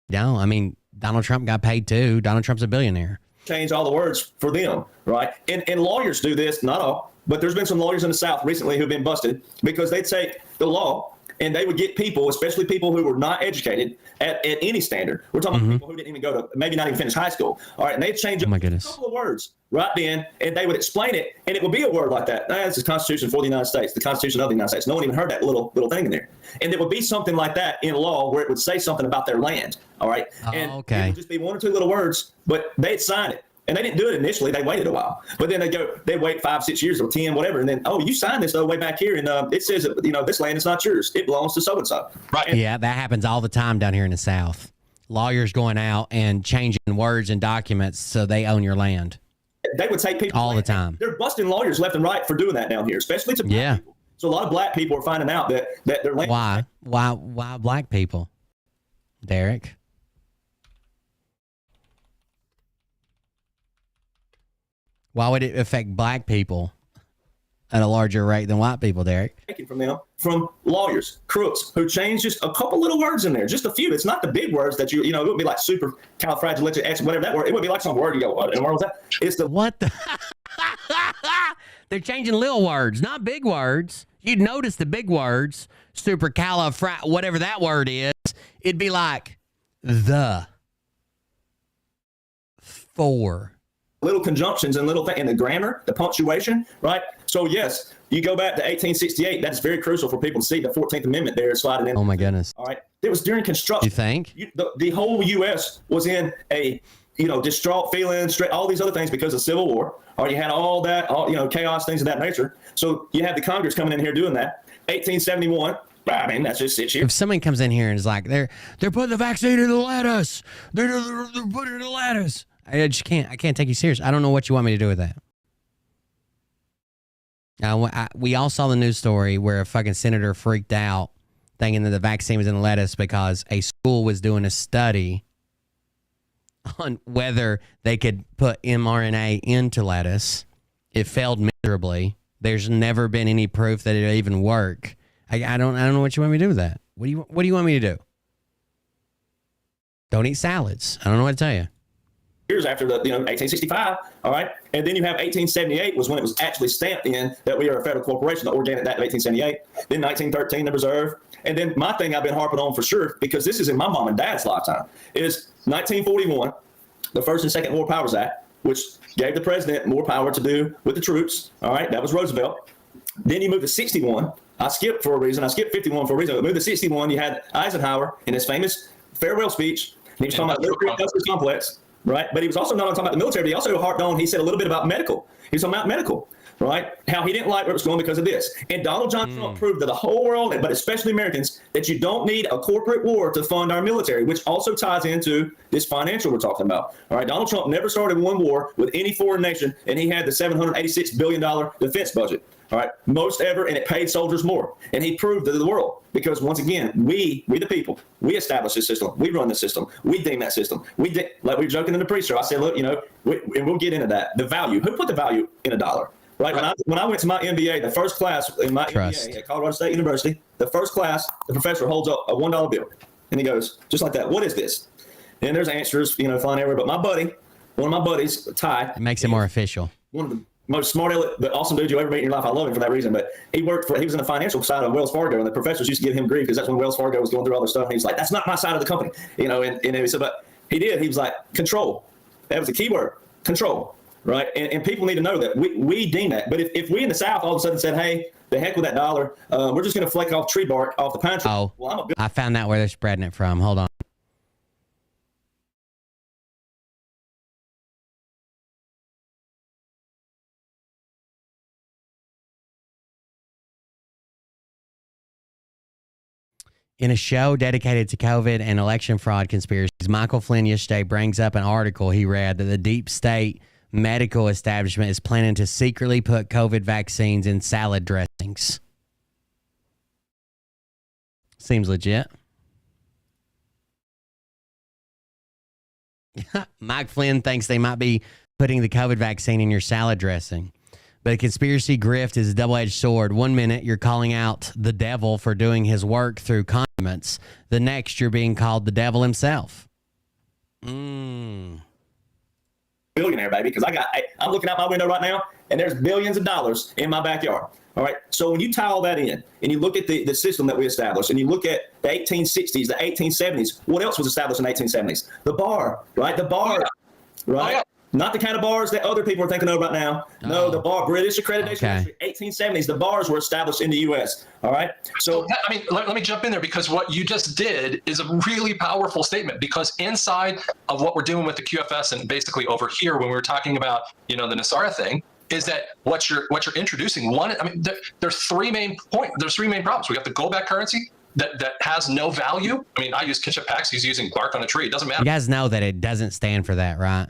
No, I mean, Donald Trump got paid too. Donald Trump's a billionaire. Change all the words for them, right? And lawyers do this, not all, but there's been some lawyers in the South recently who've been busted because they'd take the law and they would get people, especially people who were not educated at any standard. We're talking about people who didn't even go to, maybe not even finish high school. All right, and they'd change a couple of words right then, and they would explain it, and it would be a word like that. That's the Constitution for the United States, the Constitution of the United States. No one even heard that little thing in there. And it would be something like that in law where it would say something about their land, all right? And it would just be 1 or 2 little words, but they'd sign it. And they didn't do it initially. They waited a while. But then they wait 5, 6 years or 10, whatever. And then, you signed this, though, way back here. And it says, this land is not yours. It belongs to so-and-so. Right. Yeah, that happens all the time down here in the South. Lawyers going out and changing words in documents so they own your land. They would take people all the time. They're busting lawyers left and right for doing that down here, especially to black people. So a lot of black people are finding out that their land. Why black people, Derek? Why would it affect black people at a larger rate than white people, Derek? Taken from them, from lawyers, crooks, who change just a couple little words in there, just a few. It's not the big words that it wouldn't be like supercalifragilistic, whatever that word. It would be like some word you go, what in the world was that? It's the what the? They're changing little words, not big words. You'd notice the big words, whatever that word is. It'd be like the, for. Little conjunctions and little things, and the grammar, the punctuation, right? So yes, you go back to 1868. That's very crucial for people to see the 14th Amendment there sliding in. Oh my goodness! All right, it was during construction. You think the whole U.S. was in a distraught feeling, all these other things because of Civil War, or you had all that, chaos, things of that nature. So you had the Congress coming in here doing that. 1871. I mean, that's just it. If someone comes in here and is like, they're putting the vaccine in the lettuce, they're putting it in the lettuce. I can't take you serious. I don't know what you want me to do with that. We all saw the news story where a fucking senator freaked out thinking that the vaccine was in the lettuce because a school was doing a study on whether they could put mRNA into lettuce. It failed miserably. There's never been any proof that it even work. I don't know what you want me to do with that. What do you want me to do? Don't eat salads. I don't know what to tell you. Years after the 1865, all right, and then you have 1878 was when it was actually stamped in that we are a federal corporation, the Organic Act of 1878. Then 1913, the Reserve, and then my thing I've been harping on for sure because this is in my mom and dad's lifetime is 1941, the First and Second War Powers Act, which gave the president more power to do with the troops. All right, that was Roosevelt. Then you move to 61. I skipped for a reason. I skipped 51 for a reason. But moved to 61. You had Eisenhower in his famous farewell speech. And he was talking about the military industrial complex. Right. But he was also not only talking about the military, but he also harped on, he said a little bit about medical. He was talking about medical, right? How he didn't like where it was going because of this. And Donald John Trump proved to the whole world, but especially Americans, that you don't need a corporate war to fund our military, which also ties into this financial we're talking about. All right. Donald Trump never started one war with any foreign nation, and he had the $786 billion defense budget. All right, most ever, and it paid soldiers more. And he proved to the world because, once again, we the people, we establish this system. We run the system. We deem that system. Like we were joking in the pre-show. I said, look, and we'll get into that. The value. Who put the value in $1? Right? When I went to my MBA, the first class in my MBA at Colorado State University, the first class, the professor holds up a $1 bill. And he goes, just like that, what is this? And there's answers, flying everywhere. But one of my buddies, Ty. It makes it more official. One of the most smart, but awesome dude you ever meet in your life. I love him for that reason. But he was in the financial side of Wells Fargo, and the professors used to give him grief because that's when Wells Fargo was going through all their stuff. And he's like, "That's not my side of the company," And he said, but he did. He was like, "Control." That was the key word, control, right? And people need to know that we deem that. But if we in the South all of a sudden said, "Hey, the heck with that dollar, we're just going to flake off tree bark off the pine tree." Oh, well, I found out where they're spreading it from. Hold on. In a show dedicated to COVID and election fraud conspiracies, Michael Flynn yesterday brings up an article he read that the deep state medical establishment is planning to secretly put COVID vaccines in salad dressings. Seems legit. Mike Flynn thinks they might be putting the COVID vaccine in your salad dressing. But conspiracy grift is a double-edged sword. 1 minute, you're calling out the devil for doing his work through condiments. The next, you're being called the devil himself. Billionaire, baby, because I'm looking out my window right now, and there's billions of dollars in my backyard. All right. So when you tie all that in, and you look at the system that we established, and you look at the 1860s, the 1870s, what else was established in the 1870s? The bar, right? The bar, right? Not the kind of bars that other people are thinking of right now. No, the bar, British accreditation. Okay. 1870s, the bars were established in the U.S. All right. So, I mean, let me jump in there, because what you just did is a really powerful statement, because inside of what we're doing with the QFS and basically over here, when we were talking about, the NESARA thing, is that what you're introducing. One, I mean, there's three main problems. We got the gold-backed currency that has no value. I mean, I use ketchup packs. He's using bark on a tree. It doesn't matter. You guys know that it doesn't stand for that, right?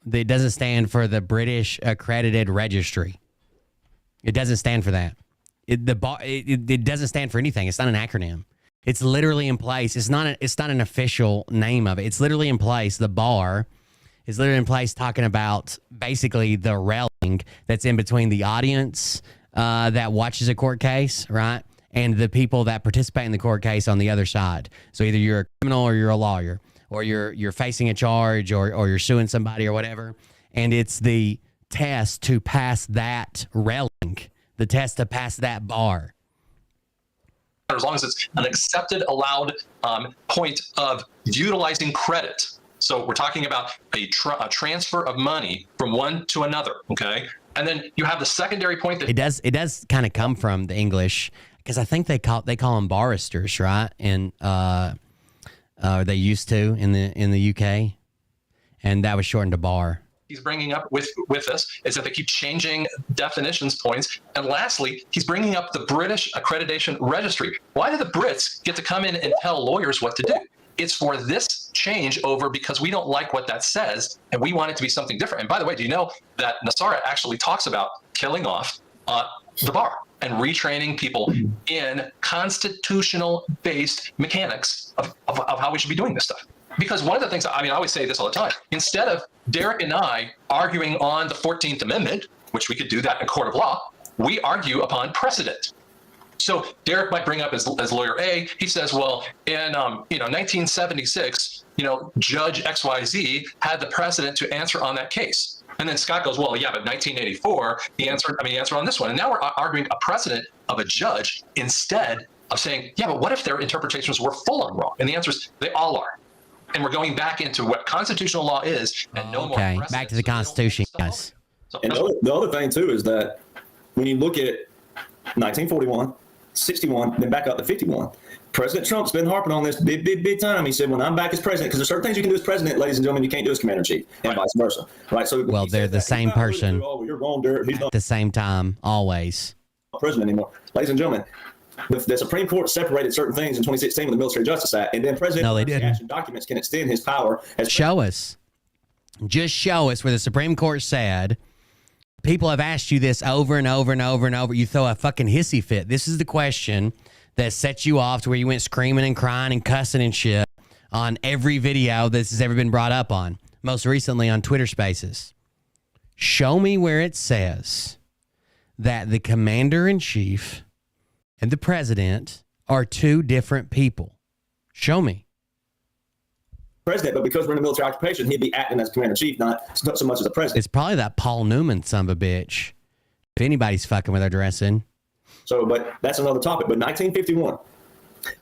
It doesn't stand for the British Accredited Registry. It doesn't stand for that. It doesn't stand for anything. It's not an acronym. It's literally in place. It's not an official name of it. It's literally in place. The bar is literally in place, talking about basically the railing that's in between the audience that watches a court case, right, and the people that participate in the court case on the other side. So either you're a criminal or you're a lawyer, or you're facing a charge, or you're suing somebody or whatever. And it's the test to pass that railing, the test to pass that bar. As long as it's an accepted, allowed point of utilizing credit. So we're talking about a transfer of money from one to another, okay? And then you have the secondary point that it does kind of come from the English, because I think they call them barristers, right? And they used to in the UK, and that was shortened to bar. He's bringing up with this is that they keep changing definitions points. And lastly, he's bringing up the British Accreditation Registry. Why do the Brits get to come in and tell lawyers what to do? It's for this change over because we don't like what that says, and we want it to be something different. And by the way, do you know that NESARA actually talks about killing off the bar and retraining people in constitutional-based mechanics of how we should be doing this stuff? Because one of the things, I always say this all the time, instead of Derek and I arguing on the 14th Amendment, which we could do that in a court of law, we argue upon precedent. So Derek might bring up as lawyer A, he says, well, in 1976, Judge XYZ had the precedent to answer on that case. And then Scott goes, well, yeah, but 1984, he answered on this one. And now we're arguing a precedent of a judge instead of saying, yeah, but what if their interpretations were full on wrong? And the answer is they all are. And we're going back into what constitutional law is, and no more precedent. Back to the Constitution, guys. And the other thing, too, is that when you look at 1941, 61, then back up to 51, President Trump's been harping on this big time. He said, when I'm back as president, because there's certain things you can do as president, ladies and gentlemen, you can't do as commander-in-chief, and vice versa. Right? So, well, they're the same person you're wrong, Derek. He's at the same time, always. Not president anymore. Ladies and gentlemen, the Supreme Court separated certain things in 2016 with the Military Justice Act, and then President documents can extend his power. Show us. Just show us where the Supreme Court said, people have asked you this over and over and over and over. You throw a fucking hissy fit. This is the question that sets you off to where you went screaming and crying and cussing and shit on every video this has ever been brought up on. Most recently on Twitter Spaces. Show me where it says that the commander-in-chief and the president are two different people. Show me. President, but because we're in a military occupation, he'd be acting as commander-in-chief, not so much as a president. It's probably that Paul Newman son of a bitch. If anybody's fucking with our dressing. So, but that's another topic. But 1951,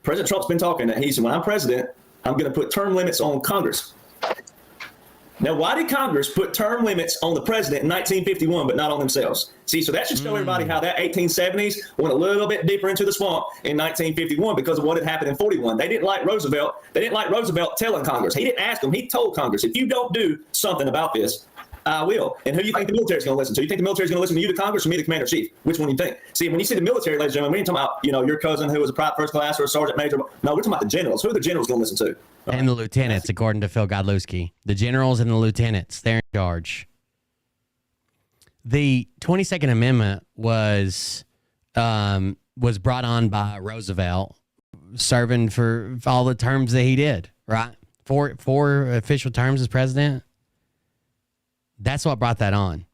President Trump's been talking that he said, when I'm president, I'm going to put term limits on Congress. Now, why did Congress put term limits on the president in 1951, but not on themselves? See, so that should show everybody how that 1870s went a little bit deeper into the swamp in 1951 because of what had happened in 41. They didn't like Roosevelt. They didn't like Roosevelt telling Congress. He didn't ask them. He told Congress, if you don't do something about this, I will. And who do you think the military's going to listen to? You think the military's going to listen to you, the Congress, or me, the commander-in-chief? Which one do you think? See, when you see the military, ladies and gentlemen, we ain't talking about, your cousin who was a private first class or a sergeant major. No, we're talking about the generals. Who are the generals going to listen to? And the lieutenants, according to Phil Godlewski. The generals and the lieutenants, they're in charge. The 22nd Amendment was brought on by Roosevelt, serving for all the terms that he did, right? Four official terms as president. That's what brought that on.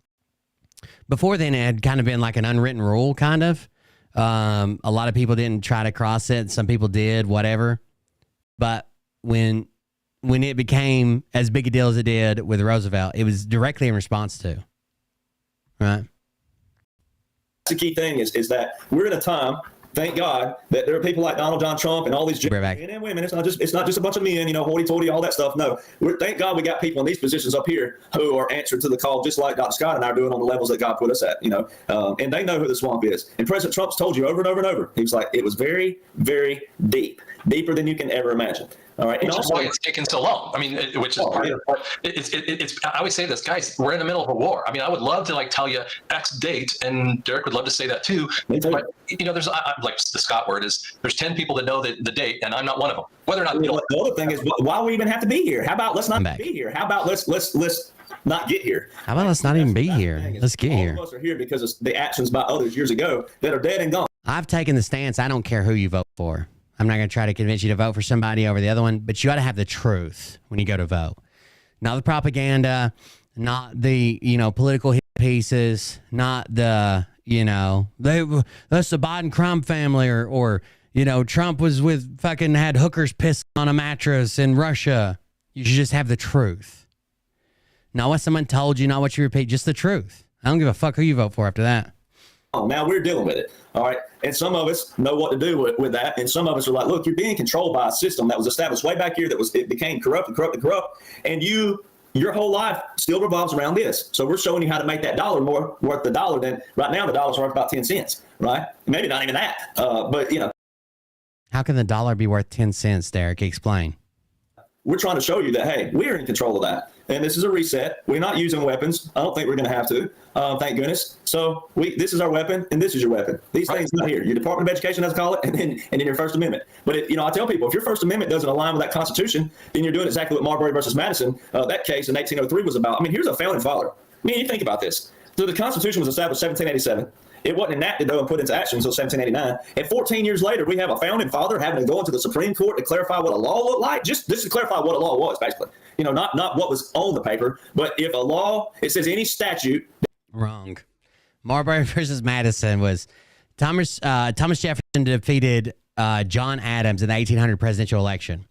Before then, it had kind of been like an unwritten rule, kind of. A lot of people didn't try to cross it. Some people did, whatever. But when it became as big a deal as it did with Roosevelt, it was directly in response to. Right. The key thing is that we're in a time, thank God, that there are people like Donald John Trump and all these men and women. It's not just a bunch of men, hoity-toity, all that stuff. No, thank God we got people in these positions up here who are answering to the call, just like Dr. Scott and I are doing on the levels that God put us at. And they know who the swamp is. And President Trump's told you over and over and over. He was like, it was very, very deep, deeper than you can ever imagine. All right. Which is why it's taken so long. I mean, which is part of it's. I always say this, guys. We're in the middle of a war. I mean, I would love to tell you X date, and Derek would love to say that too. But there's like the Scott word is there's 10 people that know the date, and I'm not one of them. Whether or not the other thing is, why would we even have to be here? How about let's not be here? How about let's not get here? How about let's not even be here? Let's get here. All of us are here because of the actions by others years ago that are dead and gone. I've taken the stance. I don't care who you vote for. I'm not going to try to convince you to vote for somebody over the other one, but you got to have the truth when you go to vote. Not the propaganda, not the, political hit pieces, not the, that's the Biden crime family or Trump was had hookers pissing on a mattress in Russia. You should just have the truth. Not what someone told you, not what you repeat, just the truth. I don't give a fuck who you vote for after that. Now we're dealing with it. All right. And some of us know what to do with that. And some of us are like, look, you're being controlled by a system that was established way back here it became corrupt. And your whole life still revolves around this. So we're showing you how to make that dollar more worth the dollar than right now. The dollar's worth about 10 cents, right? Maybe not even that. But how can the dollar be worth 10 cents, Derek? Explain. We're trying to show you that, hey, we're in control of that. And this is a reset. We're not using weapons. I don't think we're going to have to, thank goodness. So this is our weapon, and this is your weapon. These things not here. Your Department of Education doesn't call it, and then your First Amendment. But, I tell people, if your First Amendment doesn't align with that Constitution, then you're doing exactly what Marbury versus Madison, that case in 1803 was about. I mean, here's a founding father. I mean, you think about this. So the Constitution was established in 1787. It wasn't enacted, though, and put into action until 1789. And 14 years later, we have a founding father having to go into the Supreme Court to clarify what a law looked like. Just to clarify what a law was, basically. Not what was on the paper, but if a law, it says any statute. Wrong. Marbury versus Madison was Thomas Jefferson defeated John Adams in the 1800 presidential election.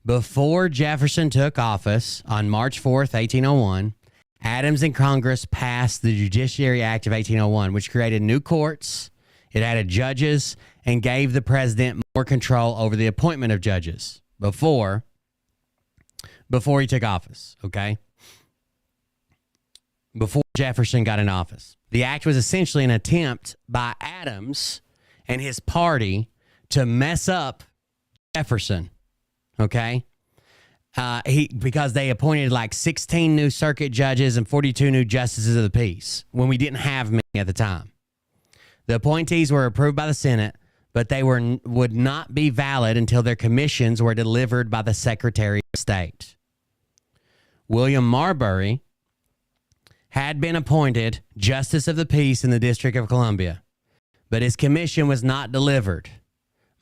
Before Jefferson took office on March 4th, 1801, Adams and Congress passed the Judiciary Act of 1801, which created new courts, it added judges, and gave the president more control over the appointment of judges before he took office, okay? Before Jefferson got in office. The act was essentially an attempt by Adams and his party to mess up Jefferson, okay? Because they appointed like 16 new circuit judges and 42 new justices of the peace when we didn't have many at the time. The appointees were approved by the Senate, but they would not be valid until their commissions were delivered by the Secretary of State. William Marbury had been appointed Justice of the Peace in the District of Columbia, but his commission was not delivered.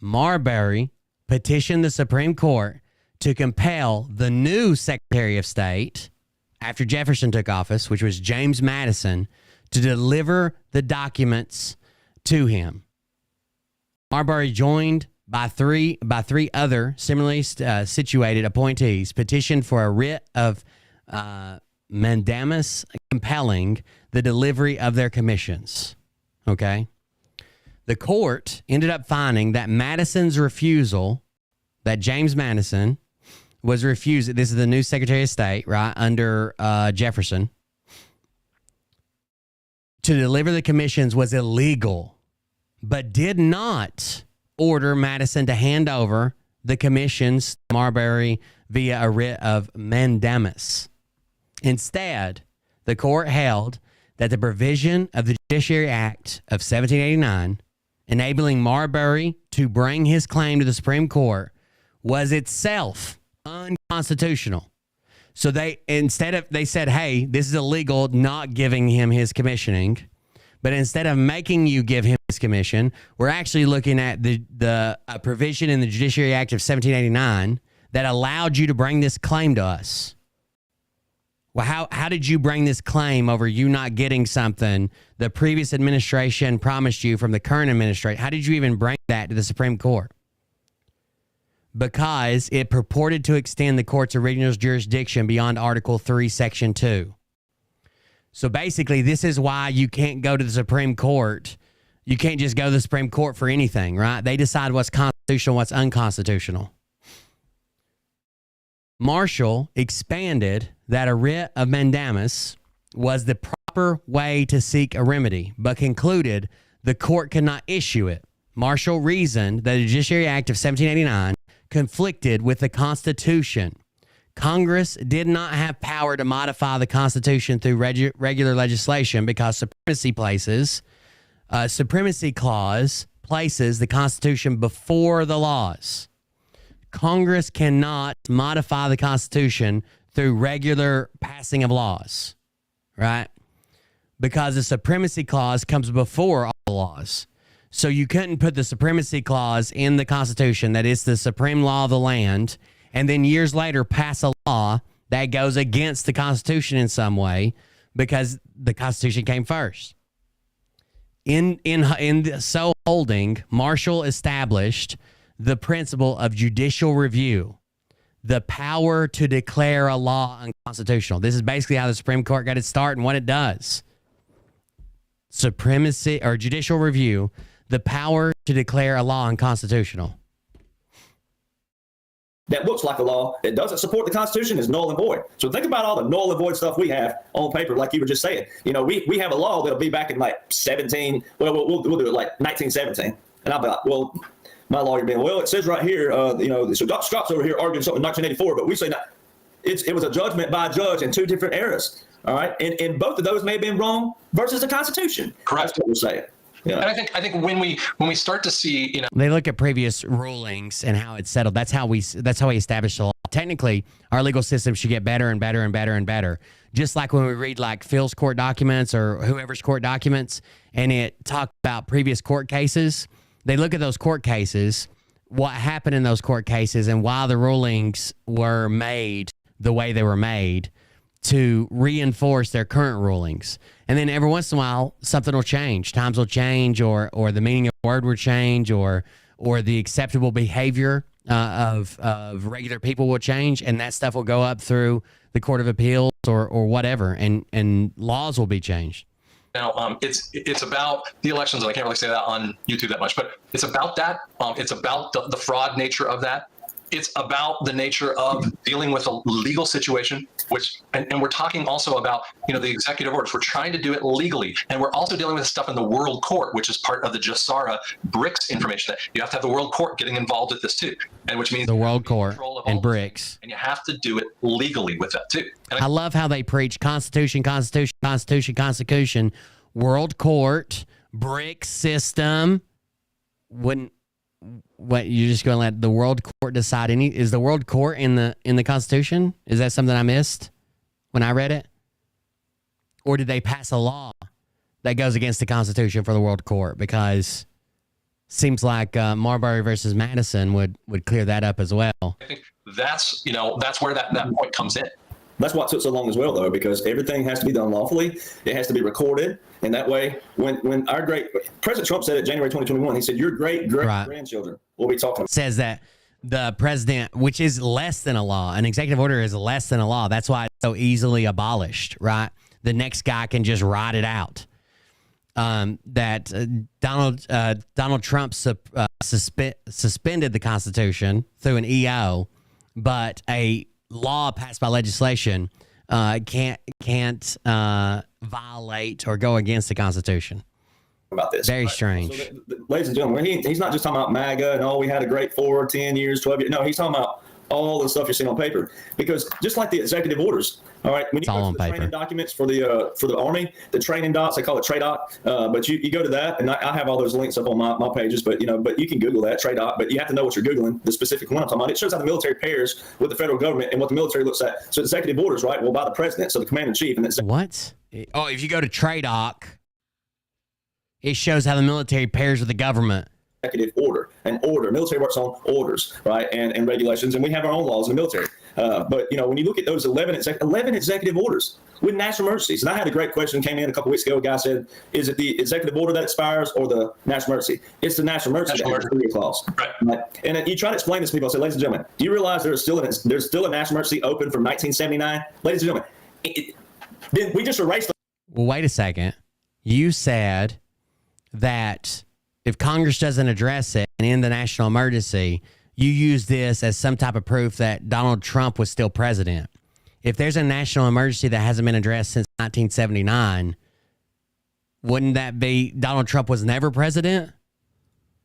Marbury petitioned the Supreme Court to compel the new Secretary of State, after Jefferson took office, which was James Madison, to deliver the documents to him. Marbury, joined by three other similarly situated appointees, petitioned for a writ of mandamus compelling the delivery of their commissions. Okay? The court ended up finding that Madison's refusal, that James Madison was refused, this is the new Secretary of State, right, under Jefferson, to deliver the commissions was illegal, but did not order Madison to hand over the commissions to Marbury via a writ of mandamus. Instead, the court held that the provision of the Judiciary Act of 1789 enabling Marbury to bring his claim to the Supreme Court was itself unconstitutional. So they said, hey, this is illegal, not giving him his commissioning. But instead of making you give him his commission, we're actually looking at the provision in the Judiciary Act of 1789 that allowed you to bring this claim to us. Well, how did you bring this claim over you not getting something the previous administration promised you from the current administration? How did you even bring that to the Supreme Court? Because it purported to extend the court's original jurisdiction beyond Article 3, Section 2. So basically, this is why you can't go to the Supreme Court. You can't just go to the Supreme Court for anything, right? They decide what's constitutional, what's unconstitutional. Marshall expanded that a writ of mandamus was the proper way to seek a remedy, but concluded the court could not issue it. Marshall reasoned that the Judiciary Act of 1789 conflicted with the Constitution. Congress did not have power to modify the Constitution through regular legislation because supremacy clause places the Constitution before the laws. Congress cannot modify the Constitution through regular passing of laws, right? Because the supremacy clause comes before all the laws. So you couldn't put the supremacy clause in the Constitution, that is the supreme law of the land, and then years later pass a law that goes against the Constitution in some way because the Constitution came first. In so holding, Marshall established the principle of judicial review, the power to declare a law unconstitutional. This is basically how the Supreme Court got its start and what it does. Supremacy or judicial review, the power to declare a law unconstitutional. That looks like a law that doesn't support the Constitution is null and void. So think about all the null and void stuff we have on paper, like you were just saying. You know, we have a law that'll be back in like 17, well, we'll do it like 1917. And I'll be like, well, my lawyer being, well, it says right here, so Dr. Scott's over here arguing something in 1984, but we say that it was a judgment by a judge in two different eras. All right. And both of those may have been wrong versus the Constitution. Correct. That's what we're saying. Yeah. And I think when we start to see, you know, they look at previous rulings and how it's settled. That's how we establish the law. Technically, our legal system should get better and better and better and better. Just like when we read like Phil's court documents or whoever's court documents, and it talked about previous court cases. They look at those court cases, what happened in those court cases, and why the rulings were made the way they were made to reinforce their current rulings. And then every once in a while, something will change. Times will change, or the meaning of a word will change, or the acceptable behavior of regular people will change, and that stuff will go up through the Court of Appeals or whatever, and laws will be changed. Now, it's about the elections, and I can't really say that on YouTube that much, but it's about that. It's about the fraud nature of that. It's about the nature of dealing with a legal situation, and we're talking also about, you know, the executive orders. We're trying to do it legally, and we're also dealing with stuff in the World Court, which is part of the JASARA BRICS information. That you have to have the World Court getting involved with this too, and which means the World Court and BRICS, and you have to do it legally with that too. And I love how they preach Constitution, Constitution, Constitution, Constitution, World Court, BRICS system. What, you're just going to let the World Court decide is the World Court in the Constitution? Is that something I missed when I read it? Or did they pass a law that goes against the Constitution for the World Court? Because seems like Marbury versus Madison would clear that up as well. I think that's where that point comes in. That's why it took so long as well, though, because everything has to be done lawfully. It has to be recorded. And that way, when our President Trump said it January 2021, he said, your great-grandchildren will be talking. Says that the president, which is less than a law, an executive order is less than a law. That's why it's so easily abolished, right? The next guy can just write it out. That Donald Trump suspended the Constitution through an EO, but a law passed by legislation can't violate or go against the Constitution. About this. Very strange. So, ladies and gentlemen, he's not just talking about MAGA and we had a great 4, 10 years, 12 years. No, he's talking about all the stuff you're seeing on paper. Because just like the executive orders, all right, when you go to the training documents for the Army, the training docs, they call it TRADOC, but you go to that, and I have all those links up on my pages, but you can Google that, TRADOC, but you have to know what you're Googling, the specific one I'm talking about. It shows how the military pairs with the federal government and what the military looks at. So executive orders, right, well, by the president, so the commander-in-chief. And what? Oh, if you go to TRADOC, it shows how the military pairs with the government. Executive order, an order. Military works on orders, right, and regulations, and we have our own laws in the military. But when you look at those 11 executive orders with national emergencies, and I had a great question came in a couple weeks ago. A guy said, "Is it the executive order that expires or the national emergency?" It's the national emergency that has a 3-year clause. Right. And you try to explain this to people. I said, "Ladies and gentlemen, do you realize there's still a national emergency open from 1979?" Ladies and gentlemen, then we just erased. Well, wait a second. You said that if Congress doesn't address it and end the national emergency, you use this as some type of proof that Donald Trump was still president. If there's a national emergency that hasn't been addressed since 1979, wouldn't that be Donald Trump was never president?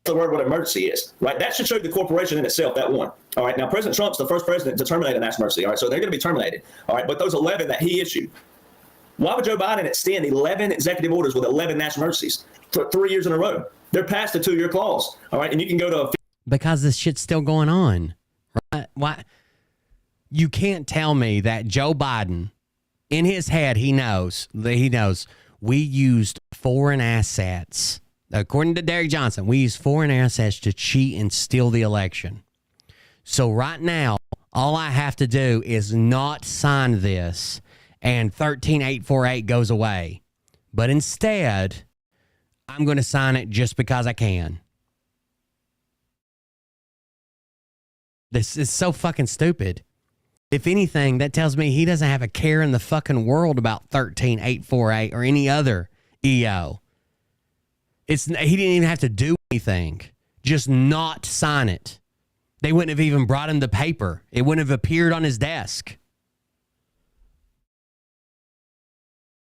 The word what emergency is, right? That should show the corporation in itself, that one. All right. Now, President Trump's the first president to terminate a national emergency. All right. So they're going to be terminated. All right. But those 11 that he issued, why would Joe Biden extend 11 executive orders with 11 national emergencies for 3 years in a row? They're past the 2-year clause. All right. And you can go to because this shit's still going on, right? Why? You can't tell me that Joe Biden, in his head, he knows we used foreign assets. According to Derek Johnson, we used foreign assets to cheat and steal the election. So right now, all I have to do is not sign this, and 13848 goes away. But instead, I'm going to sign it just because I can. This is so fucking stupid. If anything, that tells me he doesn't have a care in the fucking world about 13848 or any other EO. He didn't even have to do anything. Just not sign it. They wouldn't have even brought him the paper. It wouldn't have appeared on his desk.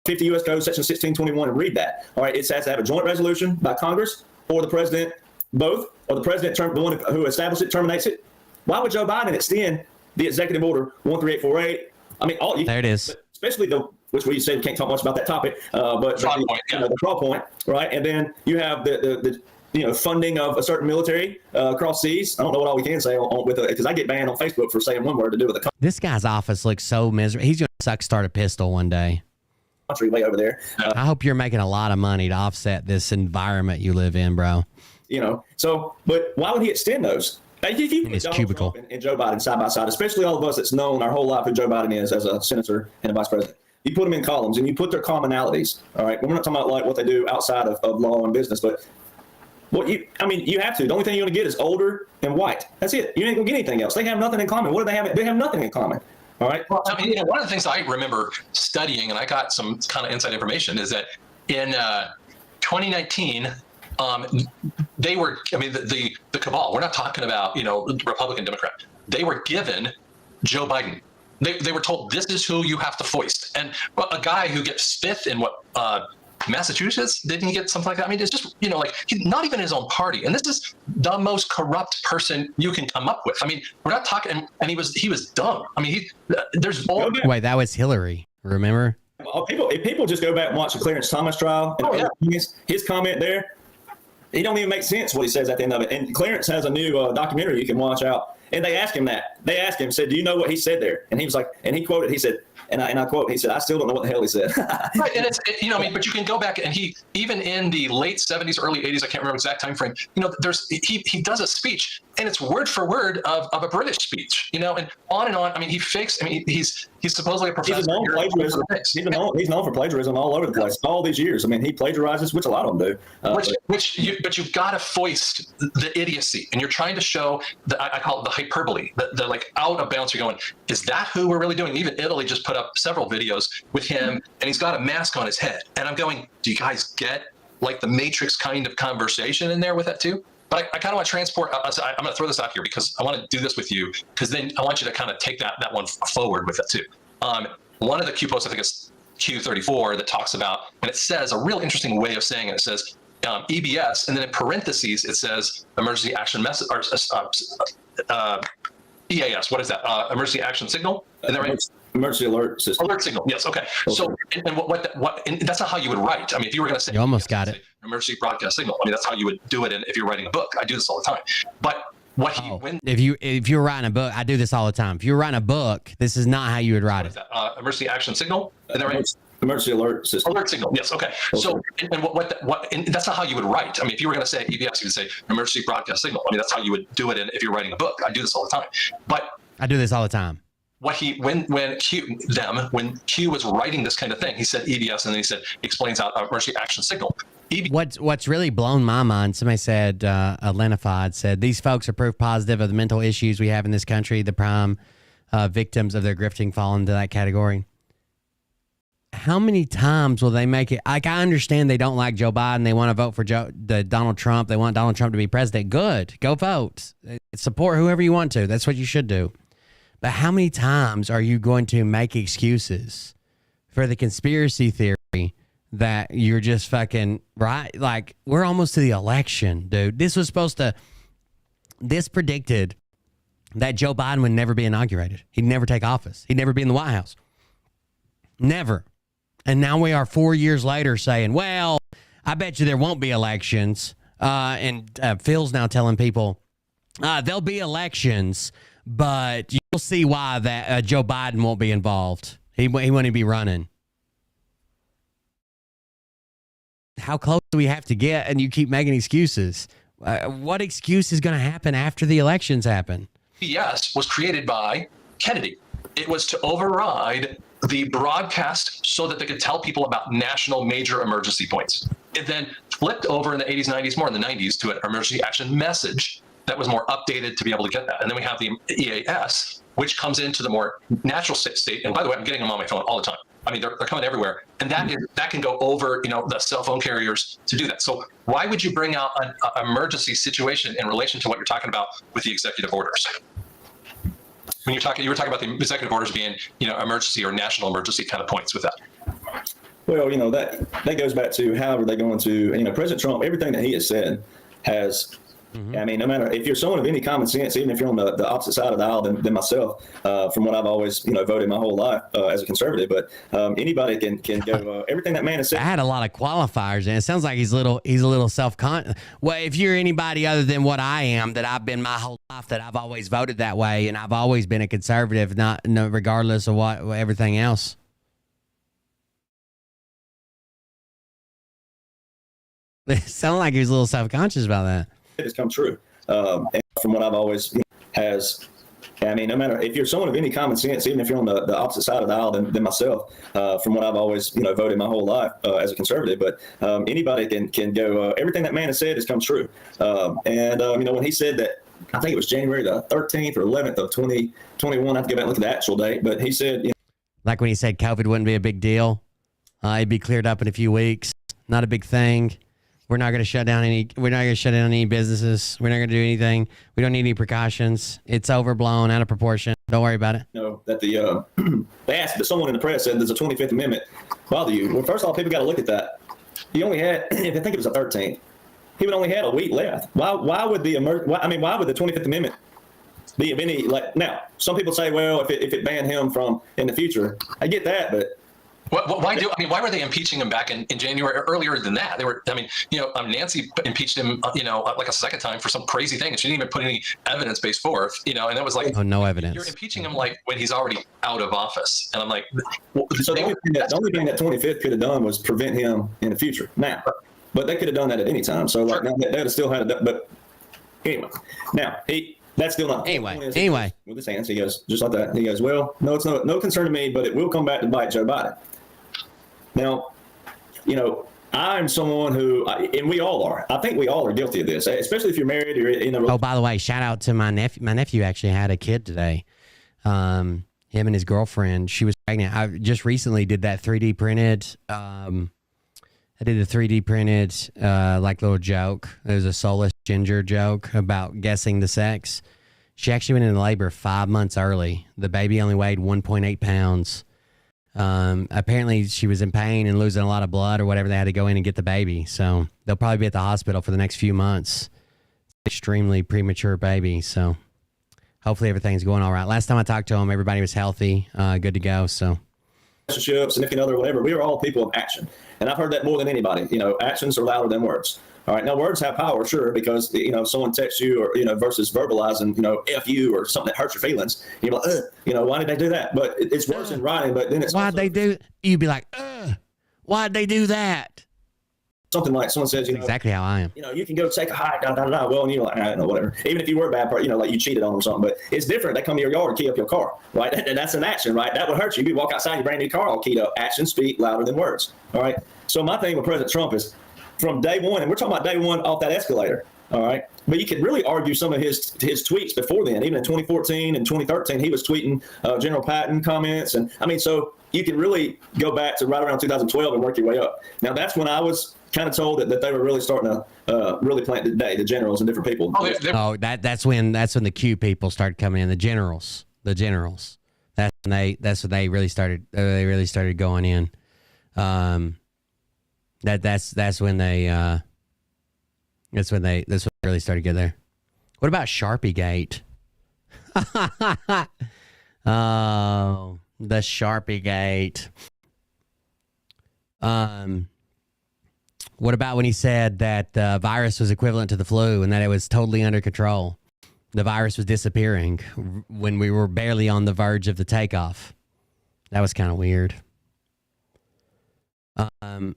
50 U.S. Code, Section 1621, and read that. All right, it has to have a joint resolution by Congress or the president, both, or the president, the one who established it, terminates it. Why would Joe Biden extend the executive order 13848? I mean, there it is. Especially which we said we can't talk much about that topic, but the draw point, right? And then you have the funding of a certain military across seas. I don't know what all we can say with it because I get banned on Facebook for saying one word to do with the This guy's office looks so miserable. He's going to start a pistol one day. Country way over there. I hope you're making a lot of money to offset this environment you live in, bro. But why would he extend those? If you put Donald cubicle Trump and Joe Biden side by side, especially all of us that's known our whole life who Joe Biden is as a senator and a vice president, you put them in columns and you put their commonalities. All right, we're not talking about like what they do outside of law and business, but you have to. The only thing you're going to get is older and white. That's it. You ain't going to get anything else. They have nothing in common. What do they have? They have nothing in common. All right. Well, one of the things I remember studying, and I got some kind of inside information, is that in 2019. They were, the cabal, we're not talking about, Republican, Democrat. They were given Joe Biden. They were told, this is who you have to foist. And a guy who gets fifth in Massachusetts, didn't he get something like that? I mean, it's just, he's not even his own party. And this is the most corrupt person you can come up with. I mean, we're not talking, and he was dumb. I mean, there's all. Wait, that was Hillary, remember? If people just go back and watch the Clarence Thomas trial, and his comment there, it don't even make sense what he says at the end of it. And Clarence has a new documentary you can watch out. And they asked him that. They asked him, said, do you know what he said there? And he was like, and he quoted, he said, and I quote, he said, I still don't know what the hell he said. Right, and but you can go back and he, even in the late 70s, early 80s, I can't remember exact time frame, he does a speech and it's word for word of a British speech, and on and on. I mean, he fakes, he's supposedly a professor. He's known for plagiarism. He's known for plagiarism all over the place, all these years. I mean, he plagiarizes, which a lot of them do. But you've got to foist the idiocy, and you're trying to show I call it the hyperbole, the like out of bounds. You're going, is that who we're really doing? Even Italy just put up several videos with him, and he's got a mask on his head. And I'm going, do you guys get like the Matrix kind of conversation in there with that too? But I kind of want to transport. I'm going to throw this out here because I want to do this with you, because then I want you to kind of take that one forward with it too. One of the Q posts, I think it's Q34, that talks about, and it says a real interesting way of saying it. It says EBS, and then in parentheses it says emergency action message, or EAS, what is that? Emergency action signal? Is that right? Emergency alert system. Alert signal. Yes. Okay. So, and and that's not how you would write. I mean, if you were going to say, you almost got it. Emergency broadcast signal. I mean, that's how you would do it if you're writing a book. I do this all the time. But what he when if you're writing a book, I do this all the time. If you're writing a book, this is not how you would write it. Emergency action signal. Is that right? Emergency alert system. Alert signal. Yes. Okay. So, and that's not how you would write. I mean, if you were going to say EBS, you would say emergency broadcast signal. I mean, that's how you would do it if you're writing a book. I do this all the time. But I do this all the time. When Q was writing this kind of thing, he said EBS, and then he said explains out emergency action signal. What's really blown my mind, somebody said, Lenifod said, these folks are proof positive of the mental issues we have in this country. The prime victims of their grifting fall into that category. How many times will they make it? Like, I understand they don't like Joe Biden. They want to vote for Donald Trump. They want Donald Trump to be president. Good. Go vote. Support whoever you want to. That's what you should do. But how many times are you going to make excuses for the conspiracy theory that you're just fucking right? Like, we're almost to the election, dude. This predicted that Joe Biden would never be inaugurated. He'd never take office. He'd never be in the White House. Never. And now we are 4 years later saying, well, I bet you there won't be elections. And Phil's now telling people there'll be elections, but you'll see why that Joe Biden won't be involved. He won't be running. How close do we have to get? And you keep making excuses. What excuse is going to happen after the elections happen? EBS was created by Kennedy. It was to override the broadcast so that they could tell people about national major emergency points. It then flipped over in the 80s, 90s, more in the 90s to an emergency action message that was more updated to be able to get that. And then we have the EAS, which comes into the more natural state. And by the way, I'm getting them on my phone all the time. I mean, they're coming everywhere. And that can go over, the cell phone carriers to do that. So why would you bring out an emergency situation in relation to what you're talking about with the executive orders? When you were talking about the executive orders being, emergency or national emergency kind of points with that. Well, that goes back to how are they going to, President Trump, everything that he has said has, I mean, no matter if you're someone of any common sense, even if you're on the opposite side of the aisle than myself, from what I've always, voted my whole life as a conservative, but anybody can go, everything that man has said. I had a lot of qualifiers, and it sounds like he's a little self-conscious. Well, if you're anybody other than what I am, that I've been my whole life, that I've always voted that way, and I've always been a conservative, regardless of what everything else. It sounded like he was a little self-conscious about that. It has come true. And from what I've always has, I mean, no matter if you're someone of any common sense, even if you're on the opposite side of the aisle than myself, from what I've always, voted my whole life as a conservative, but anybody can go, everything that man has said has come true. And when he said that, I think it was January the 13th or 11th of 2021, I have to go back and look at the actual date, but he said, like when he said COVID wouldn't be a big deal, it'd be cleared up in a few weeks. Not a big thing. We're not going to shut down any businesses. We're not going to do anything. We don't need any precautions. It's overblown, out of proportion. Don't worry about it. That they asked, that someone in the press said, does the 25th Amendment bother you? Well, first of all, people got to look at that. He only had, I think it was the 13th. He would only had a week left. Why would the 25th Amendment be of any, now, some people say, well, if it banned him from in the future, I get that, but why were they impeaching him back in January or earlier than that? They were, Nancy impeached him, like a second time for some crazy thing, and she didn't even put any evidence base forth, and that was like, oh, no evidence. You're impeaching him like when he's already out of office, and I'm like, so the only thing that 25th could have done was prevent him in the future. Now, but they could have done that at any time. So like, now they would have still had it. But anyway, now that's still not. Anyway, with his hands, he goes just like that. He goes, well, no, it's no concern to me, but it will come back to bite Joe Biden. Now, I'm someone who, and we all are. I think we all are guilty of this, especially if you're married or Oh, by the way, shout out to my nephew. My nephew actually had a kid today. Him and his girlfriend. She was pregnant. I just recently did that 3D printed. I did a 3D printed like little joke. It was a soulless ginger joke about guessing the sex. She actually went into labor 5 months early. The baby only weighed 1.8 pounds. Apparently she was in pain and losing a lot of blood or whatever. They had to go in and get the baby. So they'll probably be at the hospital for the next few months. Extremely premature baby. So hopefully everything's going all right. Last time I talked to him, everybody was healthy, good to go. So relationship, significant other, whatever. We are all people of action. And I've heard that more than anybody. You know, actions are louder than words. All right. Now, words have power, sure, because, you know, someone texts you or, you know, versus verbalizing, you know, F you or something that hurts your feelings. You're like, you know, why did they do that? But it's worse in writing, but then it's. Why'd they do? You'd be like, why'd they do that? Something like someone says, you know, exactly how I am. You know, you can go take a hike, Well, and you're like, I don't know, whatever. Even if you were a bad person, you know, like you cheated on them or something, but it's different. They come to your yard and key up your car, right? And that's an action, right? That would hurt you. You walk outside, your brand new car all keyed up. Actions speak louder than words, all right? So my thing with President Trump is from day one, and we're talking about day one off that escalator, all right? But you could really argue some of his tweets before then. Even in 2014 and 2013, he was tweeting General Patton comments. And I mean, so you can really go back to right around 2012 and work your way up. Now, that's when I was kind of told that they were really starting to really plant the generals and different people. That's when the Q people started coming in. The generals. That's when they really started. They really started going in. That's when they really started to get there. What about Sharpie Gate? Oh, the Sharpie Gate. What about when he said that the virus was equivalent to the flu and that it was totally under control? The virus was disappearing when we were barely on the verge of the takeoff. That was kind of weird. I'm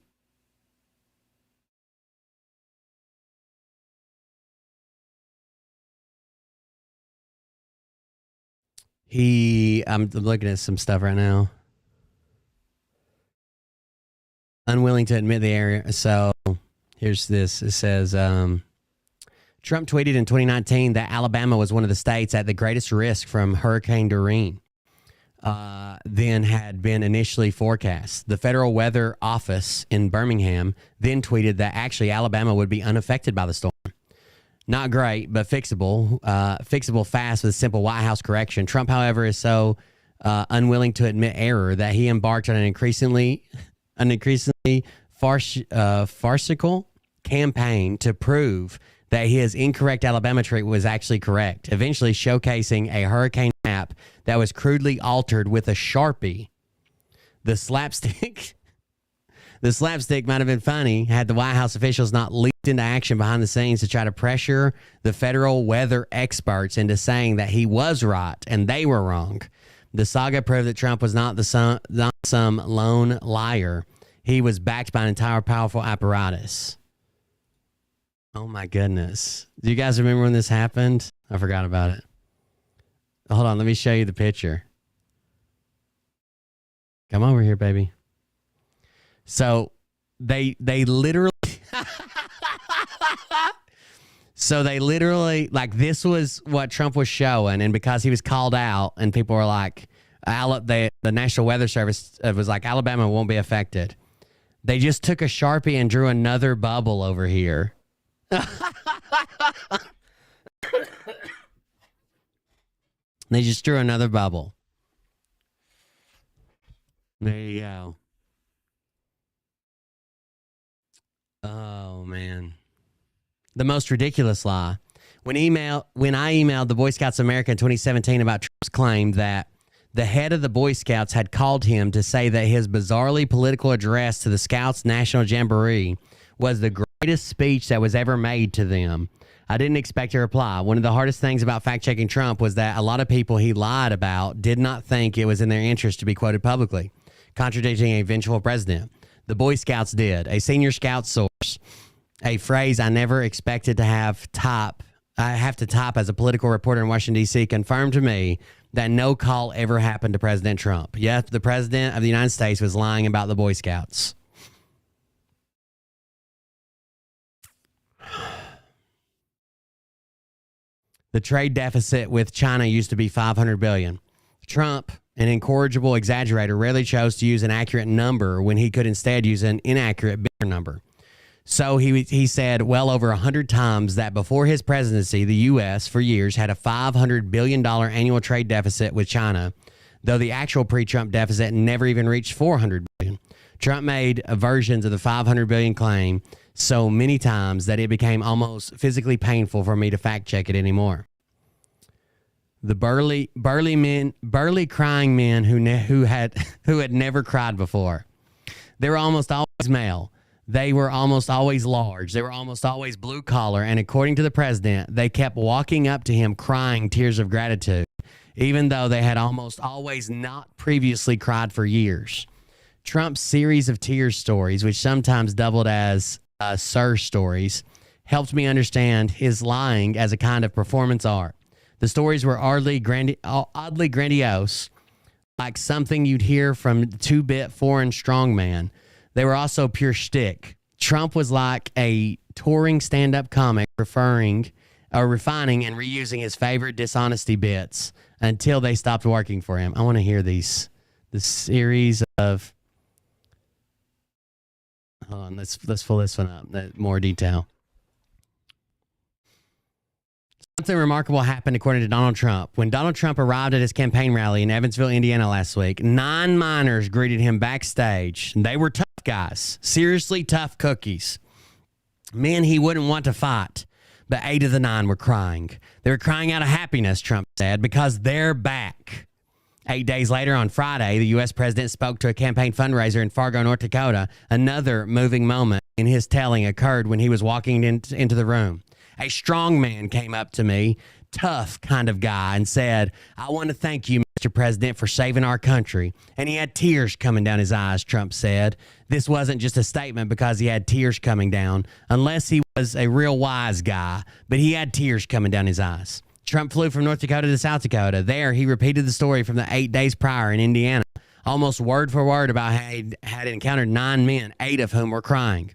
looking at some stuff right now. Unwilling to admit the error. So here's this. It says, Trump tweeted in 2019 that Alabama was one of the states at the greatest risk from Hurricane Doreen, then had been initially forecast. The Federal Weather Office in Birmingham then tweeted that actually Alabama would be unaffected by the storm. Not great, but fixable. Fixable fast with simple White House correction. Trump, however, is so unwilling to admit error that he embarked on an increasingly farcical campaign to prove that his incorrect Alabama tweet was actually correct, eventually showcasing a hurricane map that was crudely altered with a Sharpie. The slapstick might have been funny had the White House officials not leaped into action behind the scenes to try to pressure the federal weather experts into saying that he was right and they were wrong. The saga proved that Trump was not some lone liar. He was backed by an entire powerful apparatus. Oh my goodness. Do you guys remember when this happened? I forgot about it. Hold on, let me show you the picture. Come over here, baby. So they literally like this was what Trump was showing, and because he was called out and people were like the National Weather Service was like Alabama won't be affected. They just took a Sharpie and drew another bubble over here. They just drew another bubble. There you go. Oh, man. The most ridiculous lie. When I emailed the Boy Scouts of America in 2017 about Trump's claim that the head of the Boy Scouts had called him to say that his bizarrely political address to the Scouts National Jamboree was the greatest speech that was ever made to them, I didn't expect a reply. One of the hardest things about fact-checking Trump was that a lot of people he lied about did not think it was in their interest to be quoted publicly, contradicting a eventual president. The Boy Scouts did. A senior Scout source, a phrase I never expected to have to type as a political reporter in Washington, D.C., confirmed to me that no call ever happened to President Trump. Yet the president of the United States was lying about the Boy Scouts. The trade deficit with China used to be $500 billion. Trump, an incorrigible exaggerator, rarely chose to use an accurate number when he could instead use an inaccurate, bigger number. So he said well over 100 times that before his presidency, the U.S. for years had a $500 billion annual trade deficit with China, though the actual pre-Trump deficit never even reached $400 billion. Trump made versions of the $500 billion claim so many times that it became almost physically painful for me to fact check it anymore. The burly crying men who had never cried before. They were almost always male. They were almost always large. They were almost always blue collar. And according to the president, they kept walking up to him crying tears of gratitude, even though they had almost always not previously cried for years. Trump's series of tears stories, which sometimes doubled as Sir stories, helped me understand his lying as a kind of performance art. The stories were oddly grandiose, like something you'd hear from two-bit foreign strongman. They were also pure shtick. Trump was like a touring stand-up comic refining and reusing his favorite dishonesty bits until they stopped working for him. I want to hear the series of... Hold on, let's pull this one up. More detail. Something remarkable happened according to Donald Trump. When Donald Trump arrived at his campaign rally in Evansville, Indiana last week, 9 minors greeted him backstage. They were tough guys, seriously tough cookies. Men he wouldn't want to fight, but 8 of the 9 were crying. They were crying out of happiness, Trump said, because they're back. 8 days later on Friday, the U.S. president spoke to a campaign fundraiser in Fargo, North Dakota. Another moving moment in his telling occurred when he was walking into the room. A strong man came up to me, tough kind of guy, and said, "I want to thank you, Mr. President, for saving our country." And he had tears coming down his eyes, Trump said. This wasn't just a statement because he had tears coming down, unless he was a real wise guy, but he had tears coming down his eyes. Trump flew from North Dakota to South Dakota. There, he repeated the story from the 8 days prior in Indiana, almost word for word about how he had encountered 9 men, 8 of whom were crying.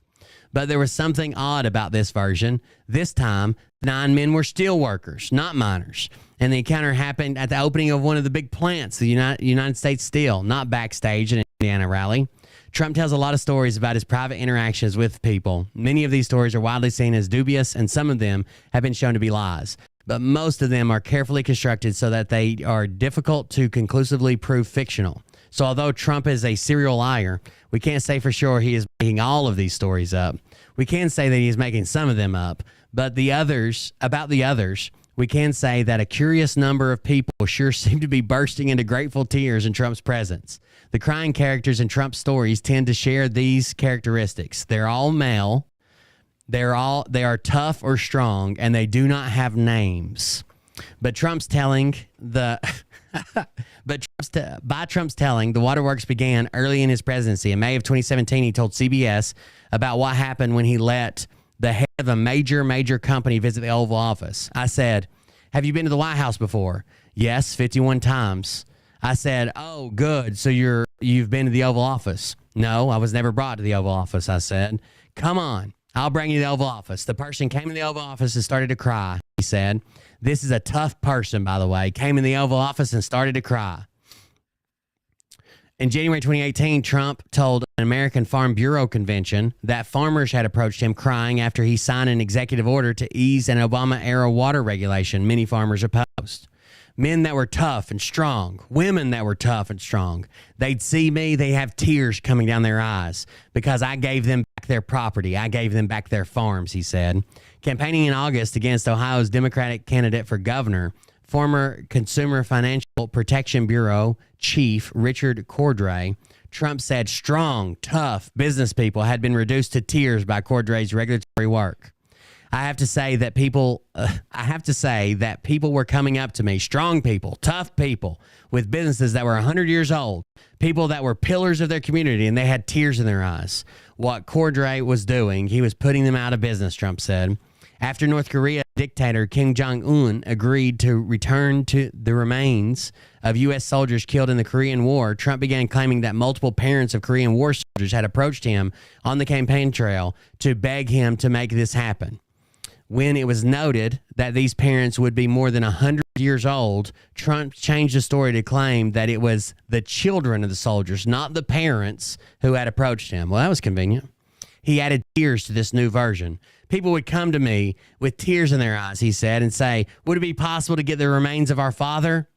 But there was something odd about this version. This time, 9 men were steel workers, not miners. And the encounter happened at the opening of one of the big plants, the United States Steel, not backstage in an Indiana rally. Trump tells a lot of stories about his private interactions with people. Many of these stories are widely seen as dubious, and some of them have been shown to be lies. But most of them are carefully constructed so that they are difficult to conclusively prove fictional. So although Trump is a serial liar, we can't say for sure he is making all of these stories up. We can say that he is making some of them up, but about the others, we can say that a curious number of people sure seem to be bursting into grateful tears in Trump's presence. The crying characters in Trump's stories tend to share these characteristics. They're all male, they are tough or strong, and they do not have names. But Trump's telling, the waterworks began early in his presidency. In May of 2017, he told CBS about what happened when he let the head of a major company visit the Oval Office. I said, "Have you been to the White House before?" "Yes, 51 times. I said, "Oh, good. So you've been to the Oval Office?" "No, I was never brought to the Oval Office." I said, "Come on, I'll bring you to the Oval Office." The person came to the Oval Office and started to cry, he said. This is a tough person, by the way. Came in the Oval Office and started to cry. In January 2018, Trump told an American Farm Bureau convention that farmers had approached him crying after he signed an executive order to ease an Obama-era water regulation many farmers opposed. Men that were tough and strong, women that were tough and strong. They'd see me, they have tears coming down their eyes because I gave them back their property. I gave them back their farms, he said. Campaigning in August against Ohio's Democratic candidate for governor, former Consumer Financial Protection Bureau Chief Richard Cordray, Trump said strong, tough business people had been reduced to tears by Cordray's regulatory work. I have to say that people were coming up to me, strong people, tough people with businesses that were 100 years old, people that were pillars of their community, and they had tears in their eyes. What Cordray was doing, he was putting them out of business, Trump said. After North Korea dictator Kim Jong-un agreed to return to the remains of U.S. soldiers killed in the Korean War, Trump began claiming that multiple parents of Korean War soldiers had approached him on the campaign trail to beg him to make this happen. When it was noted that these parents would be more than 100 years old, Trump changed the story to claim that it was the children of the soldiers, not the parents, who had approached him. Well, that was convenient. He added tears to this new version. People would come to me with tears in their eyes, he said, and say, "Would it be possible to get the remains of our father?"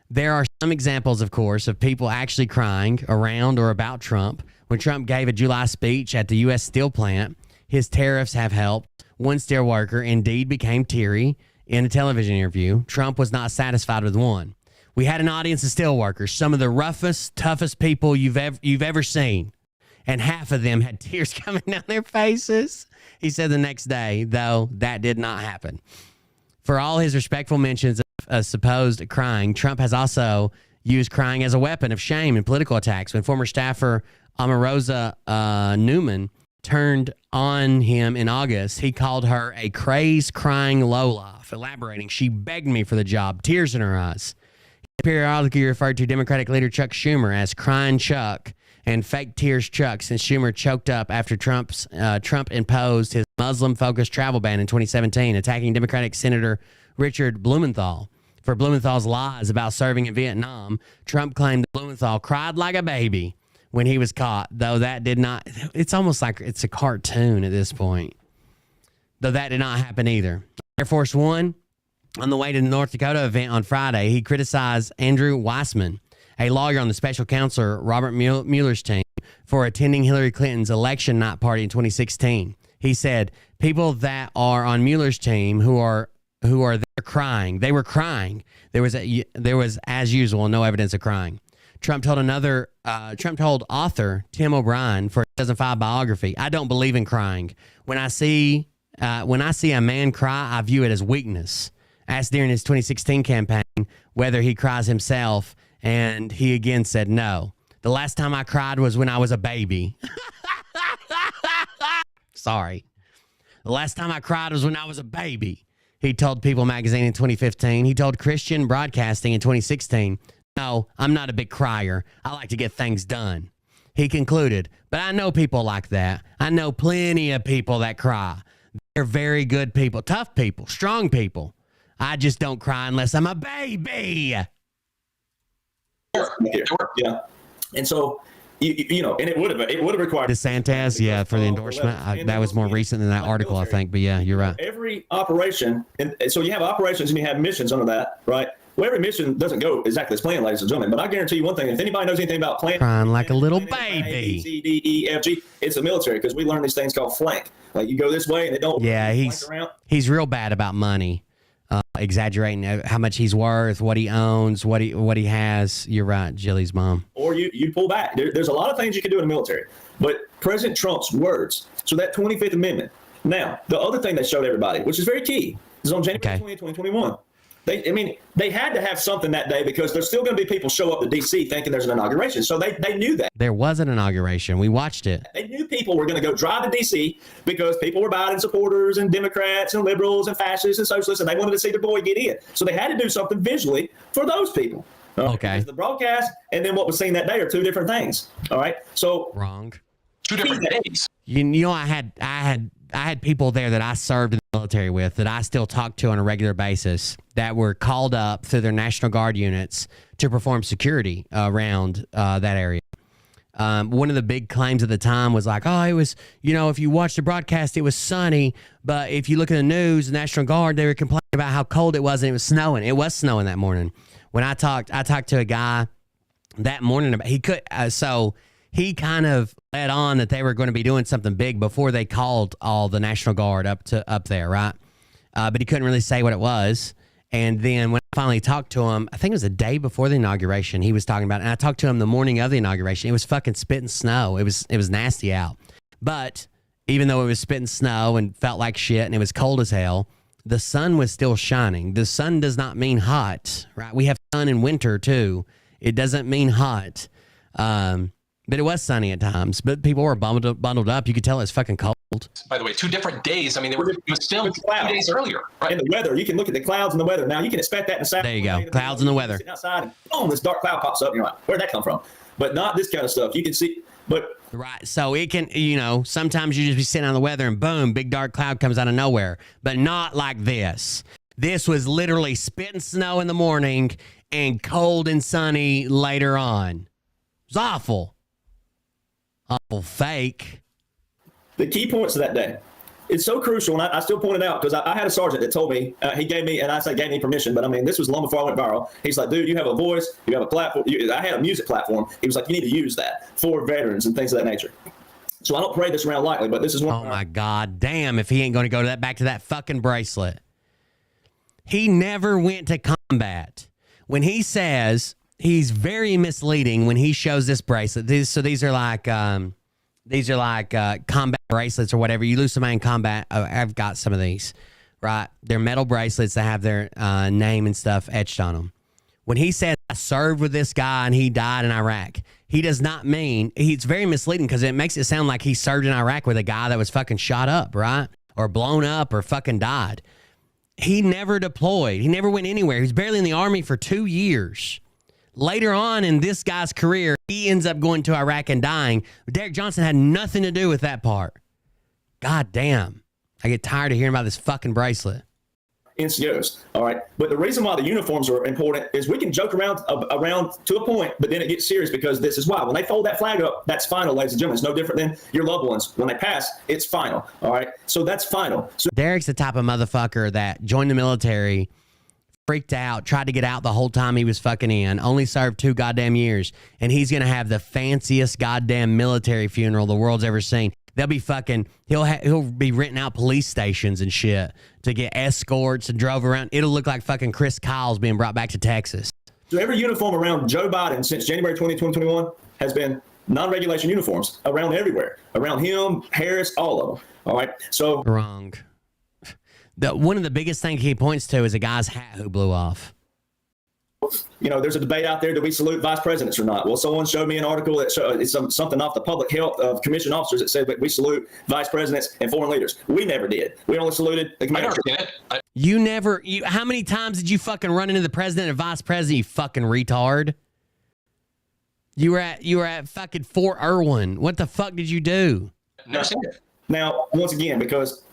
There are some examples, of course, of people actually crying around or about Trump. When Trump gave a July speech at the U.S. steel plant, his tariffs have helped. One steel worker indeed became teary In a television interview, Trump was not satisfied with one. We had an audience of steelworkers, some of the roughest, toughest people you've ever seen. And half of them had tears coming down their faces. He said the next day, though, that did not happen. For all his respectful mentions of supposed crying, Trump has also used crying as a weapon of shame in political attacks. When former staffer Omarosa Newman turned on him in August, he called her a crazed, crying lowlife, elaborating, she begged me for the job, tears in her eyes. He periodically referred to Democratic leader Chuck Schumer as crying Chuck and fake tears Chuck, since Schumer choked up after Trump imposed his Muslim-focused travel ban in 2017, attacking Democratic Senator Richard Blumenthal for Blumenthal's lies about serving in Vietnam. Trump claimed that Blumenthal cried like a baby when he was caught, though that did not. It's almost like it's a cartoon at this point. Though that did not happen either. Air Force One, on the way to the North Dakota event on Friday, he criticized Andrew Weissman, a lawyer on the special counselor Robert Mueller's team, for attending Hillary Clinton's election night party in 2016. He said, people that are on Mueller's team who are there crying. They were crying. There was as usual no evidence of crying. Trump told author Tim O'Brien for 2005 biography, I don't believe in crying. When I see a man cry, I view it as weakness. Asked during his 2016 campaign whether he cries himself, and he again said no. The last time I cried was when I was a baby. Sorry. The last time I cried was when I was a baby. He told People magazine in 2015. He told Christian Broadcasting in 2016, no, I'm not a big crier. I like to get things done. He concluded, but I know people like that. I know plenty of people that cry. They're very good people, tough people, strong people. I just don't cry unless I'm a baby. Yeah. And so, you know, and it would have required DeSantis, yeah, for the endorsement. That was more recent than that article, I think. But yeah, you're right. Every operation, and so you have operations and you have missions under that, right? Well, every mission doesn't go exactly as planned, ladies and gentlemen. But I guarantee you one thing: if anybody knows anything about planning, crying like a little baby. A, B, C, D, E, F, G, it's the military, because we learn these things called flank. Like you go this way and it don't. Yeah, he's real bad about money. Exaggerating how much he's worth, what he owns, what he has. You're right, Jilly's mom. Or you pull back. There's a lot of things you can do in the military. But President Trump's words, so that 25th Amendment. Now, the other thing they showed everybody, which is very key, is on January 20, 2021. They had to have something that day, because there's still going to be people show up to D.C. thinking there's an inauguration. So they knew that. There was an inauguration. We watched it. They knew people were going to go drive to D.C. because people were Biden supporters and Democrats and liberals and fascists and socialists, and they wanted to see their boy get in. So they had to do something visually for those people. Okay. The broadcast and then what was seen that day are two different things. All right. So wrong. Two different days. You know, I had people there that I served in the military with, that I still talk to on a regular basis, that were called up through their National Guard units to perform security around that area. One of the big claims at the time was like, oh, it was, you know, if you watch the broadcast, it was sunny. But if you look at the news, the National Guard, they were complaining about how cold it was, and it was snowing. It was snowing that morning. When I talked to a guy that morning about, he kind of led on that they were going to be doing something big before they called all the National Guard up there, right? But he couldn't really say what it was. And then when I finally talked to him, I think it was the day before the inauguration, he was talking about it. And I talked to him the morning of the inauguration. It was fucking spitting snow. It was nasty out. But even though it was spitting snow and felt like shit and it was cold as hell, the sun was still shining. The sun does not mean hot, right? We have sun in winter too. It doesn't mean hot. But it was sunny at times. But people were bundled up. You could tell it was fucking cold. By the way, 2 different days. I mean, it was filmed 2 days earlier. Right? And the weather, you can look at the clouds and the weather. Now, you can expect that in South. There you go. Clouds and the weather. Sitting outside and boom, this dark cloud pops up. And you're like, where'd that come from? But not this kind of stuff. You can see, but. Right. So it can, you know, sometimes you just be sitting on the weather and boom, big dark cloud comes out of nowhere. But not like this. This was literally spitting snow in the morning and cold and sunny later on. It was awful. Awful fake. The key points of that day. It's so crucial, and I still point it out, because I had a sergeant that told me, he gave me permission, but I mean, this was long before I went viral. He's like, dude, you have a voice, you have a platform. I had a music platform. He was like, you need to use that for veterans and things of that nature. So I don't parade this around lightly, but this is one. Oh my God, damn! If he ain't going to go back to that fucking bracelet, He never went to combat. When he says, he's very misleading when he shows this bracelet. These are like combat bracelets or whatever. You lose somebody in combat. Oh, I've got some of these, right? They're metal bracelets that have their name and stuff etched on them. When he said, I served with this guy and he died in Iraq, he does not mean, it's very misleading because it makes it sound like he served in Iraq with a guy that was fucking shot up, right? Or blown up or fucking died. He never deployed. He never went anywhere. He was barely in the army for 2 years. Later on in this guy's career, he ends up going to Iraq and dying. Derek Johnson had nothing to do with that part. God damn. I get tired of hearing about this fucking bracelet. NCOs, all right? But the reason why the uniforms are important is we can joke around to a point, but then it gets serious because this is why. When they fold that flag up, that's final, ladies and gentlemen. It's no different than your loved ones. When they pass, it's final, all right? So that's final. So Derek's the type of motherfucker that joined the military, freaked out, tried to get out the whole time he was fucking in, only served 2 goddamn years, and he's going to have the fanciest goddamn military funeral the world's ever seen. They'll be fucking, he'll be renting out police stations and shit to get escorts and drove around. It'll look like fucking Chris Kyle's being brought back to Texas. So every uniform around Joe Biden since January 2021 has been non-regulation uniforms around everywhere. Around him, Harris, all of them. All right. So wrong. One of the biggest things he points to is a guy's hat who blew off. You know, there's a debate out there, do we salute vice presidents or not? Well, someone showed me an article that it's something off the public health of commission officers that said that we salute vice presidents and foreign leaders. We never did. We only saluted the commander. How many times did you fucking run into the president and vice president, you fucking retard? You were at fucking Fort Irwin. What the fuck did you do? Never seen it. Now, once again, because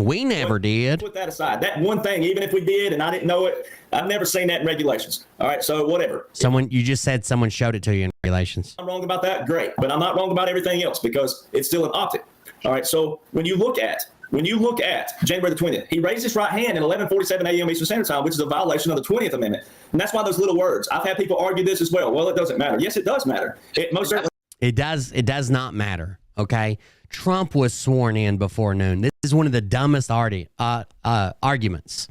we never did. Put that aside. That one thing, even if we did and I didn't know it, I've never seen that in regulations. All right, so whatever. You just said someone showed it to you in regulations. I'm wrong about that, great, but I'm not wrong about everything else because it's still an optic. All right, so when you look at January the 20th, he raised his right hand at 11:47 a.m. Eastern Standard Time, which is a violation of the 20th Amendment, and that's why those little words. I've had people argue this as well. Well, it doesn't matter. Yes, it does matter. It most certainly. It does not matter. Okay. Trump was sworn in before noon. This is one of the dumbest arguments.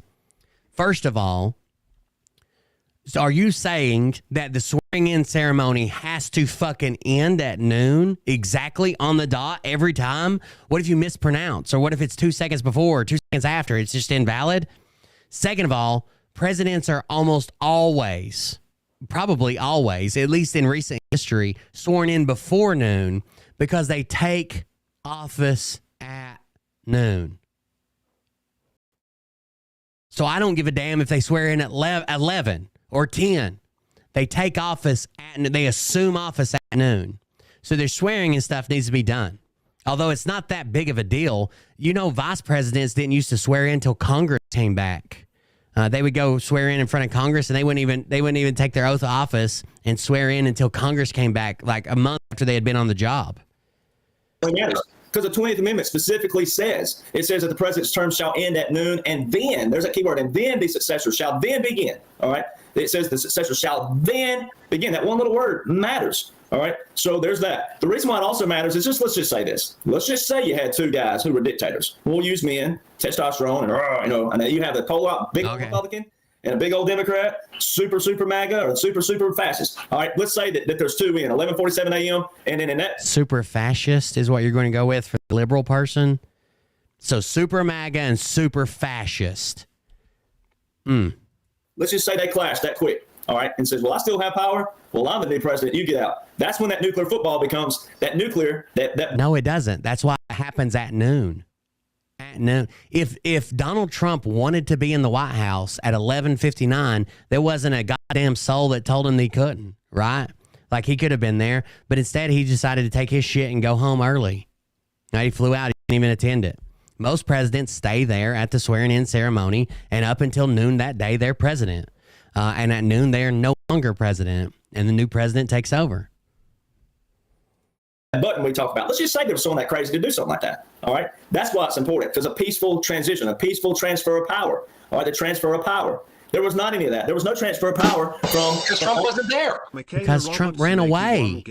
First of all, are you saying that the swearing in ceremony has to fucking end at noon exactly on the dot every time? What if you mispronounce? Or what if it's 2 seconds before or 2 seconds after? It's just invalid? Second of all, presidents are almost always, probably always, at least in recent history, sworn in before noon because they take office at noon. So I don't give a damn if they swear in at 11 or 10. They take office they assume office at noon. So their swearing and stuff needs to be done. Although it's not that big of a deal. You know, vice presidents didn't used to swear in until Congress came back. They would go swear in front of Congress, and they wouldn't even take their oath of office and swear in until Congress came back, like a month after they had been on the job. Because the 20th Amendment specifically says, it says that the president's term shall end at noon, and then, there's that key word, and then the successor shall then begin, all right? It says the successor shall then begin. That one little word matters, all right? So there's that. The reason why it also matters is let's just say this. Let's just say you had 2 guys who were dictators. We'll use men, testosterone, and and you have the big old Republican and a big old Democrat, super MAGA, or super fascist. All right, let's say that there's 2 in, 11:47 a.m., and then in that... Super fascist is what you're going to go with for the liberal person? So super MAGA and super fascist. Let's just say they clash that quick, all right, and says, well, I still have power. Well, I'm the new president. You get out. That's when that nuclear football becomes that nuclear... No, it doesn't. That's why it happens at noon. At noon. If Donald Trump wanted to be in the White House at 11:59, there wasn't a goddamn soul that told him he couldn't, right? Like, he could have been there, but instead he decided to take his shit and go home early. Now, he flew out. He didn't even attend it. Most presidents stay there at the swearing-in ceremony, and up until noon that day, they're president. And at noon, they're no longer president, and the new president takes over. Button we talk about. Let's just say there was someone that crazy to do something like that. All right. That's why it's important, because a peaceful transition, a peaceful transfer of power. All right. The transfer of power. There was not any of that. There was no transfer of power from... Because Trump wasn't there. Because Trump ran away.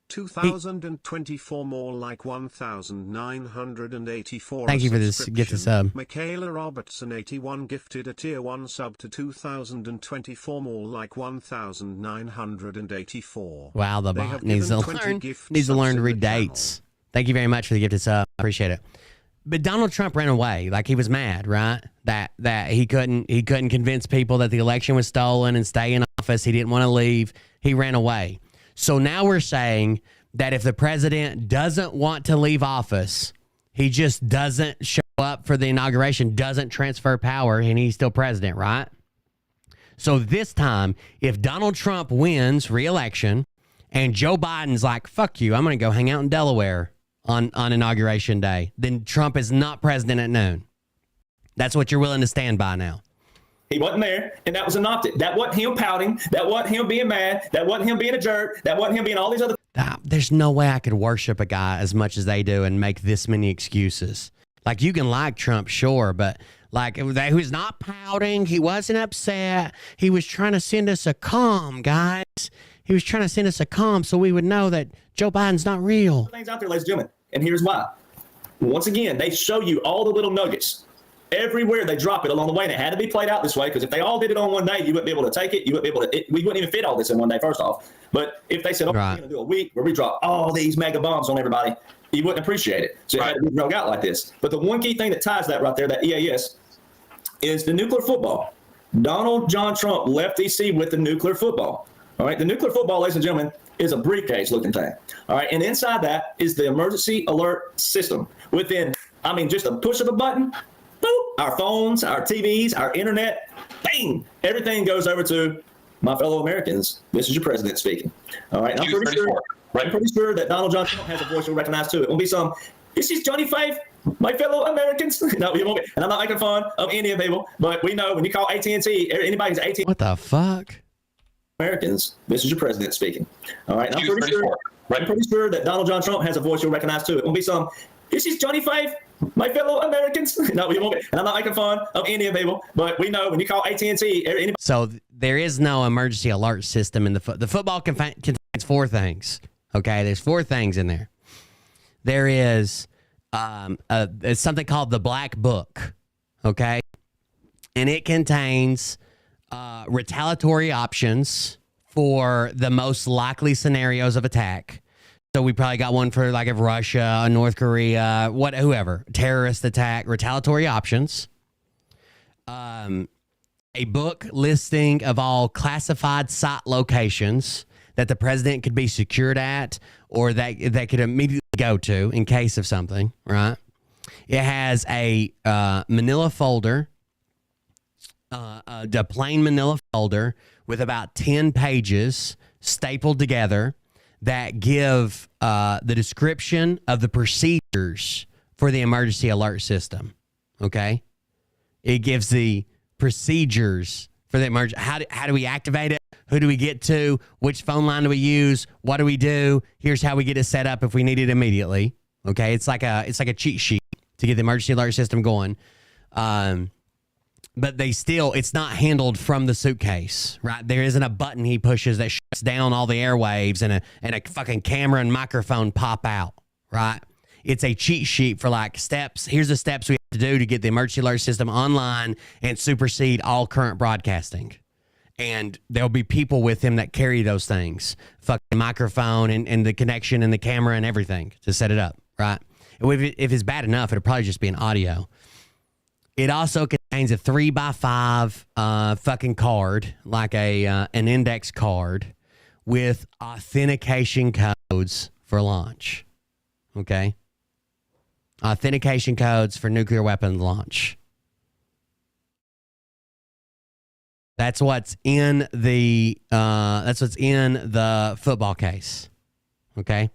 2024 more like 1984. Thank you for this gift sub. Michaela Robertson 81 gifted a tier 1 sub to 2024 more like 1984. Wow, the They bot have needs to given 20 learn gift needs to subs learn to in read the channel. dates. Thank you very much for the gifted sub. Appreciate it. But Donald Trump ran away. Like, he was mad, right? That he couldn't convince people that the election was stolen and stay in office. He didn't want to leave. He ran away. So now we're saying that if the president doesn't want to leave office, he just doesn't show up for the inauguration, doesn't transfer power, and he's still president, right? So this time, if Donald Trump wins re-election and Joe Biden's like, fuck you, I'm going to go hang out in Delaware on inauguration day, then Trump is not president at noon. That's what you're willing to stand by now. He wasn't there, and that was adopted. That wasn't him pouting. That wasn't him being mad. That wasn't him being a jerk. That wasn't him being all these other. There's no way I could worship a guy as much as they do and make this many excuses. Like, you can like Trump, sure, but like, he was not pouting. He wasn't upset. He was trying to send us a calm, guys. He was trying to send us a calm so we would know that Joe Biden's not real. Things out there, ladies and gentlemen, and here's why. Once again, they show you all the little nuggets. Everywhere they drop it along the way, and it had to be played out this way, because if they all did it on one day, you wouldn't be able to take it. You wouldn't be able to. We wouldn't even fit all this in one day, first off. But if they said, "Oh, we're going to do a week where we drop all these mega bombs on everybody," you wouldn't appreciate it. So it had to be drug out like this. But the one key thing that ties that right there, that EAS, is the nuclear football. Donald John Trump left DC with the nuclear football. All right, the nuclear football, ladies and gentlemen, is a briefcase-looking thing. All right, and inside that is the emergency alert system. Within, just a push of a button. Boop, our phones, our TVs, our internet, bang, everything goes over to my fellow Americans. This is your president speaking. All right, I'm pretty sure that Donald John Trump has a voice you'll recognize too. It won't be some, this is Johnny Five, my fellow Americans. No, you won't be. And I'm not making fun of Indian people, but we know when you call AT&T, anybody's AT&T. What the fuck? Americans, this is your president speaking. All right, I'm pretty sure that Donald John Trump has a voice you'll recognize too. It won't be some, this is Johnny Five, my fellow Americans. No, you won't be. And I'm not making fun of Indian people, but we know when you call AT&T, anybody. So there is no emergency alert system in the football contains 4 things. Okay, there's 4 things in there. There is it's something called the Black Book. Okay, and it contains retaliatory options for the most likely scenarios of attack. So we probably got one for like if Russia, North Korea, whoever, terrorist attack, retaliatory options. A book listing of all classified site locations that the president could be secured at or that could immediately go to in case of something, right? It has a manila folder, a plain manila folder with about 10 pages stapled together that give the description of the procedures for the emergency alert system. Okay, it gives the procedures for the emergency. How do we activate it? Who do we get to? Which phone line do we use? What do we do? Here's how we get it set up if we need it immediately. Okay, it's like a cheat sheet to get the emergency alert system going. But it's not handled from the suitcase, right? There isn't a button he pushes that shuts down all the airwaves and a fucking camera and microphone pop out, right? It's a cheat sheet for like steps. Here's the steps we have to do to get the emergency alert system online and supersede all current broadcasting. And there'll be people with him that carry those things, fucking microphone and the connection and the camera and everything to set it up, right? If it's bad enough, it'll probably just be an audio. It also contains a 3x5 fucking card, like an index card with authentication codes for launch. Okay? Authentication codes for nuclear weapon launch. That's what's in the football case. Okay?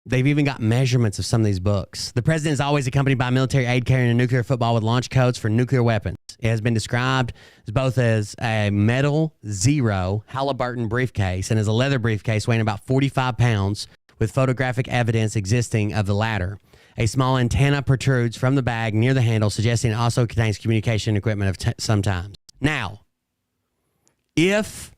They've even got measurements of some of these books. The president is always accompanied by military aid carrying a nuclear football with launch codes for nuclear weapons. It has been described as a metal Zero Halliburton briefcase and as a leather briefcase weighing about 45 pounds with photographic evidence existing of the latter. A small antenna protrudes from the bag near the handle, suggesting it also contains communication equipment of some types. Now, if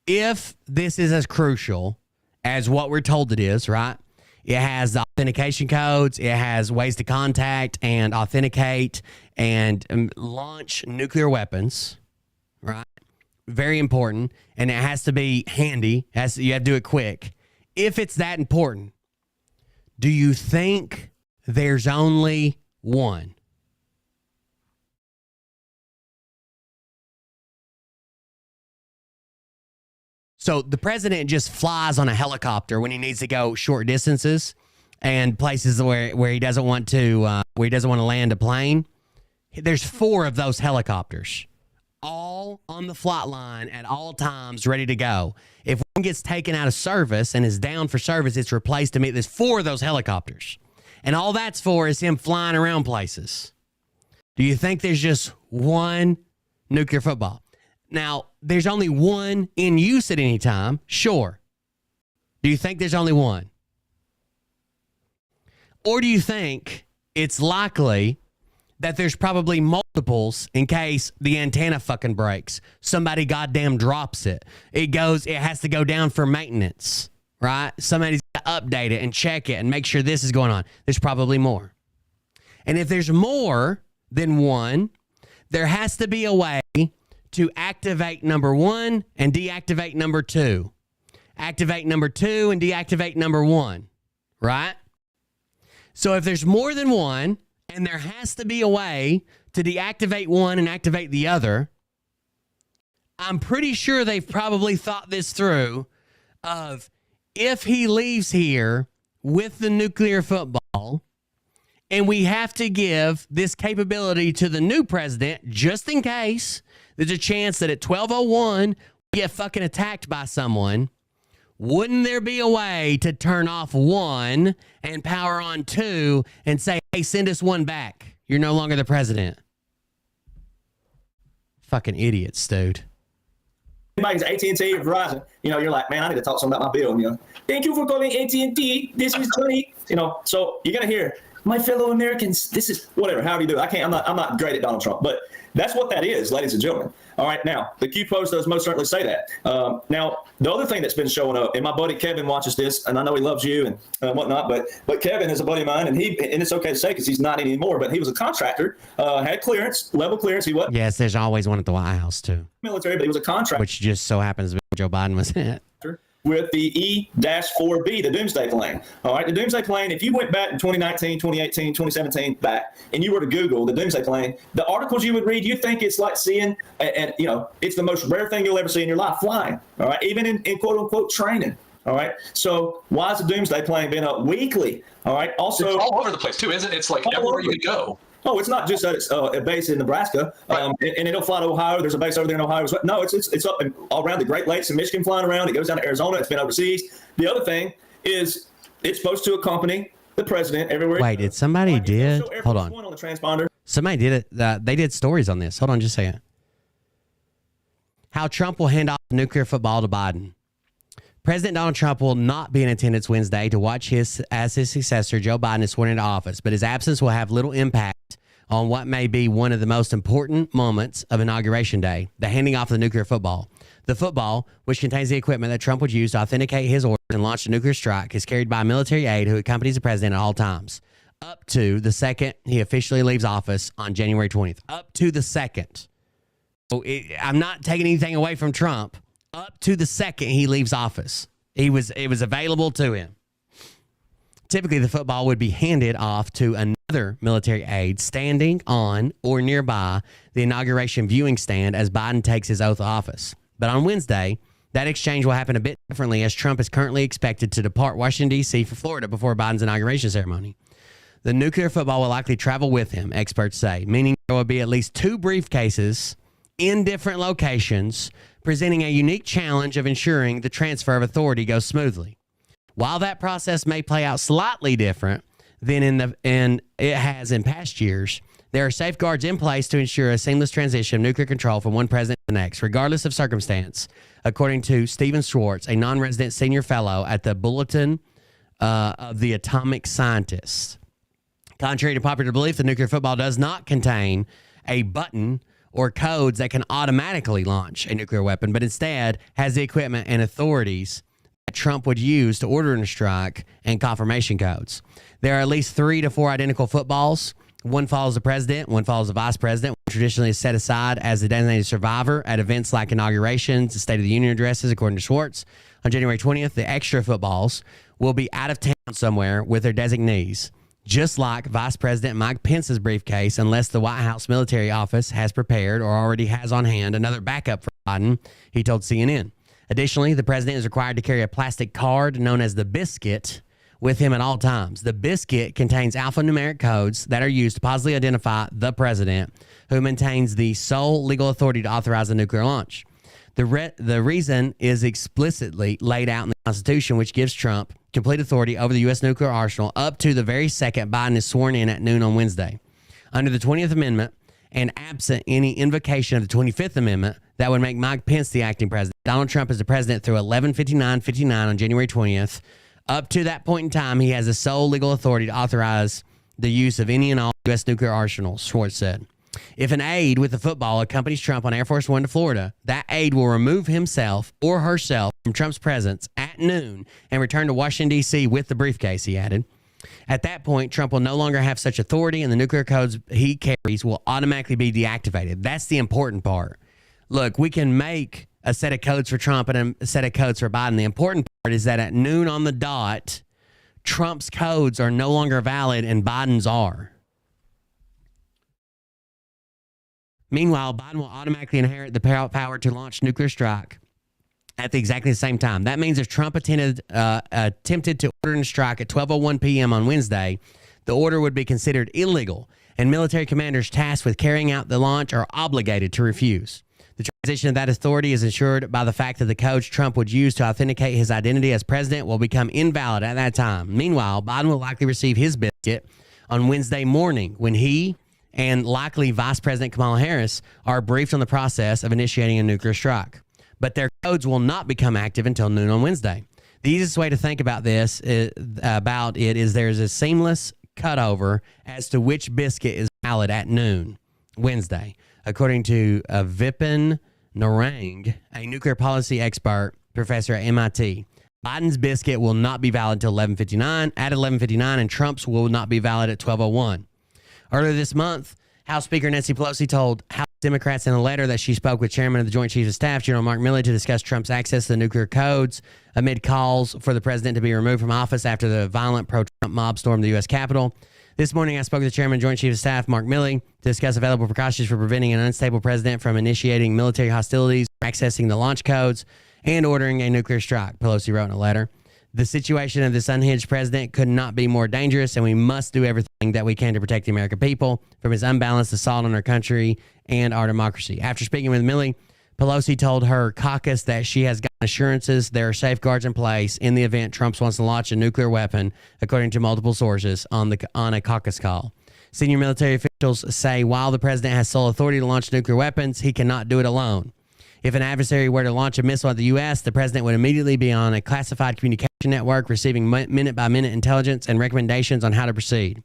if this is as crucial as what we're told it is, right? It has the authentication codes. It has ways to contact and authenticate and launch nuclear weapons, right? Very important. And it has to be handy. You have to do it quick. If it's that important, do you think there's only one? So the president just flies on a helicopter when he needs to go short distances and places where he doesn't want to land a plane. There's 4 of those helicopters, all on the flight line at all times, ready to go. If one gets taken out of service and is down for service, it's replaced to meet. There's 4 of those helicopters, and all that's for is him flying around places. Do you think there's just one nuclear football? Now, there's only one in use at any time. Sure. Do you think there's only one? Or do you think it's likely that there's probably multiples in case the antenna fucking breaks? Somebody goddamn drops it. It has to go down for maintenance, right? Somebody's got to update it and check it and make sure this is going on. There's probably more. And if there's more than one, there has to be a way to activate number 1 and deactivate number 2. Activate number 2 and deactivate number 1, right? So if there's more than one and there has to be a way to deactivate one and activate the other, I'm pretty sure they've probably thought this through of if he leaves here with the nuclear football and we have to give this capability to the new president just in case there's a chance that at 12:01 we get fucking attacked by someone, wouldn't there be a way to turn off 1 and power on 2 and say, hey, send us 1 back. You're no longer the president. Fucking idiots, dude. Anybody's AT&T or Verizon, you're like, man, I need to talk to something about my bill. Thank you for calling AT&T. This is Tony. So you're going to hear, my fellow Americans, this is whatever, however you do it. I'm not great at Donald Trump, but that's what that is, ladies and gentlemen. All right, now, the Q post does most certainly say that. Now, the other thing that's been showing up, and my buddy Kevin watches this, and I know he loves you and whatnot, but Kevin is a buddy of mine, and it's okay to say because he's not anymore, but he was a contractor, had clearance, level clearance. He was. Yes, there's always one at the White House, too. Military, but he was a contractor. Which just so happens to be Joe Biden was at. With the E-4B, the doomsday plane. All right, the doomsday plane, if you went back in 2019, 2018, 2017 back, and you were to Google the doomsday plane, the articles you would read, you think it's like seeing, and it's the most rare thing you'll ever see in your life, flying. All right, even in quote unquote training. All right, so why is the doomsday plane been up weekly? All right, also. It's all over the place too, isn't it? It's like everywhere you could go. Oh, it's not just that it's a base in Nebraska, and it'll fly to Ohio. There's a base over there in Ohio. No, it's up and all around the Great Lakes and Michigan flying around. It goes down to Arizona. It's been overseas. The other thing is it's supposed to accompany the president everywhere. Wait, did somebody did? Hold on. On the transponder. Somebody did it. They did stories on this. Hold on just a second. How Trump will hand off nuclear football to Biden. President Donald Trump will not be in attendance Wednesday to watch his successor, Joe Biden, is sworn into office, but his absence will have little impact on what may be one of the most important moments of Inauguration Day, the handing off of the nuclear football. The football, which contains the equipment that Trump would use to authenticate his orders and launch a nuclear strike, is carried by a military aide who accompanies the president at all times, up to the second he officially leaves office on January 20th. Up to the second. So I'm not taking anything away from Trump. Up to the second he leaves office. It was available to him. Typically, the football would be handed off to another military aide standing on or nearby the inauguration viewing stand as Biden takes his oath of office. But on Wednesday, that exchange will happen a bit differently as Trump is currently expected to depart Washington, D.C. for Florida before Biden's inauguration ceremony. The nuclear football will likely travel with him, experts say, meaning there will be at least 2 briefcases in different locations, presenting a unique challenge of ensuring the transfer of authority goes smoothly. While that process may play out slightly different than it has in past years, there are safeguards in place to ensure a seamless transition of nuclear control from one president to the next, regardless of circumstance, according to Stephen Schwartz, a non-resident senior fellow at the Bulletin of the Atomic Scientists. Contrary to popular belief, the nuclear football does not contain a button or codes that can automatically launch a nuclear weapon, but instead has the equipment and authorities that Trump would use to order a strike and confirmation codes. There are at least 3 to 4 identical footballs. One follows the president, one follows the vice president, which traditionally is set aside as the designated survivor at events like inaugurations and State of the Union addresses, according to Schwartz. On January 20th, the extra footballs will be out of town somewhere with their designees, just like Vice President Mike Pence's briefcase, unless the White House military office has prepared or already has on hand another backup for Biden, he told CNN. Additionally, the president is required to carry a plastic card known as the biscuit with him at all times. The biscuit contains alphanumeric codes that are used to positively identify the president, who maintains the sole legal authority to authorize a nuclear launch. The reason is explicitly laid out in the Constitution, which gives Trump complete authority over the U.S. nuclear arsenal up to the very second Biden is sworn in at noon on Wednesday. Under the 20th Amendment, and absent any invocation of the 25th Amendment that would make Mike Pence the acting president, Donald Trump is the president through 11/59/59 on January 20th. Up to that point in time, he has the sole legal authority to authorize the use of any and all U.S. nuclear arsenals, Schwartz said. If an aide with a football accompanies Trump on Air Force One to Florida, that aide will remove himself or herself from Trump's presence at noon and return to Washington, D.C. with the briefcase, he added. At that point, Trump will no longer have such authority, and the nuclear codes he carries will automatically be deactivated. That's the important part. Look, we can make a set of codes for Trump and a set of codes for Biden. The important part is that at noon on the dot, Trump's codes are no longer valid and Biden's are. Meanwhile, Biden will automatically inherit the power to launch nuclear strike at exactly the same time. That means if Trump attempted to order a strike at 12:01 p.m. on Wednesday, the order would be considered illegal, and military commanders tasked with carrying out the launch are obligated to refuse. The transition of that authority is ensured by the fact that the codes Trump would use to authenticate his identity as president will become invalid at that time. Meanwhile, Biden will likely receive his biscuit on Wednesday morning when he and likely Vice President Kamala Harris are briefed on the process of initiating a nuclear strike. But their codes will not become active until noon on Wednesday. The easiest way to think about this is there's a seamless cutover as to which biscuit is valid at noon Wednesday, according to Vipin Narang, a nuclear policy expert professor at MIT. Biden's biscuit will not be valid until 11:59 at 11:59, and Trump's will not be valid at 12:01. Earlier this month, House Speaker Nancy Pelosi told House Democrats in a letter that she spoke with Chairman of the Joint Chiefs of Staff, General Mark Milley, to discuss Trump's access to the nuclear codes amid calls for the president to be removed from office after the violent pro-Trump mob stormed the U.S. Capitol. This morning, I spoke with the Chairman of the Joint Chiefs of Staff, Mark Milley, to discuss available precautions for preventing an unstable president from initiating military hostilities, accessing the launch codes, and ordering a nuclear strike, Pelosi wrote in a letter. The situation of this unhinged president could not be more dangerous, and we must do everything that we can to protect the American people from his unbalanced assault on our country and our democracy. After speaking with Milley, Pelosi told her caucus that she has gotten assurances there are safeguards in place in the event Trump wants to launch a nuclear weapon, according to multiple sources on a caucus call. Senior military officials say while the president has sole authority to launch nuclear weapons, he cannot do it alone. If an adversary were to launch a missile at the U.S., the president would immediately be on a classified communication network receiving minute-by-minute intelligence and recommendations on how to proceed.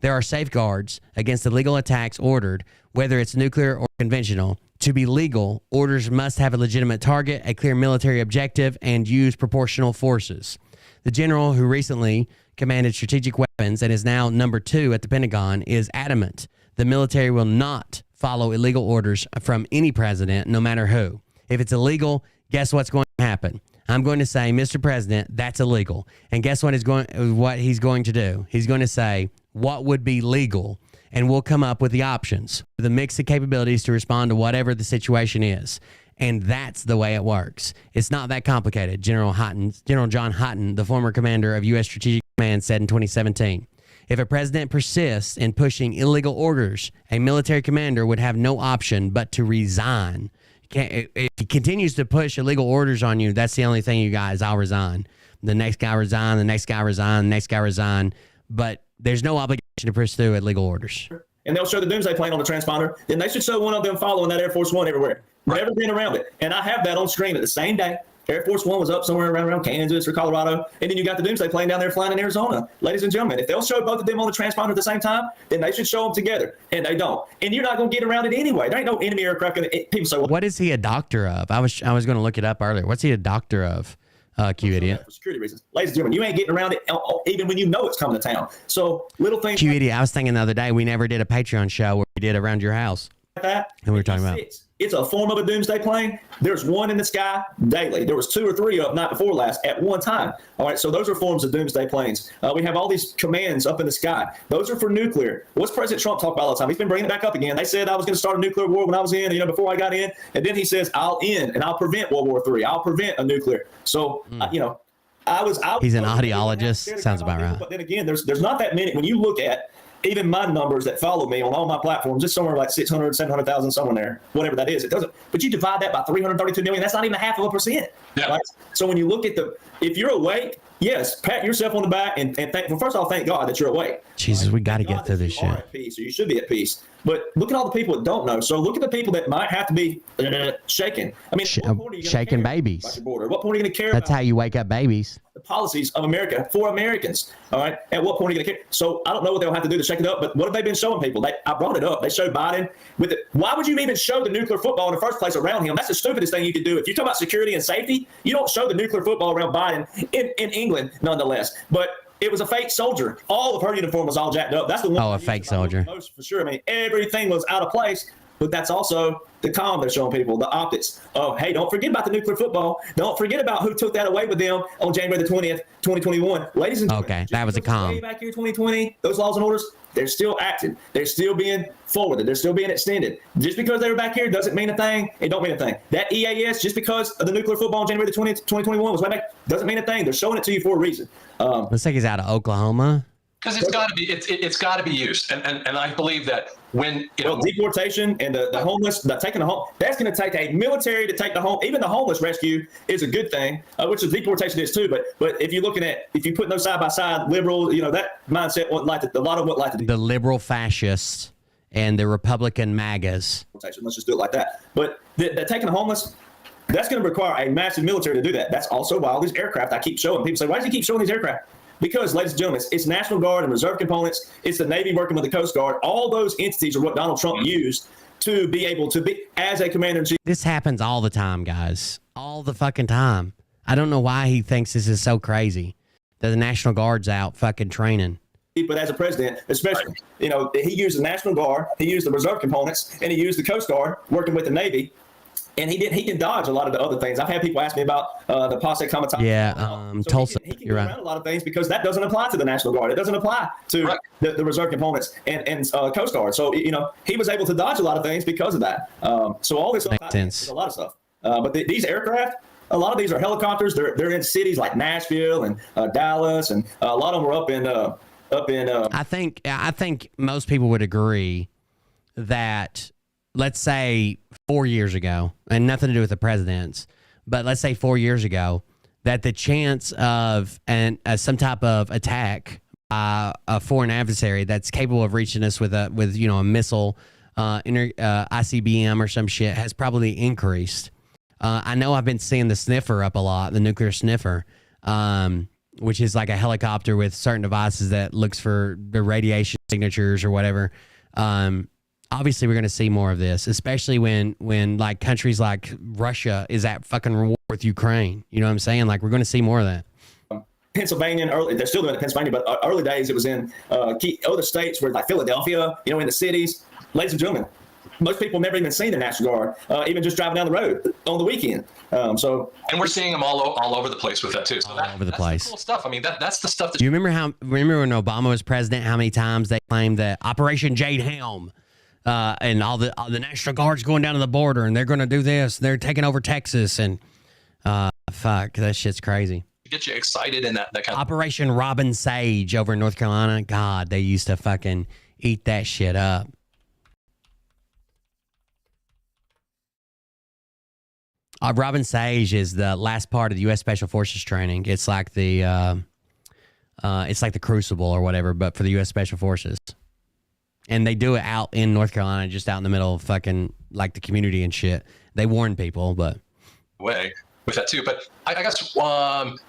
There are safeguards against the legal attacks ordered, whether it's nuclear or conventional. To be legal, orders must have a legitimate target, a clear military objective, and use proportional forces. The general who recently commanded strategic weapons and is now number 2 at the Pentagon is adamant the military will not follow illegal orders from any president, no matter who. If it's illegal, guess what's going to happen? I'm going to say, Mr. President, that's illegal. And guess what he's going to do? He's going to say, what would be legal? And we'll come up with the options, the mix of capabilities to respond to whatever the situation is. And that's the way it works. It's not that complicated, General John Houghton, the former commander of U.S. Strategic Command, said in 2017. If a president persists in pushing illegal orders, a military commander would have no option but to resign. If he continues to push illegal orders on you, that's the only thing, you guys. I'll resign. The next guy resign, the next guy resign, the next guy resign. But there's no obligation to pursue illegal orders. And they'll show the doomsday plane on the transponder, then they should show one of them following that Air Force One everywhere. Never been around it. And I have that on screen at the same day. Air Force One was up somewhere around Kansas or Colorado. And then you got the Doomsday plane down there flying in Arizona. Ladies and gentlemen, if they'll show both of them on the transponder at the same time, then they should show them together. And they don't. And you're not going to get around it anyway. There ain't no enemy aircraft. People say, well, what is he a doctor of? I was going to look it up earlier. What's he a doctor of? Q idiot. For security reasons. Ladies and gentlemen, you ain't getting around it even when you know it's coming to town. So little things. Q idiot. I was thinking the other day, we never did a Patreon show where we did around your house. Like that. And we were talking about. It's a form of a doomsday plane. There's one in the sky daily. There was 2 or 3 up night before last at one time. All right, so those are forms of doomsday planes. We have all these commands up in the sky. Those are for nuclear. What's President Trump talk about all the time? He's been bringing it back up again. They said I was going to start a nuclear war when I was in, before I got in. And then he says, I'll end and I'll prevent World War III. I'll prevent a nuclear. So, He's an audiologist. Sounds about right. But then again, there's not that many. When you look at even my numbers that follow me on all my platforms, it's somewhere like 600, 700,000, somewhere there, whatever that is. It doesn't, but you divide that by 332 million, that's not even 0.5%. Yeah. Right? So when you look at if you're awake, yes, pat yourself on the back and thank, well, first of all, thank God that you're awake. Jesus, we got to get through this shit. At peace, or you should be at peace. But look at all the people that don't know. So look at the people that might have to be shaken. I mean, shaking babies. At what point are you going to care That's about how you wake up babies. the policies of America for Americans? All right. At what point are you going to care? So I don't know what they'll have to do to shake it up, but what have they been showing people? I brought it up. They showed Biden with it. Why would you even show the nuclear football in the first place around him? That's the stupidest thing you could do. If you talk about security and safety, you don't show the nuclear football around Biden in England, nonetheless. But it was a fake soldier. All of her uniform was all jacked up. That's the one. Oh, a fake soldier. Most for sure. I mean, everything was out of place. But that's also the calm they're showing people, the optics of, hey, don't forget about the nuclear football. Don't forget about who took that away with them on January the 20th, 2021. Ladies and gentlemen, okay, that was a calm. Back here 2020, those laws and orders, they're still active. They're still being forwarded. They're still being extended. Just because they were back here doesn't mean a thing. It don't mean a thing. That EAS, just because of the nuclear football on January the 20th, 2021 was way back, doesn't mean a thing. They're showing it to you for a reason. Looks like he's out of Oklahoma. Because it's got to be, it's got to be used, and I believe that when deportation and the homeless, taking the home, that's going to take a military to take the home. Even the homeless rescue is a good thing, which the deportation is too. But if you're looking at, if you put those side by side, liberal, that mindset wouldn't like to, a lot of what like to do. The liberal fascists and the Republican MAGAs. Let's just do it like that. But the taking the homeless, that's going to require a massive military to do that. That's also why all these aircraft I keep showing. People say, why does he keep showing these aircraft? Because, ladies and gentlemen, it's National Guard and reserve components. It's the Navy working with the Coast Guard. All those entities are what Donald Trump used to be able to be as a commander-in-chief. This happens all the time, guys. All the fucking time. I don't know why he thinks this is so crazy that the National Guard's out fucking training. But as a president, especially, he used the National Guard, he used the reserve components, and he used the Coast Guard working with the Navy. And he can dodge a lot of the other things. I've had people ask me about the posse comitatus. Yeah, so Tulsa. He can You're get right. around a lot of things because that doesn't apply to the National Guard. It doesn't apply to the reserve components and Coast Guard. So, he was able to dodge a lot of things because of that. So all this makes sense. A lot of stuff. But these aircraft, a lot of these are helicopters. They're in cities like Nashville and Dallas, and a lot of them are up in. I think most people would agree that, let's say 4 years ago, and nothing to do with the presidents, but let's say 4 years ago, that the chance of some type of attack by a foreign adversary that's capable of reaching us with a missile, ICBM or some shit has probably increased. I know I've been seeing the sniffer up a lot, the nuclear sniffer, which is like a helicopter with certain devices that looks for the radiation signatures or whatever. Obviously, we're going to see more of this, especially when like countries like Russia is at fucking war with Ukraine. You know what I'm saying? Like, we're going to see more of that. Pennsylvania, they're still doing it in Pennsylvania, but early days it was in key other states where like Philadelphia, in the cities. Ladies and gentlemen, most people never even seen the National Guard, even just driving down the road on the weekend. And we're seeing them all over the place with that too. So all over the place. Cool stuff. I mean, that's the stuff that. Do you remember when Obama was president? How many times they claimed that Operation Jade Helm? And all the National Guard's going down to the border, and they're going to do this. They're taking over Texas, and fuck, that shit's crazy. Get you excited in that kind of Operation Robin Sage over in North Carolina. God, they used to fucking eat that shit up. Robin Sage is the last part of the U.S. Special Forces training. It's like the Crucible or whatever, but for the U.S. Special Forces. And they do it out in North Carolina, just out in the middle of fucking like the community and shit. They warn people, but way. with that too. But I guess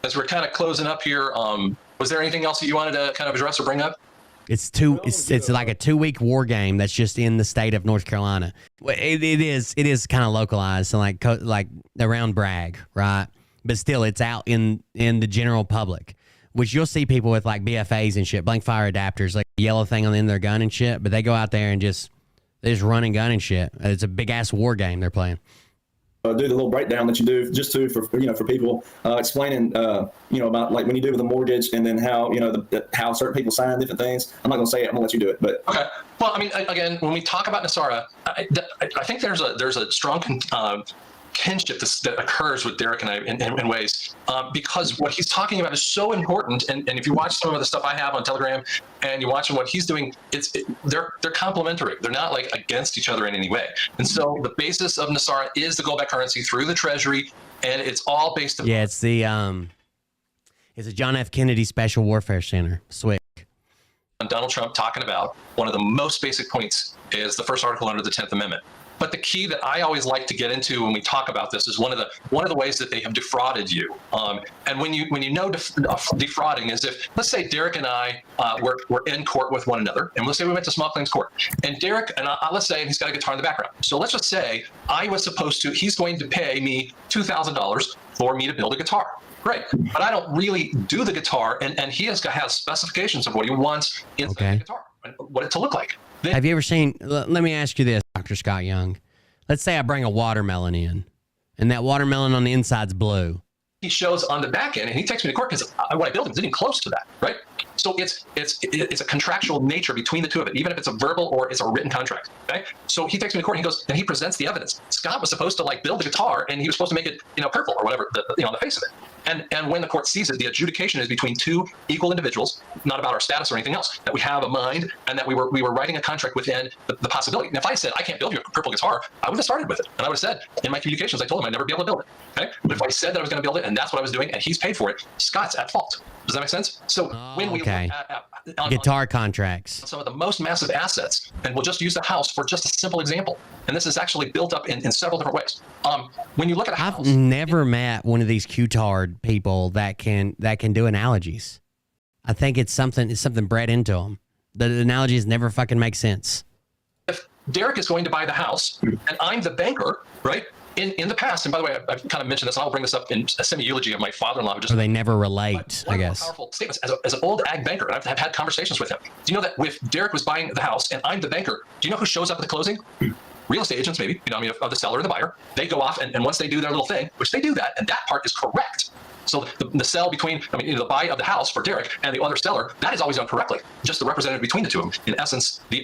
as we're kind of closing up here, was there anything else that you wanted to kind of address or bring up? It's like a 2-week war game that's just in the state of North Carolina. It is kind of localized and like around Bragg, right? But still, it's out in the general public, which you'll see people with like BFAs and shit, blank fire adapters, like yellow thing on the end of their gun and shit. But they go out there and they just run and gun and shit. It's a big ass war game they're playing. Do the little breakdown that you do just for people explaining about like when you do with the mortgage and then how how certain people sign different things. I'm not going to say it. I'm going to let you do it. But okay. Well, I mean, again, when we talk about NESARA, I think there's a strong kinship that occurs with Derek and I in ways because what he's talking about is so important. And if you watch some of the stuff I have on Telegram and you watch what he's doing, they're complementary. They're not like against each other in any way. And so the basis of NESARA is the gold-backed currency through the Treasury, and it's all based upon. Yeah, it's the John F. Kennedy Special Warfare Center, SWIC. Donald Trump talking about one of the most basic points is the first article under the 10th Amendment. But the key that I always like to get into when we talk about this is one of the ways that they have defrauded you. And when you know defrauding is if, let's say Derek and I were in court with one another, and let's say we went to small claims court, and Derek and let's say he's got a guitar in the background. So let's just say he's going to pay me $2,000 for me to build a guitar. Great, but I don't really do the guitar, and he has specifications of what he wants inside the guitar, and what it to look like. Have you ever seen, let me ask you this, Dr. Scott Young. Let's say I bring a watermelon in, and that watermelon on the inside's blue. He shows on the back end, and he takes me to court because what I built isn't even close to that, right? So it's a contractual nature between the two of it, even if it's a verbal or it's a written contract, okay? So he takes me to court, and he goes, and he presents the evidence. Scott was supposed to like build the guitar, and he was supposed to make it, purple or whatever, on the face of it. And when the court sees it, the adjudication is between two equal individuals, not about our status or anything else, that we have a mind and that we were writing a contract within the possibility. And if I said, I can't build you a purple guitar, I would have started with it. And I would have said, in my communications, I told him I'd never be able to build it, okay? But if I said that I was going to build it and that's what I was doing and he's paid for it, Scott's at fault. Does that make sense? So when we look at guitar contracts, some of the most massive assets, and we'll just use the house for just a simple example, and this is actually built up in several different ways. When you look at a house, I've never met one of these Q-tard people that can do analogies. I think it's something bred into them. The analogies never fucking make sense. If Derek is going to buy the house, and I'm the banker, right? In the past, and by the way, I've kind of mentioned this, and I'll bring this up in a semi-eulogy of my father-in-law. Or they never relate, I guess. Powerful statements. As an old ag banker, and I've had conversations with him. Do you know that if Derek was buying the house and I'm the banker, do you know who shows up at the closing? Real estate agents, maybe, of the seller and the buyer. They go off, and once they do their little thing, which they do that, and that part is correct. So the sell between, the buy of the house for Derek and the other seller, that is always done correctly. Just the representative between the two of them, in essence, the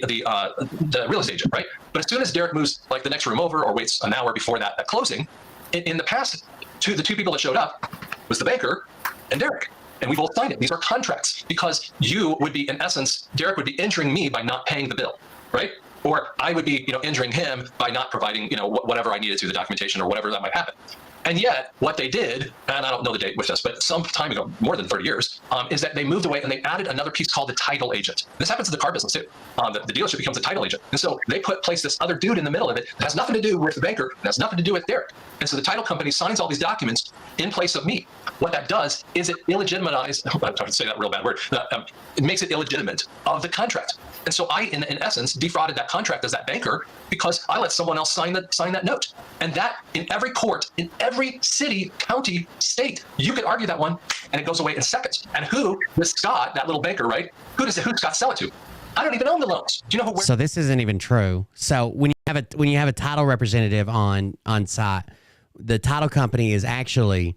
real estate agent, right? But as soon as Derek moves like the next room over or waits an hour before that closing, in the past, the two people that showed up was the banker and Derek. And we both signed it. These are contracts because you would be, in essence, Derek would be injuring me by not paying the bill, right? Or I would be, injuring him by not providing, whatever I needed to, the documentation or whatever that might happen. And yet, what they did, and I don't know the date with this, but some time ago, more than 30 years, is that they moved away and they added another piece called the title agent. This happens in the car business too. The dealership becomes a title agent. And so they place this other dude in the middle of it that has nothing to do with the banker, it has nothing to do with Derek. And so the title company signs all these documents in place of me. What that does is it illegitimizes, I'm trying to say that real bad word, it makes it illegitimate of the contract. And so I, in essence, defrauded that contract as that banker because I let someone else sign that note. And that, in every court, in every city, county, state, you could argue that one, and it goes away in seconds. And who, this Scott, that little banker, right? Who does Scott sell it to? I don't even own the loans. Do you know who? So this isn't even true. So when you have a title representative on site, the title company is actually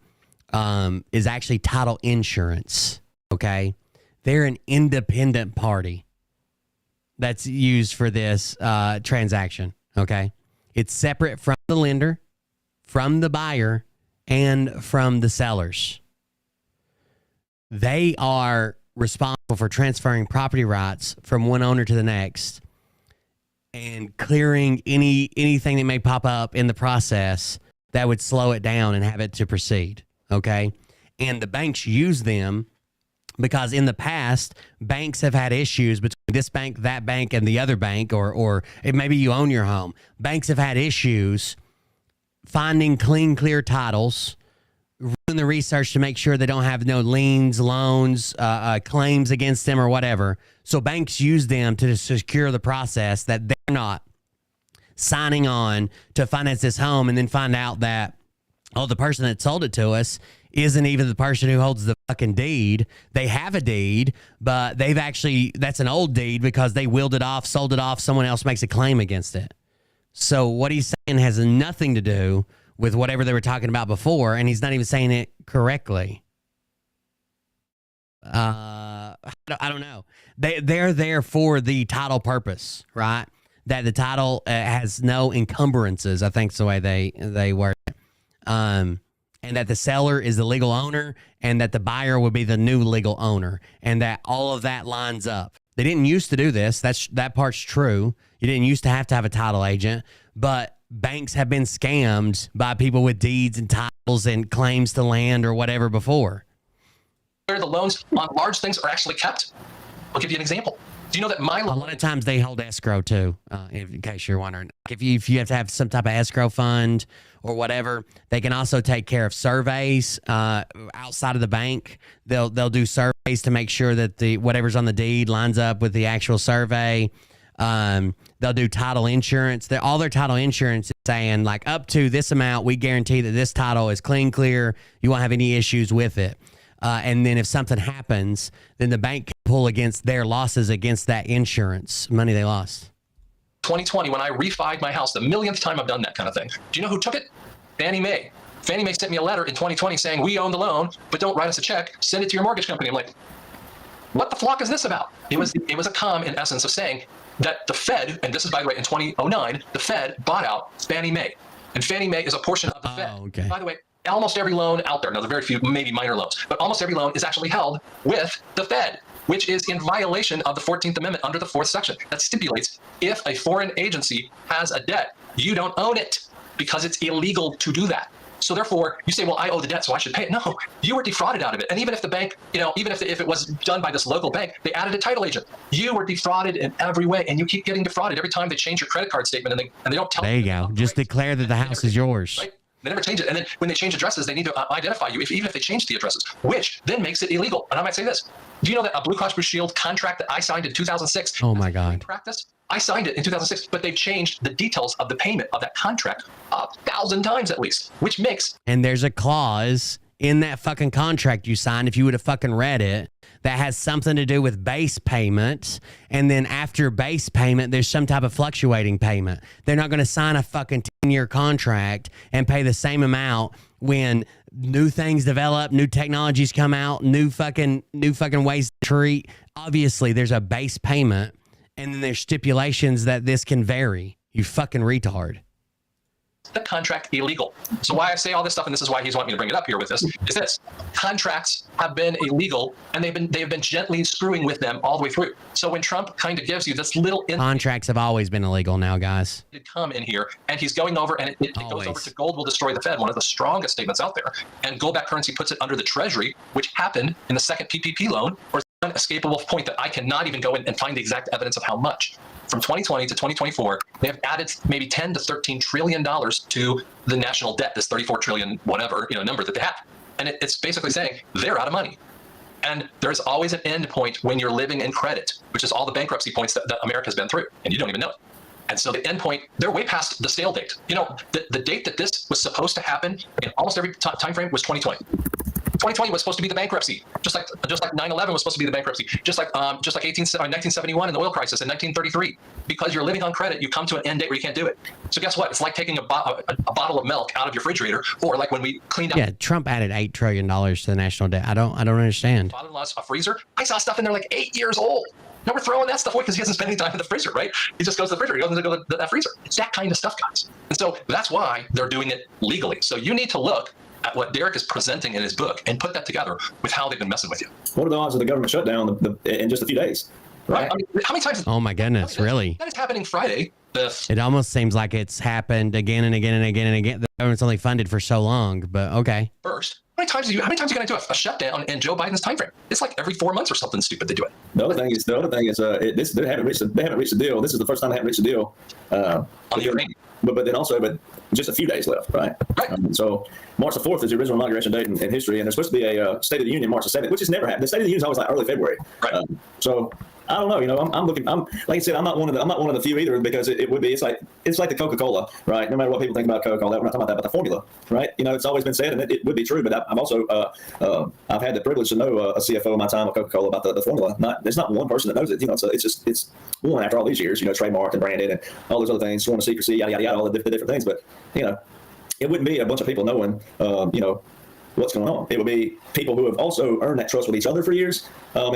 title insurance. Okay, they're an independent party that's used for this transaction. Okay, it's separate from the lender, from the buyer, and from the sellers. They are responsible for transferring property rights from one owner to the next and clearing anything that may pop up in the process that would slow it down and have it to proceed. Okay, and the banks use them because in the past, banks have had issues between this bank, that bank, and the other bank, or maybe you own your home. Banks have had issues finding clear titles doing the research to make sure they don't have no liens, loans, claims against them or whatever. So banks use them to secure the process that they're not signing on to finance this home and then find out that, oh, the person that sold it to us isn't even the person who holds the fucking deed. They have a deed, but they've actually, that's an old deed because they willed it off, sold it off, someone else makes a claim against it. So what he's saying has nothing to do with whatever they were talking about before, and he's not even saying it correctly. I don't know. They're there for the title purpose, right? That the title has no encumbrances, I think is the way they word it. And that the seller is the legal owner and that the buyer would be the new legal owner and that all of that lines up. They didn't used to do this. That part's true. You didn't used to have a title agent, but banks have been scammed by people with deeds and titles and claims to land or whatever before. Where the loans on large things are actually kept. I'll give you an example. Do you know that my loan? A lot of times they hold escrow too, in case you're wondering. If you have to have some type of escrow fund or whatever, they can also take care of surveys outside of the bank. They'll do surveys to make sure that the whatever's on the deed lines up with the actual survey. They'll do title insurance. All their title insurance is saying like up to this amount, we guarantee that this title is clean, clear. You won't have any issues with it. And then if something happens, then the bank can pull against their losses against that insurance money they lost. 2020, when I refied my house, the millionth time I've done that kind of thing. Do you know who took it? Fannie Mae. Fannie Mae sent me a letter in 2020 saying, we own the loan, but don't write us a check. Send it to your mortgage company. I'm like, what the flock is this about? It was a com in essence of saying that the Fed, and this is by the way in 2009, the Fed bought out Fannie Mae. And Fannie Mae is a portion of the Fed. Okay. By the way, almost every loan out there, now there are very few, maybe minor loans, but almost every loan is actually held with the Fed, which is in violation of the 14th Amendment under the 4th section. That stipulates if a foreign agency has a debt, you don't own it because it's illegal to do that. So therefore, you say, well, I owe the debt, so I should pay it. No, you were defrauded out of it. And even if the bank, even if it was done by this local bank, they added a title agent. You were defrauded in every way, and you keep getting defrauded every time they change your credit card statement and they don't tell you. There you go. Just declare that the house is yours. Right? They never change it. And then when they change addresses, they need to identify you, even if they change the addresses, which then makes it illegal. And I might say this. Do you know that a Blue Cross Blue Shield contract that I signed in 2006? Oh, my God. Practice? I signed it in 2006, but they've changed the details of the payment of that contract 1,000 times at least, which makes... And there's a clause in that fucking contract you signed, if you would have fucking read it, that has something to do with base payment. And then after base payment, there's some type of fluctuating payment. They're not going to sign a fucking 10-year contract and pay the same amount when new things develop, new technologies come out, new fucking ways to treat. Obviously, there's a base payment, and then there's stipulations that this can vary. You fucking retard. The contract illegal. So why I say all this stuff, and this is why he's wanting me to bring it up here with this, is this. Contracts have been illegal, and they've been gently screwing with them all the way through. So when Trump kind of gives you this little... Contracts have always been illegal now, guys. Come in here, and he's going over, and it goes over to gold will destroy the Fed, one of the strongest statements out there. And gold-backed currency puts it under the Treasury, which happened in the second PPP loan, or an unescapable point that I cannot even go in and find the exact evidence of how much. From 2020 to 2024, they have added maybe $10 to $13 trillion to the national debt, this 34 trillion whatever number that they have. And it's basically saying they're out of money. And there's always an end point when you're living in credit, which is all the bankruptcy points that America's been through, and you don't even know it. And so the end point, they're way past the stale date. The date that this was supposed to happen in almost every time frame was 2020. 2020 was supposed to be the bankruptcy, just like 9/11 was supposed to be the bankruptcy, just like 1971 and the oil crisis in 1933. Because you're living on credit, you come to an end date where you can't do it. So guess what? It's like taking a bottle of milk out of your refrigerator, or like when we cleaned out. Yeah, Trump added $8 trillion to the national debt. I don't understand. Father-in-law's a freezer. I saw stuff in there like 8 years old. Now we're throwing that stuff away because he doesn't spend any time in the freezer, right? He just goes to the refrigerator. He doesn't go to that freezer. It's that kind of stuff, guys. And so that's why they're doing it legally. So you need to look at what Derek is presenting in his book and put that together with how they've been messing with you. What are the odds of the government shutdown in just a few days? Right? I mean, how many times? Oh my goodness, really? That is happening Friday. It almost seems like it's happened again and again and again and again. The government's only funded for so long, but okay. First, how many times are you going to do a shutdown in Joe Biden's timeframe? It's like every 4 months or something stupid they do it. The other thing is, they haven't reached a deal. This is the first time they haven't reached a deal. On the Ukraine. but then also, but just a few days left, right? So March the 4th is the original inauguration date in history, and there's supposed to be a State of the Union March the 7th, which has never happened. The State of the Union is always like early February. Right. So I don't know. You know, I'm looking. I'm like I said, I'm not one of the few either, because it would be. It's like the Coca-Cola, right? No matter what people think about Coca-Cola, we're not talking about that, but the formula, right? You know, it's always been said, and it would be true. But I've also I've had the privilege to know a CFO in my time at Coca-Cola about the formula. There's not one person that knows it. You know, it's one after all these years. You know, trademarked and branded and all those other things, sworn to secrecy, yada yada yada, all the different things. But you know, it wouldn't be a bunch of people knowing, you know, what's going on. It would be people who have also earned that trust with each other for years.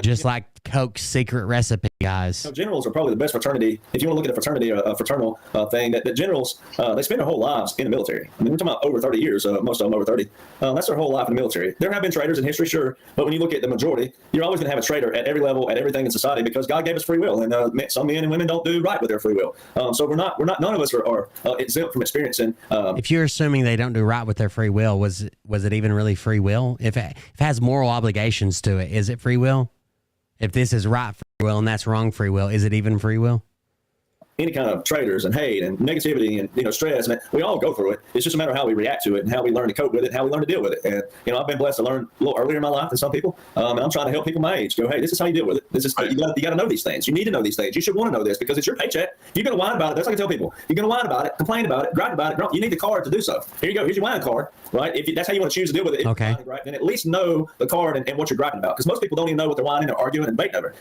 Just like Coke's secret recipe, guys. Generals are probably the best fraternity. If you want to look at a fraternity, a fraternal thing, that generals, they spend their whole lives in the military. I mean, we're talking about over 30 years, most of them over 30. That's their whole life in the military. There have been traitors in history, sure, but when you look at the majority, you're always going to have a traitor at every level, at everything in society, because God gave us free will, and some men and women don't do right with their free will. So we're not. None of us are exempt from experiencing. If you're assuming they don't do right with their free will, was it even really free will? If it has moral obligations to it, is it free will? If this is right free will and that's wrong free will, is it even free will? Any kind of traitors and hate and negativity and, you know, stress, and we all go through it. It's just a matter of how we react to it and how we learn to cope with it and how we learn to deal with it. And, you know, I've been blessed to learn a little earlier in my life than some people. And I'm trying to help people my age go, hey, this is how you deal with it. This is, you got to know these things. You need to know these things. You should want to know this because it's your paycheck. If you're going to whine about it, that's what I tell people. You're going to whine about it, complain about it, grind about it. You need the card to do so. Here you go. Here's your whine card, right? If that's how you want to choose to deal with it, okay, right, then at least know the card and what you're griping about, because most people don't even know what they're whining or arguing and debating over.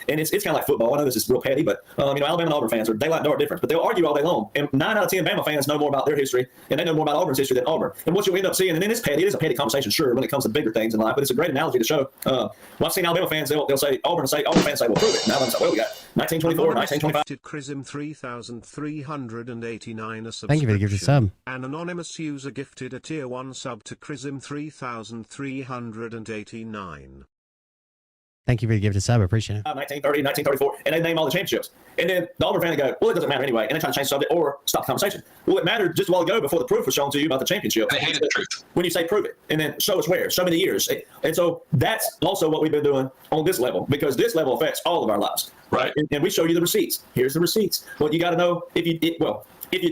And it's kind of like football. I know this is real petty, but you know, Alabama and Auburn fans are daylight dark difference, but they'll argue all day long. And 9 out of 10 Bama fans know more about their history, and they know more about Auburn's history than Auburn. And what you'll end up seeing, and then it's petty, it is a petty conversation, sure, when it comes to bigger things in life, but it's a great analogy to show. Well, I've seen Alabama fans, they'll say Auburn fans say, well, prove it. Now they'll say, well, we got 1924, 1925. Chrism 3389 a subscription. Thank you for the gift sub. An anonymous user gifted a tier 1 sub to Chrism 3389. Thank you for the gift sub. I appreciate it. 1930, 1934, and they name all the championships. And then the Auburn fan go, well, it doesn't matter anyway, and they try to change the subject or stop the conversation. Well, it mattered just a while ago before the proof was shown to you about the championship. They hated the truth. When you say prove it, and then show us where, show me the years. And so that's also what we've been doing on this level, because this level affects all of our lives. Right. And we show you the receipts. Here's the receipts. What you got to know, if you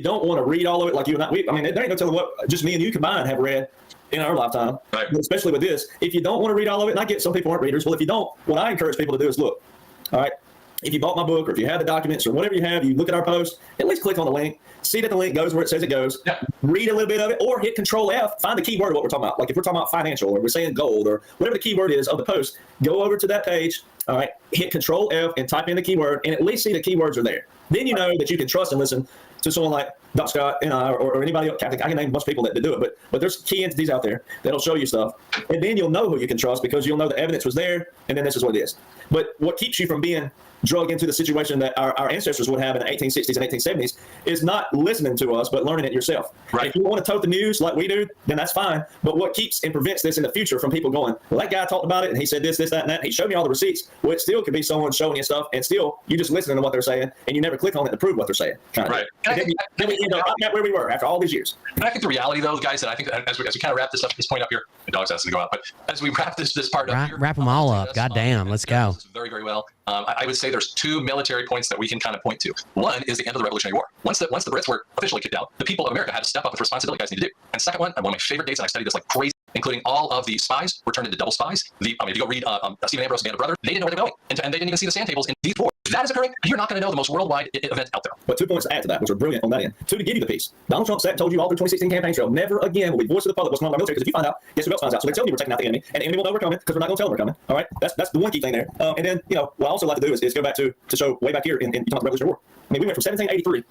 don't want to read all of it, like you and I, there ain't no telling what just me and you combined have read in our lifetime, right? Especially with this. If you don't want to read all of it, and I get some people aren't readers, well, if you don't, what I encourage people to do is look, all right, if you bought my book or if you have the documents or whatever you have, you look at our post, at least click on the link, see that the link goes where it says it goes, read a little bit of it, or hit Control F, find the keyword of what we're talking about. Like if we're talking about financial or we're saying gold or whatever the keyword is of the post, go over to that page, all right, hit Control F and type in the keyword and at least see the keywords are there. Then you know that you can trust and listen to someone like Doc Scott and I, or anybody else. I can name a bunch of people that do it, but there's key entities out there that'll show you stuff, and then you'll know who you can trust because you'll know the evidence was there, and then this is what it is. But what keeps you from being drug into the situation that our ancestors would have in the 1860s and 1870s is not listening to us, but learning it yourself. Right. If you want to tote the news like we do, then that's fine. But what keeps and prevents this in the future from people going, well, that guy talked about it and he said this, that, and that. He showed me all the receipts. Well, it still could be someone showing you stuff, and still you just listening to what they're saying, and you never click on it to prove what they're saying. Right. Then we end up right where we were after all these years. And I think the reality, though, guys, and I think as we kind of wrap this point up here, the dog's asking to go out, but as we wrap this part up here, wrap them all up. God damn, let's go. Very, very well. I would say there's 2 military points that we can kind of point to. One is the end of the Revolutionary War. Once the Brits were officially kicked out, the people of America had to step up with the responsibility you guys need to do. And second one, and one of my favorite dates, and I studied this like crazy, including all of the spies were turned into double spies. If you go read Stephen Ambrose, Band of Brothers, they didn't know where they were going, and they didn't even see the sand tables in these wars. If that is occurring, you're not going to know the most worldwide event out there. But 2 points to add to that, which are brilliant on that end. 2, to give you the piece. Donald Trump told you all through 2016 campaign trail, never again will we voice to the public what's going on in our military, because if you find out, guess who else finds out? So they tell you we're taking out the enemy, and the enemy will know we're coming because we're not going to tell them we're coming. All right, that's the one key thing there. And then, you know, what I also like to do is go back to show way back here in the Revolutionary War. I mean, we went from 1783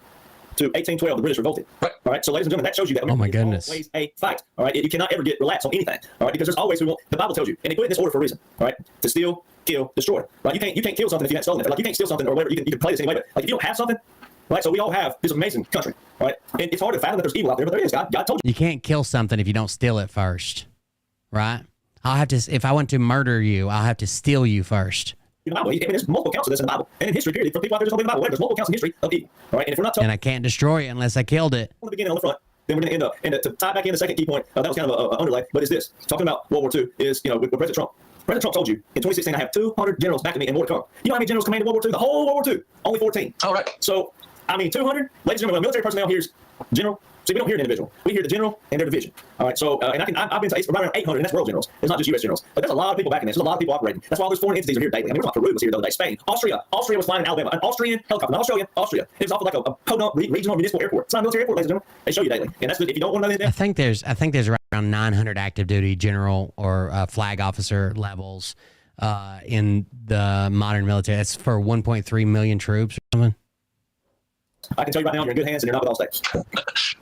to 1812, the British revolted. Right. All right. So, ladies and gentlemen, that shows you that. Oh my goodness. Always a fight. All right. You cannot ever get relaxed on anything. All right. Because there's always the Bible tells you, and they put it in this order for a reason. All right. To steal, kill, destroy. Right. You can't kill something if you haven't stolen it. Like you can't steal something or whatever. You can play this anyway. But like if you don't have something, right. So we all have this amazing country. Right. And it's hard to fathom that there's evil out there, but there is. God told you. You can't kill something if you don't steal it first. Right. I'll have to. If I want to murder you, I'll have to steal you first. In the Bible, I mean, there's multiple counts of this in the Bible, and in history, period. For people out there who don't believe in the Bible, there's multiple counts in history of evil. All right, and if we're not and I can't destroy it unless I killed it. On the beginning, on the front, then we're going to end up. And to tie back in the second key point, that was kind of an underlay, but it's this: talking about World War II is, you know, with President Trump. President Trump told you in 2016, I have 200 generals backing me and more to come. You know how many generals commanded World War II? The whole World War II, only 14. All right. So, I mean, 200. Ladies and gentlemen, when military personnel hears General. See, we don't hear an individual. We hear the general and their division. All right. So, and I've been to around 800, and that's world generals. It's not just U.S. generals. But there's a lot of people back in this. There's a lot of people operating. That's why all those foreign entities are here daily. I mean, we're talking Peru was here the other day. Spain, Austria was flying in Alabama. An Austrian helicopter. Austria. It was off of like a podunk regional municipal airport. It's not a military airport, ladies and gentlemen. They show you daily, and that's good. If you don't want to know anything, I think there's around 900 active duty general or flag officer levels in the modern military. That's for 1.3 million troops or something. I can tell you right now, you're in good hands, and you're not with all states.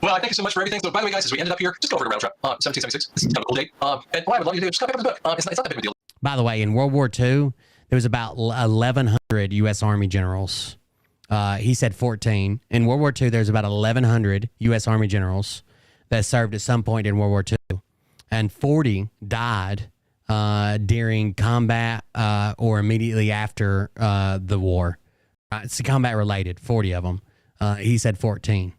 Well, thank you so much for everything. So, by the way, guys, as we ended up here, just go over to Round Trip, 1776. This is kind of a cool date. And what I would love you to do is just come pick up the book. It's not that big of a deal. By the way, in World War II, there was about 1,100 U.S. Army generals. He said 14. In World War II, there's about 1,100 U.S. Army generals that served at some point in World War II, and 40 died during combat or immediately after the war. It's combat related. 40 of them. He said 14.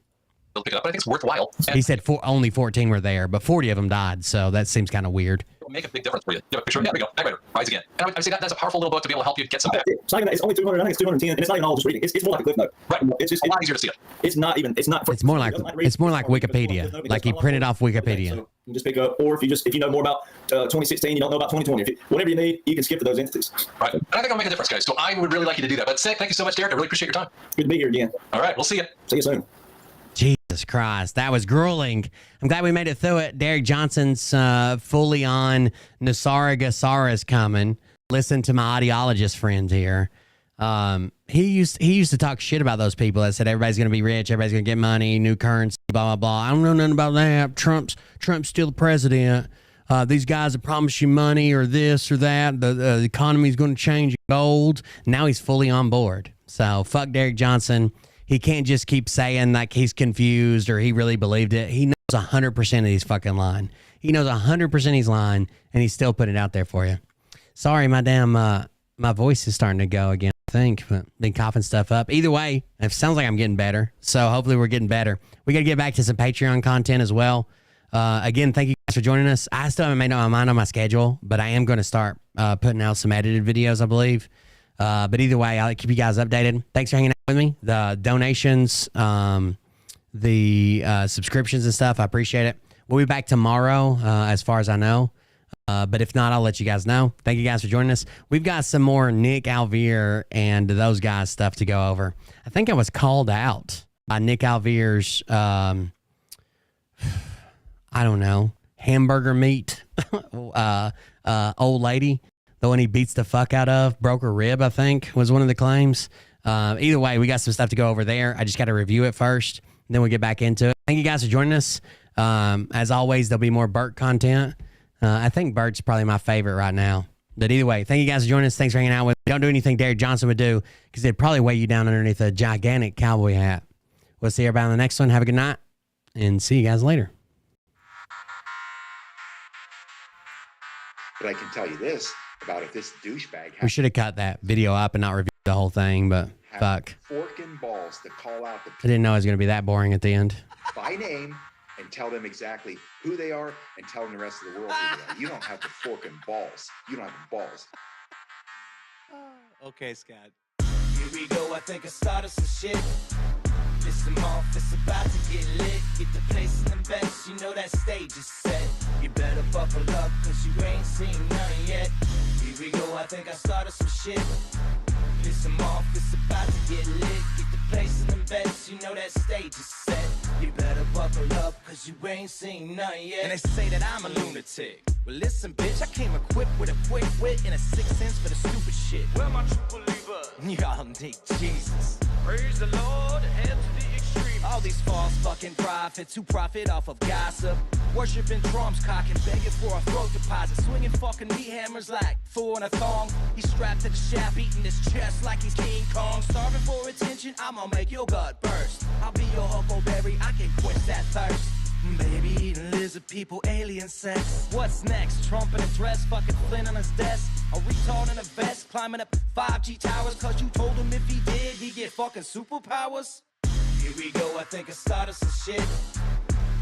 They'll pick it up, but I think it's worthwhile. And He said only 14 were there, but 40 of them died, so that seems kind of weird. it'll make a big difference for you. You have a picture. There we go. Night Rider, Rise Again. And I would say that's a powerful little book to be able to help you get some back. It's not even. It's only 200. I think it's 210, and it's not even all just reading. It's more like a cliff note. Right. It's just a lot easier to see it. It's not even. It's not. It's more like Wikipedia. Like you printed off Wikipedia. So you just pick up, or if you know more about 2016, you don't know about 2020. Whatever you need, you can skip to those entities. Right. And I think it'll make a difference, guys. So I would really like you to do that. But thank you so much, Derek. I really appreciate your time. Good to be here again. All right. We'll see you. See you soon. Jesus Christ, that was grueling. I'm glad we made it through it. Derek Johnson's fully on Nasara Gasara's coming. Listen to my audiologist friends here. He used to talk shit about those people that said everybody's going to be rich, everybody's going to get money, new currency, blah, blah, blah. I don't know nothing about that. Trump's still the president. These guys that promise you money or this or that. The economy's going to change gold. Now he's fully on board. So fuck Derek Johnson. He can't just keep saying like he's confused or he really believed it. He knows 100% of he's fucking lying. He knows 100% he's lying, and he's still putting it out there for you. Sorry, my damn my voice is starting to go again, I think. But been coughing stuff up. Either way, it sounds like I'm getting better. So hopefully we're getting better. We got to get back to some Patreon content as well. Again, thank you guys for joining us. I still haven't made up my mind on my schedule, but I am going to start putting out some edited videos, I believe. But either way, I'll keep you guys updated. Thanks for hanging out with me. The donations, the subscriptions and stuff, I appreciate it. We'll be back tomorrow, as far as I know. But if not, I'll let you guys know. Thank you guys for joining us. We've got some more Nick Alvear and those guys stuff to go over. I think I was called out by Nick Alvear's, I don't know, hamburger meat old lady. The one he beats the fuck out of, broke her rib, I think, was one of the claims. Either way, we got some stuff to go over there. I just got to review it first, and then we'll get back into it. Thank you guys for joining us. As always, there'll be more Bert content. I think Bert's probably my favorite right now. But either way, thank you guys for joining us. Thanks for hanging out with me. Don't do anything Derek Johnson would do, because it'd probably weigh you down underneath a gigantic cowboy hat. We'll see everybody on the next one. Have a good night, and see you guys later. But I can tell you this about if this douchebag We should have cut that video up and not reviewed the whole thing, but fuck. fork and balls to call out the I didn't know it was going to be that boring at the end. by name and tell them exactly who they are and tell them the rest of the world who they are. You don't have the fork and balls. You don't have the balls. Okay, Scott. Here we go, I think I started some shit. Listen off, it's about to get lit. Get the place in the best, you know that stage is set. You better buckle up, cause you ain't seen none yet. Here we go, I think I started some shit. Listen off, it's about to get lit. Get the place in the best, you know that stage is set. You better buckle up, cause you ain't seen none yet. And they say that I'm a lunatic. Well listen, bitch, I came equipped with a quick wit and a 6th sense for the stupid shit. Where my true believer? Y'all need Jesus. Praise the Lord, head to the extreme. All these false fucking prophets who profit off of gossip. Worshipping drums, cocking, begging for a throat deposit. Swinging fucking meat hammers like fool in a thong. He's strapped to the shaft, eating his chest like he's King Kong. Starving for attention, I'ma make your gut burst. I'll be your huckleberry, I can quench that thirst. Baby eating lizard people, alien sex. What's next? Trump in a dress, fucking Flynn on his desk. A retard in a vest, climbing up 5G towers. Cause you told him if he did, he'd get fucking superpowers. Here we go, I think I started some shit.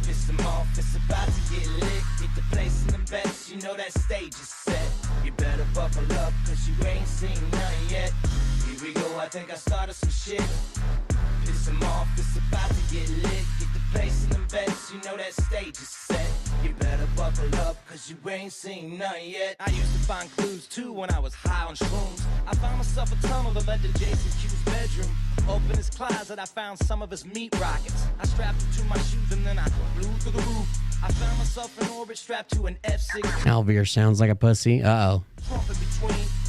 Piss them off, it's about to get lit. Get the place in the best, you know that stage is set. You better buckle up, cause you ain't seen none yet. Here we go, I think I started some shit. Piss them off, it's about to get lit. Get the placing them bets, you know that stage is set. You better buckle up, cause you ain't seen none yet. I used to find clues too when I was high on shrooms. I found myself a tunnel that led to Jason Q's bedroom. Open his closet, I found some of his meat rockets. I strapped them to my shoes and then I flew through the roof. I found myself in orbit strapped to an F6. Alvear sounds like a pussy. Uh-oh.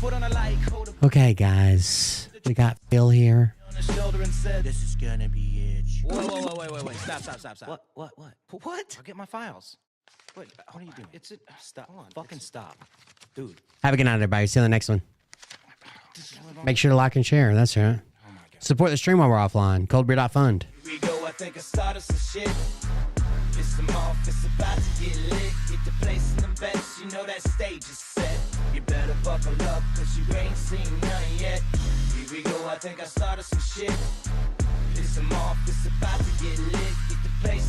Put on a light coat of Okay, guys. We got Phil here. on his shoulder and said, "This is gonna be it." Wait. Stop. What? What? I'll get my files. Wait, what are you doing? It's it. Stop. Fucking stop. Dude. Have a good night, everybody. See you on the next one. Make sure to like and share. That's right. Support the stream while we're offline. Coldbeer.fund. Here we go, I think I started some shit. Piss them off, it's about to get lit. Get the place in them bets, you know that stage is set. You better buckle up, cause you ain't seen none yet. Here we go, I think I started some shit. Piss them off, it's about to get lit. Get the place